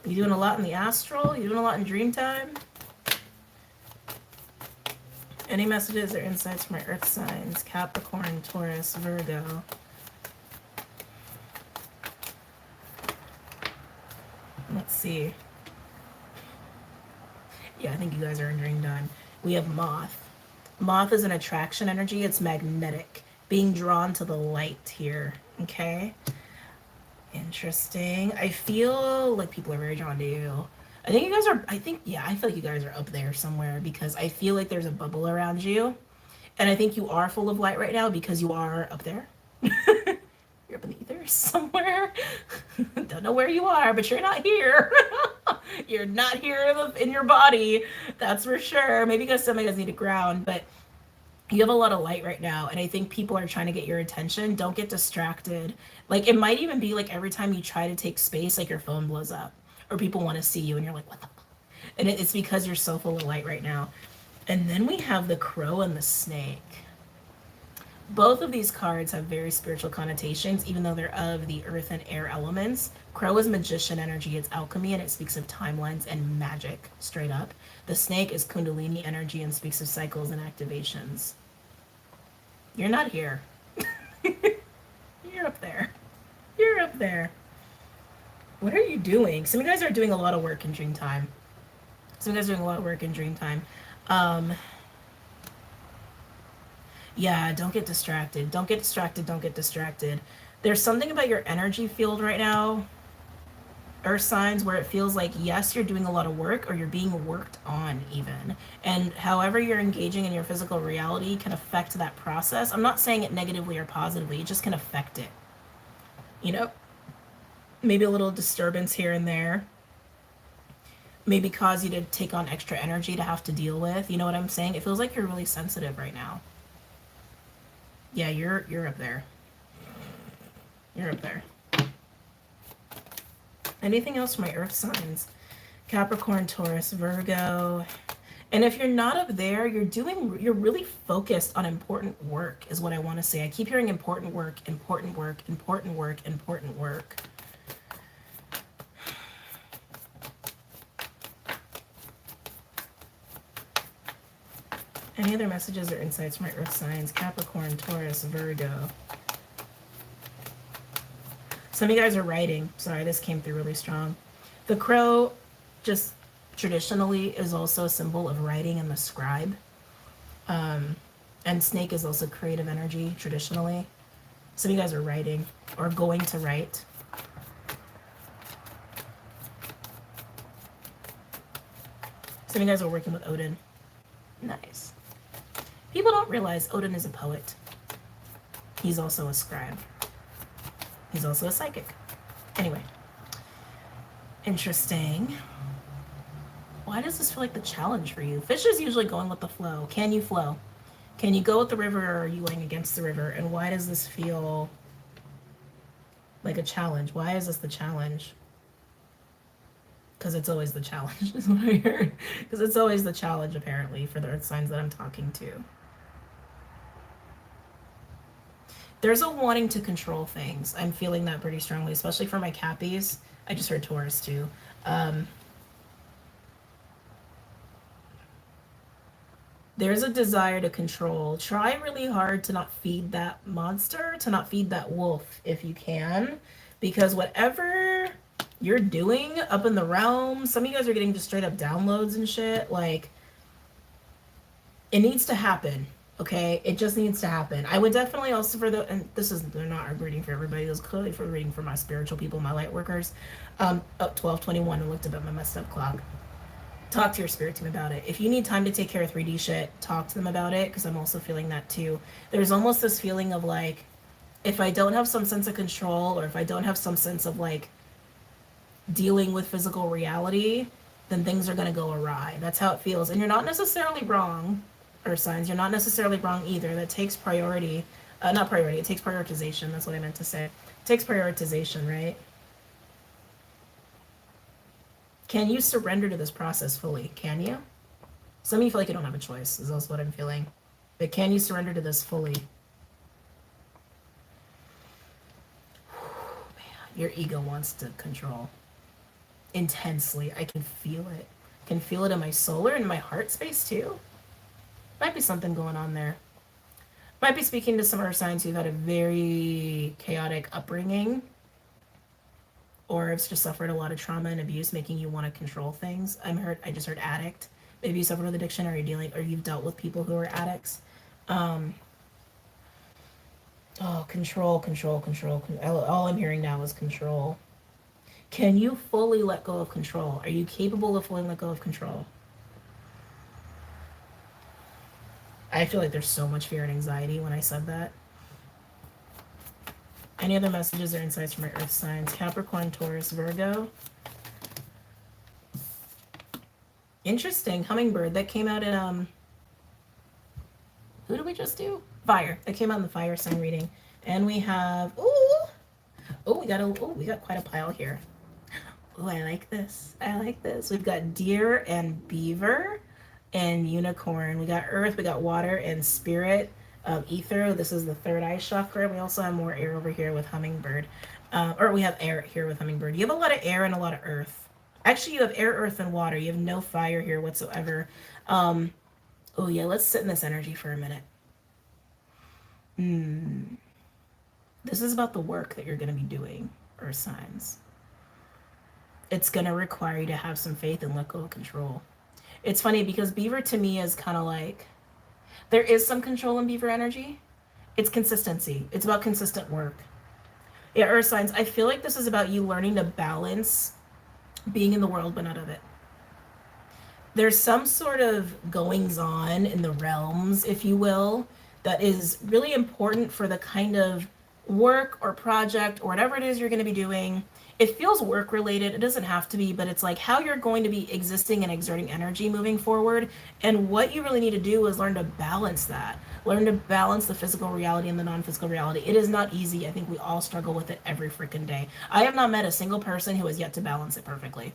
You doing a lot in the astral? You doing a lot in dream time? Any messages or insights from my earth signs? Capricorn, Taurus, Virgo. Let's see. Yeah, I think you guys are in dream time. We have Moth. Moth is an attraction energy. It's magnetic. Being drawn to the light here. Okay? Interesting. I feel like people are very drawn to you. I think you guys are, I feel like you guys are up there somewhere because I feel like there's a bubble around you. And I think you are full of light right now because you are up there. You're up in the ether somewhere. Don't know where you are, but you're not here. You're not here in your body. That's for sure. Maybe because some of you guys need to ground, but you have a lot of light right now. And I think people are trying to get your attention. Don't get distracted. Like it might even be like every time you try to take space, like your phone blows up or people want to see you and you're like, what the fuck? And it's because you're so full of light right now. And then we have the crow and the snake. Both of these cards have very spiritual connotations, even though they're of the earth and air elements. Crow is magician energy, it's alchemy, and it speaks of timelines and magic, straight up. The snake is kundalini energy and speaks of cycles and activations. You're not here. You're up there. You're up there. What are you doing? Some of you guys are doing a lot of work in dream time. Some of you guys are doing a lot of work in dream time. Yeah, don't get distracted. Don't get distracted. Don't get distracted. There's something about your energy field right now, earth signs, where it feels like, yes, you're doing a lot of work or you're being worked on even. And however you're engaging in your physical reality can affect that process. I'm not saying it negatively or positively. It just can affect it. You know, maybe a little disturbance here and there. Maybe cause you to take on extra energy to have to deal with. You know what I'm saying? It feels like you're really sensitive right now. Yeah, you're up there. You're up there. Anything else from my earth signs? Capricorn, Taurus, Virgo. And if you're not up there, you're really focused on important work is what I want to say. I keep hearing important work, important work, important work, important work. Any other messages or insights from my earth signs? Capricorn, Taurus, Virgo. Some of you guys are writing. Sorry, this came through really strong. The crow just traditionally is also a symbol of writing and the scribe. And snake is also creative energy traditionally. Some of you guys are writing or going to write. Some of you guys are working with Odin. Nice. People don't realize Odin is a poet. He's also a scribe. He's also a psychic. Anyway. Interesting. Why does this feel like the challenge for you? Fish is usually going with the flow. Can you flow? Can you go with the river or are you going against the river? And why does this feel like a challenge? Why is this the challenge? Because it's always the challenge, is what I heard. Because it's always the challenge, apparently, for the earth signs that I'm talking to. There's a wanting to control things. I'm feeling that pretty strongly, especially for my Cappies. I just heard Taurus, too. There's a desire to control. Try really hard to not feed that monster, to not feed that wolf if you can, because whatever you're doing up in the realm, some of you guys are getting just straight up downloads and shit. Like, it needs to happen. Okay, it just needs to happen. I would definitely also for the, and this is, they're not a reading for everybody. This is clearly for reading for my spiritual people, my light workers. Up 12:21 and looked up at my messed up clock. Talk to your spirit team about it. If you need time to take care of 3D shit, talk to them about it, because I'm also feeling that too. There's almost this feeling of like, if I don't have some sense of control, or if I don't have some sense of like dealing with physical reality, then things are going to go awry. That's how it feels. And you're not necessarily wrong, or signs. You're not necessarily wrong either. That takes priority. Not priority, it takes prioritization. That's what I meant to say. It takes prioritization, right? Can you surrender to this process fully? Can you? Some of you feel like you don't have a choice, is also what I'm feeling. But can you surrender to this fully? Man, your ego wants to control. Intensely. I can feel it. I can feel it in my solar and my heart space too. Might be something going on there. Might be speaking to some earth signs who've had a very chaotic upbringing, or it's just suffered a lot of trauma and abuse, making you want to control things. I just heard addict. Maybe you suffered with addiction, or you've dealt with people who are addicts. Control. All I'm hearing now is control. Can you fully let go of control? Are you capable of fully let go of control? I feel like there's so much fear and anxiety when I said that. Any other messages or insights from my earth signs? Capricorn, Taurus, Virgo. Interesting. Hummingbird. That came out in, who did we just do? Fire. That came out in the fire sign reading. And we have, we got quite a pile here. Oh, I like this. We've got deer and beaver and unicorn. We got earth, we got water and spirit. Ether, this is the third eye chakra. We also have more air over here with hummingbird. Or we have air here with hummingbird. You have a lot of air and a lot of earth. Actually, you have air, earth, and water. You have no fire here whatsoever. Let's sit in this energy for a minute. This is about the work that you're going to be doing, earth signs. It's going to require you to have some faith and let go of control. It's funny because beaver to me is kind of like, there is some control in beaver energy. It's consistency. It's about consistent work. Yeah, earth signs, I feel like this is about you learning to balance being in the world but not of it. There's some sort of goings on in the realms, if you will, that is really important for the kind of work or project or whatever it is you're going to be doing. It feels work related. It doesn't have to be, but it's like how you're going to be existing and exerting energy moving forward. And what you really need to do is learn to balance that. Learn to balance the physical reality and the non-physical reality. It is not easy. I think we all struggle with it every freaking day. I have not met a single person who has yet to balance it perfectly.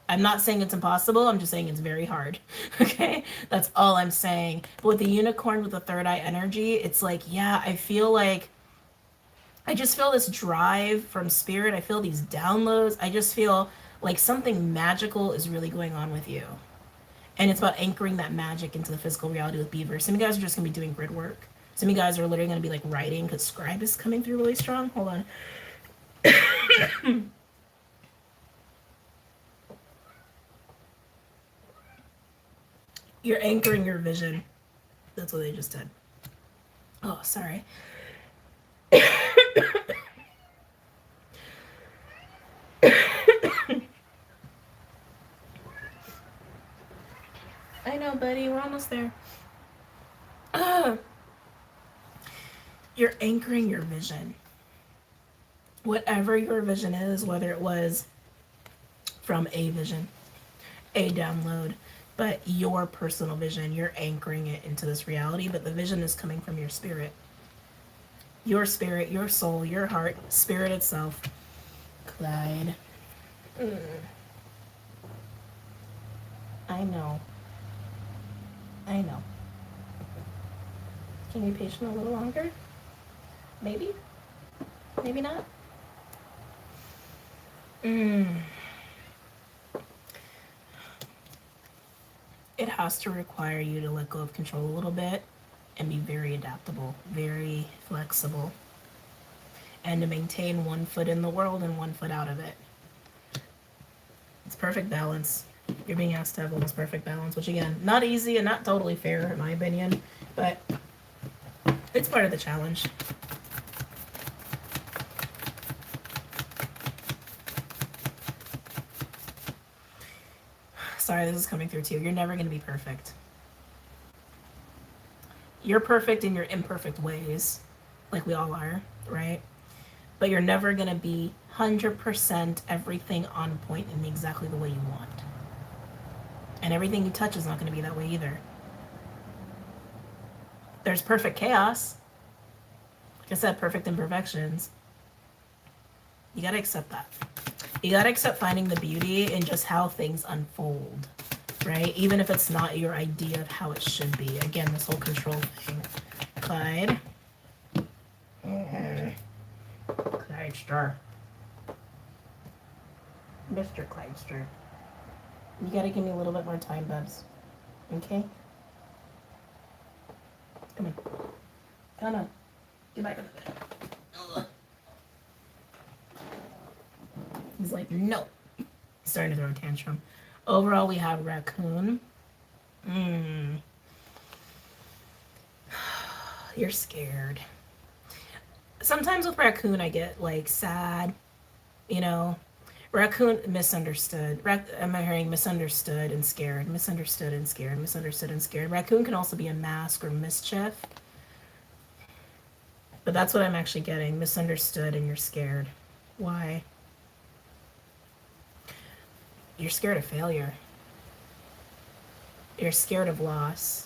I'm not saying it's impossible. I'm just saying it's very hard. Okay? That's all I'm saying. But with the unicorn, with the third eye energy, it's like, yeah, I just feel this drive from spirit. I feel these downloads. I just feel like something magical is really going on with you. And it's about anchoring that magic into the physical reality with beaver. Some of you guys are just going to be doing grid work. Some of you guys are literally going to be like writing because scribe is coming through really strong. Hold on. You're anchoring your vision. That's what they just did. Oh, sorry. I know, buddy. We're almost there. You're anchoring your vision. Whatever your vision is, whether it was from a vision, a download, but your personal vision, you're anchoring it into this reality, but the vision is coming from your spirit, your soul, your heart, spirit itself. Clyde. I know. Can you be patient a little longer? Maybe? Maybe not? it has to require you to let go of control a little bit and be very adaptable, very flexible, and to maintain one foot in the world and one foot out of it. It's perfect balance. You're being asked to have almost perfect balance, which again, not easy and not totally fair in my opinion, but it's part of the challenge. Sorry, this is coming through too. You're never going to be perfect. You're perfect in your imperfect ways, like we all are, right? But you're never going to be 100% everything on point in exactly the way you want. And everything you touch is not going to be that way either. There's perfect chaos. Like I said, perfect imperfections. You got to accept that. You got to accept finding the beauty in just how things unfold, right? Even if it's not your idea of how it should be. Again, this whole control thing. Clyde. Clydester. Mr. Clydester. You gotta give me a little bit more time, Bubs. Okay? Come on. Come on. Get back in the bed. Ugh. He's like, no. He's starting to throw a tantrum. Overall, we have raccoon. You're scared. Sometimes with raccoon, I get like sad, you know. Raccoon, misunderstood. Am I hearing misunderstood and scared? Misunderstood and scared. Misunderstood and scared. Raccoon can also be a mask or mischief. But that's what I'm actually getting. Misunderstood and you're scared. Why? You're scared of failure. You're scared of loss.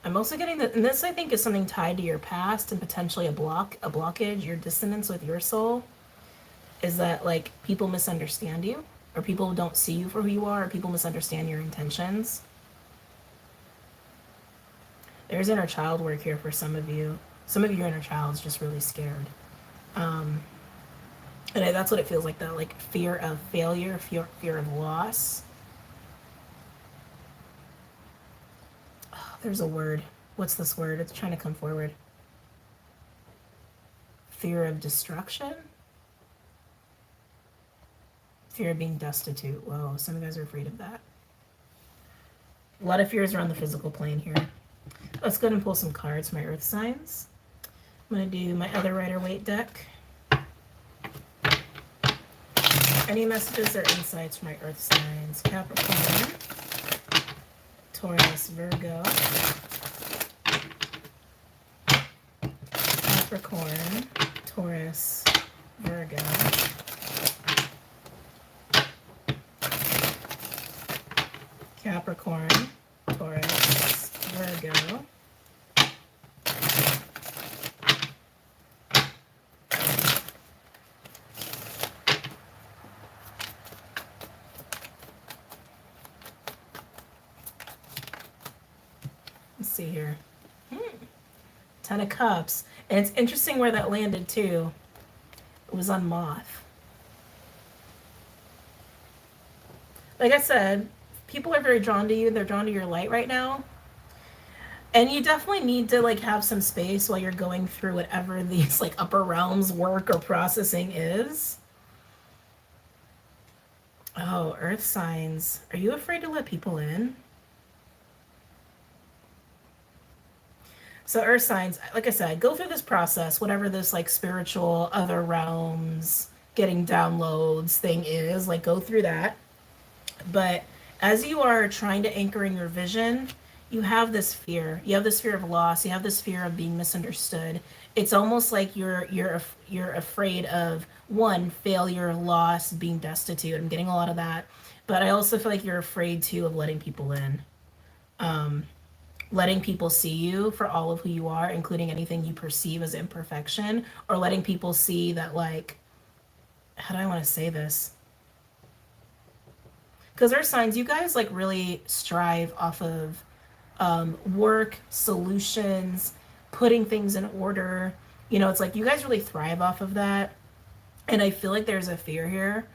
I'm also getting that, and this I think is something tied to your past and potentially a blockage, your dissonance with your soul, is that like people misunderstand you, or people don't see you for who you are, or people misunderstand your intentions. There's inner child work here for some of you. Some of your inner child's just really scared. And that's what it feels like, that like fear of failure, fear of loss. There's a word. What's this word? It's trying to come forward. Fear of destruction? Fear of being destitute. Whoa, some of you guys are afraid of that. A lot of fears are on the physical plane here. Let's go ahead and pull some cards for my earth signs. I'm going to do my other Rider-Waite deck. Any messages or insights for my earth signs? Capricorn, Taurus, Virgo, Capricorn, Taurus, Virgo, Capricorn, Taurus, Virgo, let's see here. 10 of Cups. And it's interesting where that landed too. It was on Moth. Like I said, people are very drawn to you. They're drawn to your light right now. And you definitely need to like have some space while you're going through whatever these like upper realms work or processing is. Oh, earth signs. Are you afraid to let people in? So earth signs, like I said, go through this process, whatever this like spiritual other realms, getting downloads thing is, like go through that. But as you are trying to anchor in your vision, you have this fear. You have this fear of loss. You have this fear of being misunderstood. It's almost like you're afraid of, one, failure, loss, being destitute. I'm getting a lot of that. But I also feel like you're afraid too of letting people in. Letting people see you for all of who you are, including anything you perceive as imperfection, or letting people see that, like, how do I want to say this? Because earth signs, you guys like really strive off of work, solutions, putting things in order. You know, it's like you guys really thrive off of that. And I feel like there's a fear here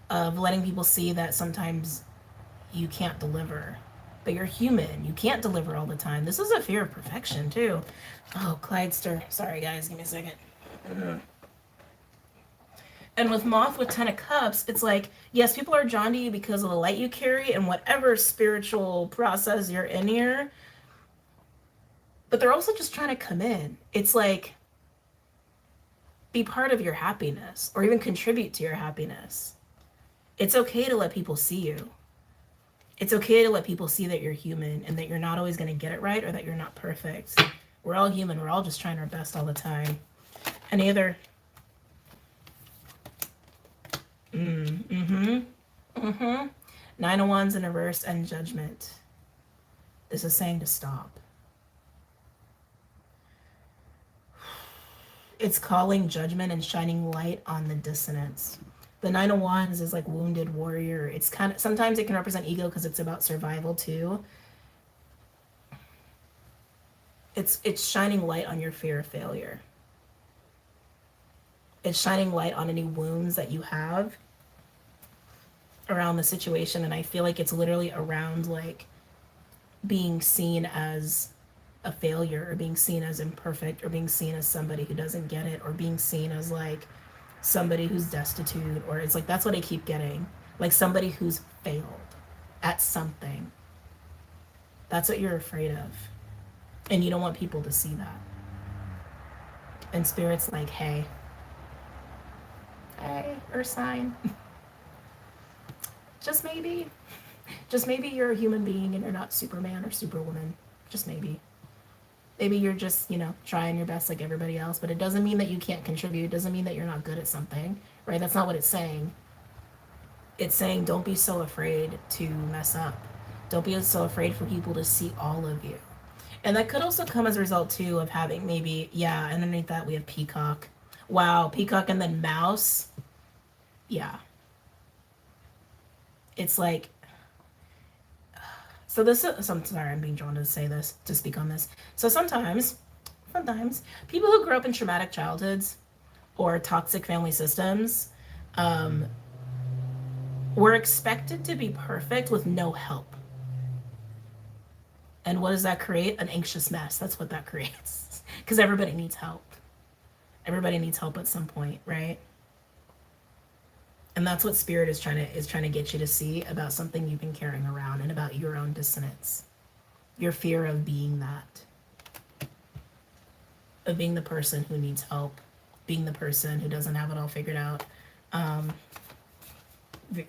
of letting people see that sometimes you can't deliver. But you're human. You can't deliver all the time. This is a fear of perfection, too. Oh, Clydester. Sorry, guys. Give me a second. And with Moth with Ten of Cups, it's like, yes, people are drawn to you because of the light you carry and whatever spiritual process you're in here. But they're also just trying to come in. It's like, be part of your happiness or even contribute to your happiness. It's okay to let people see you. It's okay to let people see that you're human and that you're not always going to get it right or that you're not perfect. We're all human. We're all just trying our best all the time. Any other? Nine of Wands in reverse and Judgment. This is saying to stop. It's calling judgment and shining light on the dissonance. The Nine of Wands is like wounded warrior. It's kind of, sometimes it can represent ego because it's about survival too. It's shining light on your fear of failure. It's shining light on any wounds that you have around the situation. And I feel like it's literally around like being seen as a failure or being seen as imperfect or being seen as somebody who doesn't get it or being seen as like somebody who's destitute, or it's like that's what I keep getting, like somebody who's failed at something. That's what you're afraid of, and you don't want people to see that. And Spirit's like, hey, Earth sign, just maybe you're a human being and you're not Superman or Superwoman. Just maybe you're just, trying your best like everybody else, but it doesn't mean that you can't contribute. It doesn't mean that you're not good at something, right? That's not what it's saying. It's saying don't be so afraid to mess up. Don't be so afraid for people to see all of you. And that could also come as a result, too, of having maybe, and underneath that we have Peacock. Wow, Peacock and then Mouse. Yeah. It's like, so this is, I'm sorry, I'm being drawn to say this, to speak on this. So sometimes, people who grew up in traumatic childhoods or toxic family systems were expected to be perfect with no help. And what does that create? An anxious mess. That's what that creates. Because everybody needs help. Everybody needs help at some point, right? And that's what Spirit is trying to get you to see about something you've been carrying around and about your own dissonance. Your fear of being that. Of being the person who needs help. Being the person who doesn't have it all figured out.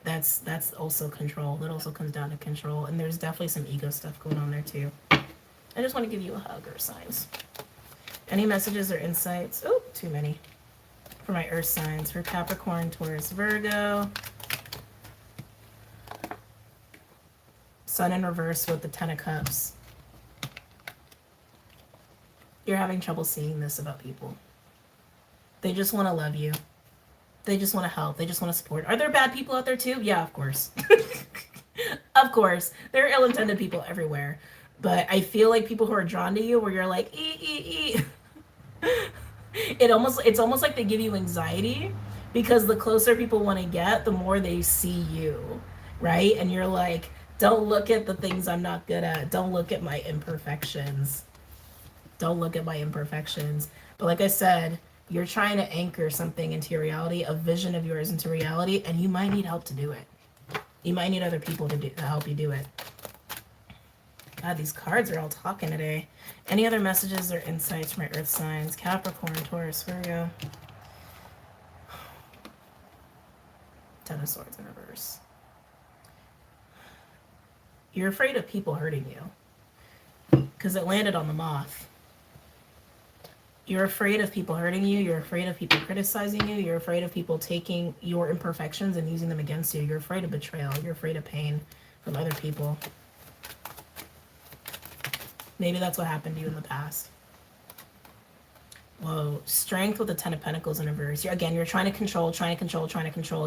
That's also control. That also comes down to control. And there's definitely some ego stuff going on there too. I just want to give you a hug or signs. Any messages or insights? Oh, too many. For my earth signs, for Capricorn, Taurus, Virgo. Sun in reverse with the Ten of Cups. You're having trouble seeing this about people. They just want to love you. They just want to help. They just want to support. Are there bad people out there too? Yeah, of course. Of course. There are ill-intended people everywhere. But I feel like people who are drawn to you where you're like, It's almost like they give you anxiety because the closer people want to get, the more they see you, right? And you're like, don't look at the things I'm not good at. Don't look at my imperfections. Don't look at my imperfections. But like I said, you're trying to anchor something into your reality, a vision of yours into reality, and you might need help to do it. You might need other people to help you do it. God, these cards are all talking today. Any other messages or insights from my earth signs? Capricorn, Taurus, Virgo. Ten of Swords in reverse. You're afraid of people hurting you because it landed on the Moth. You're afraid of people hurting you. You're afraid of people criticizing you. You're afraid of people taking your imperfections and using them against you. You're afraid of betrayal. You're afraid of pain from other people. Maybe that's what happened to you in the past. Whoa. Strength with the Ten of Pentacles in reverse. You're trying to control.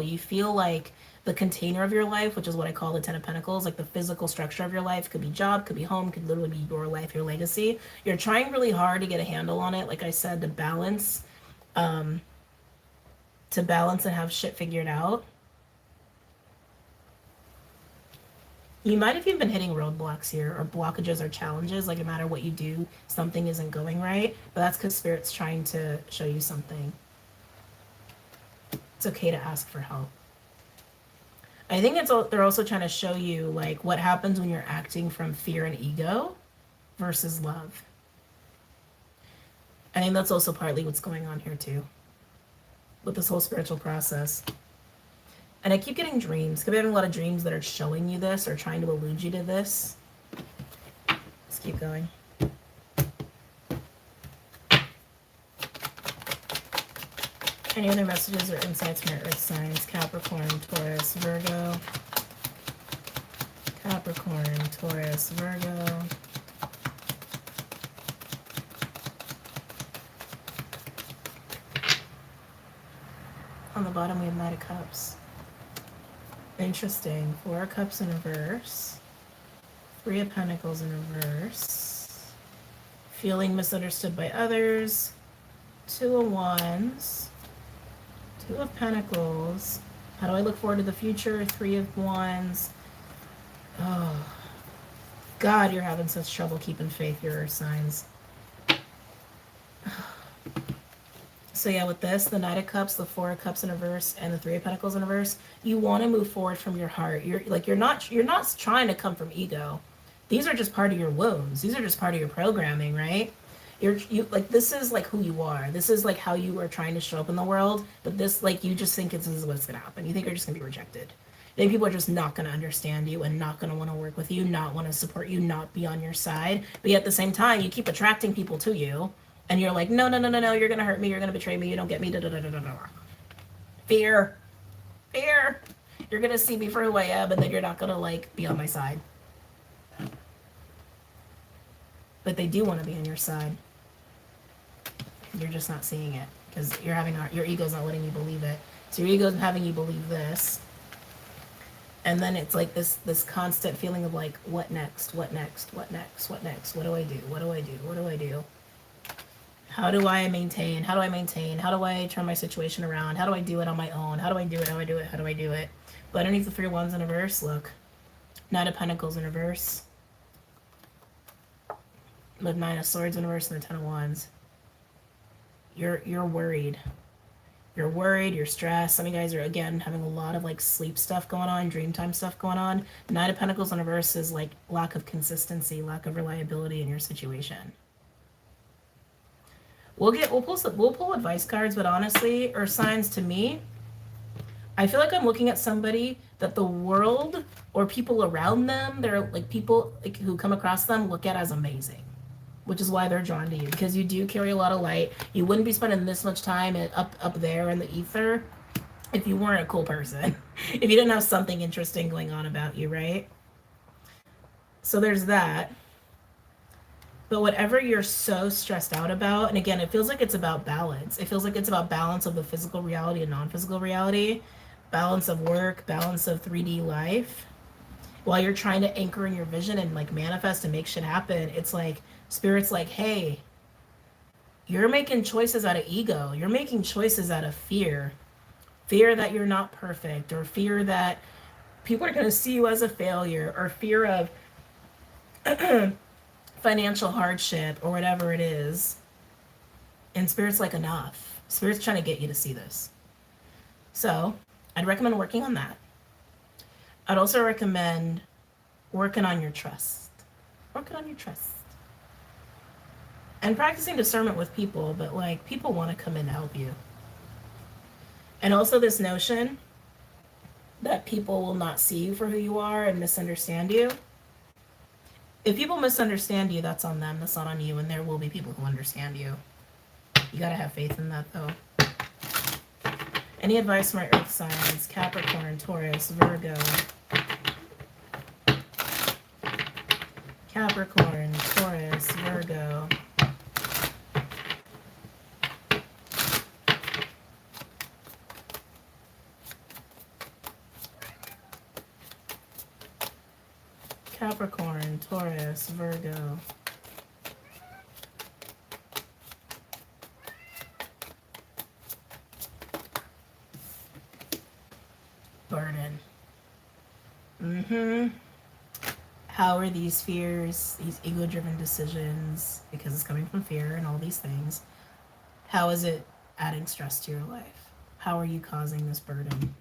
You feel like the container of your life, which is what I call the Ten of Pentacles, like the physical structure of your life, could be job, could be home, could literally be your life, your legacy. You're trying really hard to get a handle on it, like I said, to balance and have shit figured out. You might have even been hitting roadblocks here, or blockages or challenges. Like no matter what you do, something isn't going right. But that's because Spirit's trying to show you something. It's okay to ask for help. I think they're also trying to show you like what happens when you're acting from fear and ego versus love. I think that's also partly what's going on here too, with this whole spiritual process. And I keep getting dreams. Could be having a lot of dreams that are showing you this or trying to allude you to this. Let's keep going. Any other messages or insights from your earth signs? Capricorn, Taurus, Virgo. Capricorn, Taurus, Virgo. On the bottom we have Knight of Cups. Interesting. 4 of Cups in reverse. 3 of Pentacles in reverse. Feeling misunderstood by others. 2 of Wands. 2 of Pentacles. How do I look forward to the future? 3 of Wands. Oh, God, you're having such trouble keeping faith, your earth signs. So yeah, with this, the Knight of Cups, the 4 of Cups in reverse, and the 3 of Pentacles in reverse, you want to move forward from your heart. You're not trying to come from ego. These are just part of your wounds. These are just part of your programming, right? This is like who you are. This is like how you are trying to show up in the world. But this, like, you just think this is what's gonna happen. You think you're just gonna be rejected. You think people are just not gonna understand you and not gonna want to work with you, not want to support you, not be on your side. But yet at the same time, you keep attracting people to you. And you're like, no, you're going to hurt me, you're going to betray me, you don't get me, Fear. Fear. You're going to see me for who I am, and then you're not going to, like, be on my side. But they do want to be on your side. You're just not seeing it, because your ego's not letting you believe it. So your ego's having you believe this. And then it's like this constant feeling of, like, what next? What next? What next? What next? What do I do? What do I do? What do I do? How do I maintain? How do I maintain? How do I turn my situation around? How do I do it on my own? How do I do it? How do I do it? How do I do it? But underneath the 3 of Wands in reverse, look. Knight of Pentacles in reverse. With 9 of Swords in reverse and the 10 of Wands. You're worried. You're worried, you're stressed. Some of you guys are, again, having a lot of, like, sleep stuff going on, dream time stuff going on. Knight of Pentacles in reverse is, like, lack of consistency, lack of reliability in your situation. We'll pull advice cards, but honestly, or signs, to me, I feel like I'm looking at somebody that the world or people around them, they're like people like, who come across them, look at as amazing, which is why they're drawn to you, because you do carry a lot of light. You wouldn't be spending this much time up there in the ether if you weren't a cool person, if you didn't have something interesting going on about you, right? So there's that. But whatever you're so stressed out about, and again, it feels like it's about balance. It feels like it's about balance of the physical reality and non-physical reality, balance of work, balance of 3D life. While you're trying to anchor in your vision and like manifest and make shit happen, it's like Spirit's like, hey, you're making choices out of ego. You're making choices out of fear. Fear that you're not perfect, or fear that people are going to see you as a failure, or fear of financial hardship, or whatever it is. And Spirit's like, enough. Spirit's trying to get you to see this. So I'd recommend working on that. I'd also recommend working on your trust. Working on your trust. And practicing discernment with people, but like people want to come in to help you. And also this notion that people will not see you for who you are and misunderstand you. If people misunderstand you, that's on them. That's not on you. And there will be people who understand you. You gotta have faith in that, though. Any advice from my earth signs? Capricorn, Taurus, Virgo. Capricorn, Taurus, Virgo. Capricorn, Taurus, Virgo. Burden. How are these fears, these ego-driven decisions, because it's coming from fear and all these things, how is it adding stress to your life? How are you causing this burden?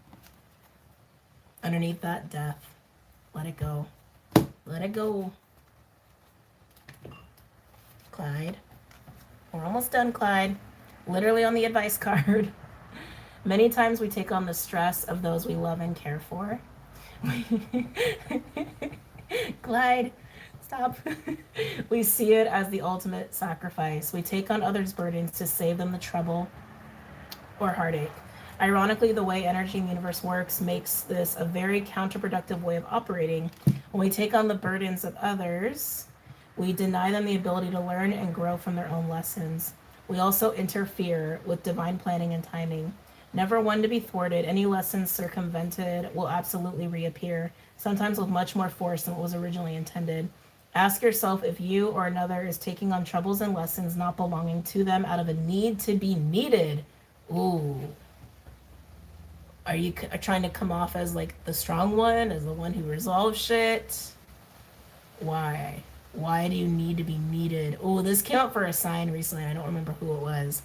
Underneath that, death. Let it go. Let it go. Clyde. We're almost done, Clyde. Literally on the advice card. Many times we take on the stress of those we love and care for. Clyde, stop. We see it as the ultimate sacrifice. We take on others' burdens to save them the trouble or heartache. Ironically, the way energy in the universe works makes this a very counterproductive way of operating. When we take on the burdens of others, we deny them the ability to learn and grow from their own lessons. We also interfere with divine planning and timing. Never one to be thwarted, any lessons circumvented will absolutely reappear, sometimes with much more force than what was originally intended. Ask yourself if you or another is taking on troubles and lessons not belonging to them out of a need to be needed. Ooh. Are you trying to come off as like the strong one, as the one who resolves shit? Why? Why do you need to be needed? Oh, this came up for a sign recently. I don't remember who it was.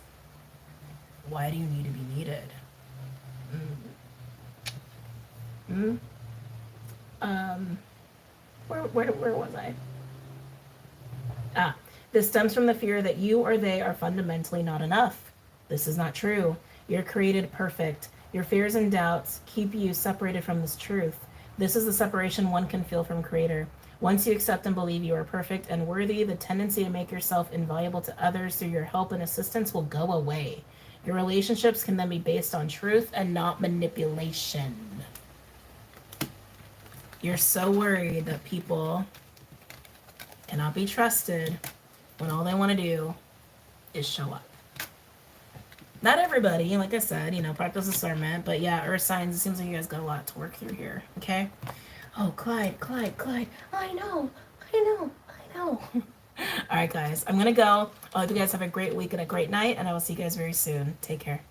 Why do you need to be needed? Where was I? This stems from the fear that you or they are fundamentally not enough. This is not true. You're created perfect. Your fears and doubts keep you separated from this truth. This is the separation one can feel from Creator. Once you accept and believe you are perfect and worthy, the tendency to make yourself invaluable to others through your help and assistance will go away. Your relationships can then be based on truth and not manipulation. You're so worried that people cannot be trusted when all they want to do is show up. Not everybody, like I said, practice discernment, but yeah, earth signs, it seems like you guys got a lot to work through here, okay? Oh, Clyde, I know. All right, guys, I'm gonna go. I hope you guys have a great week and a great night, and I will see you guys very soon. Take care.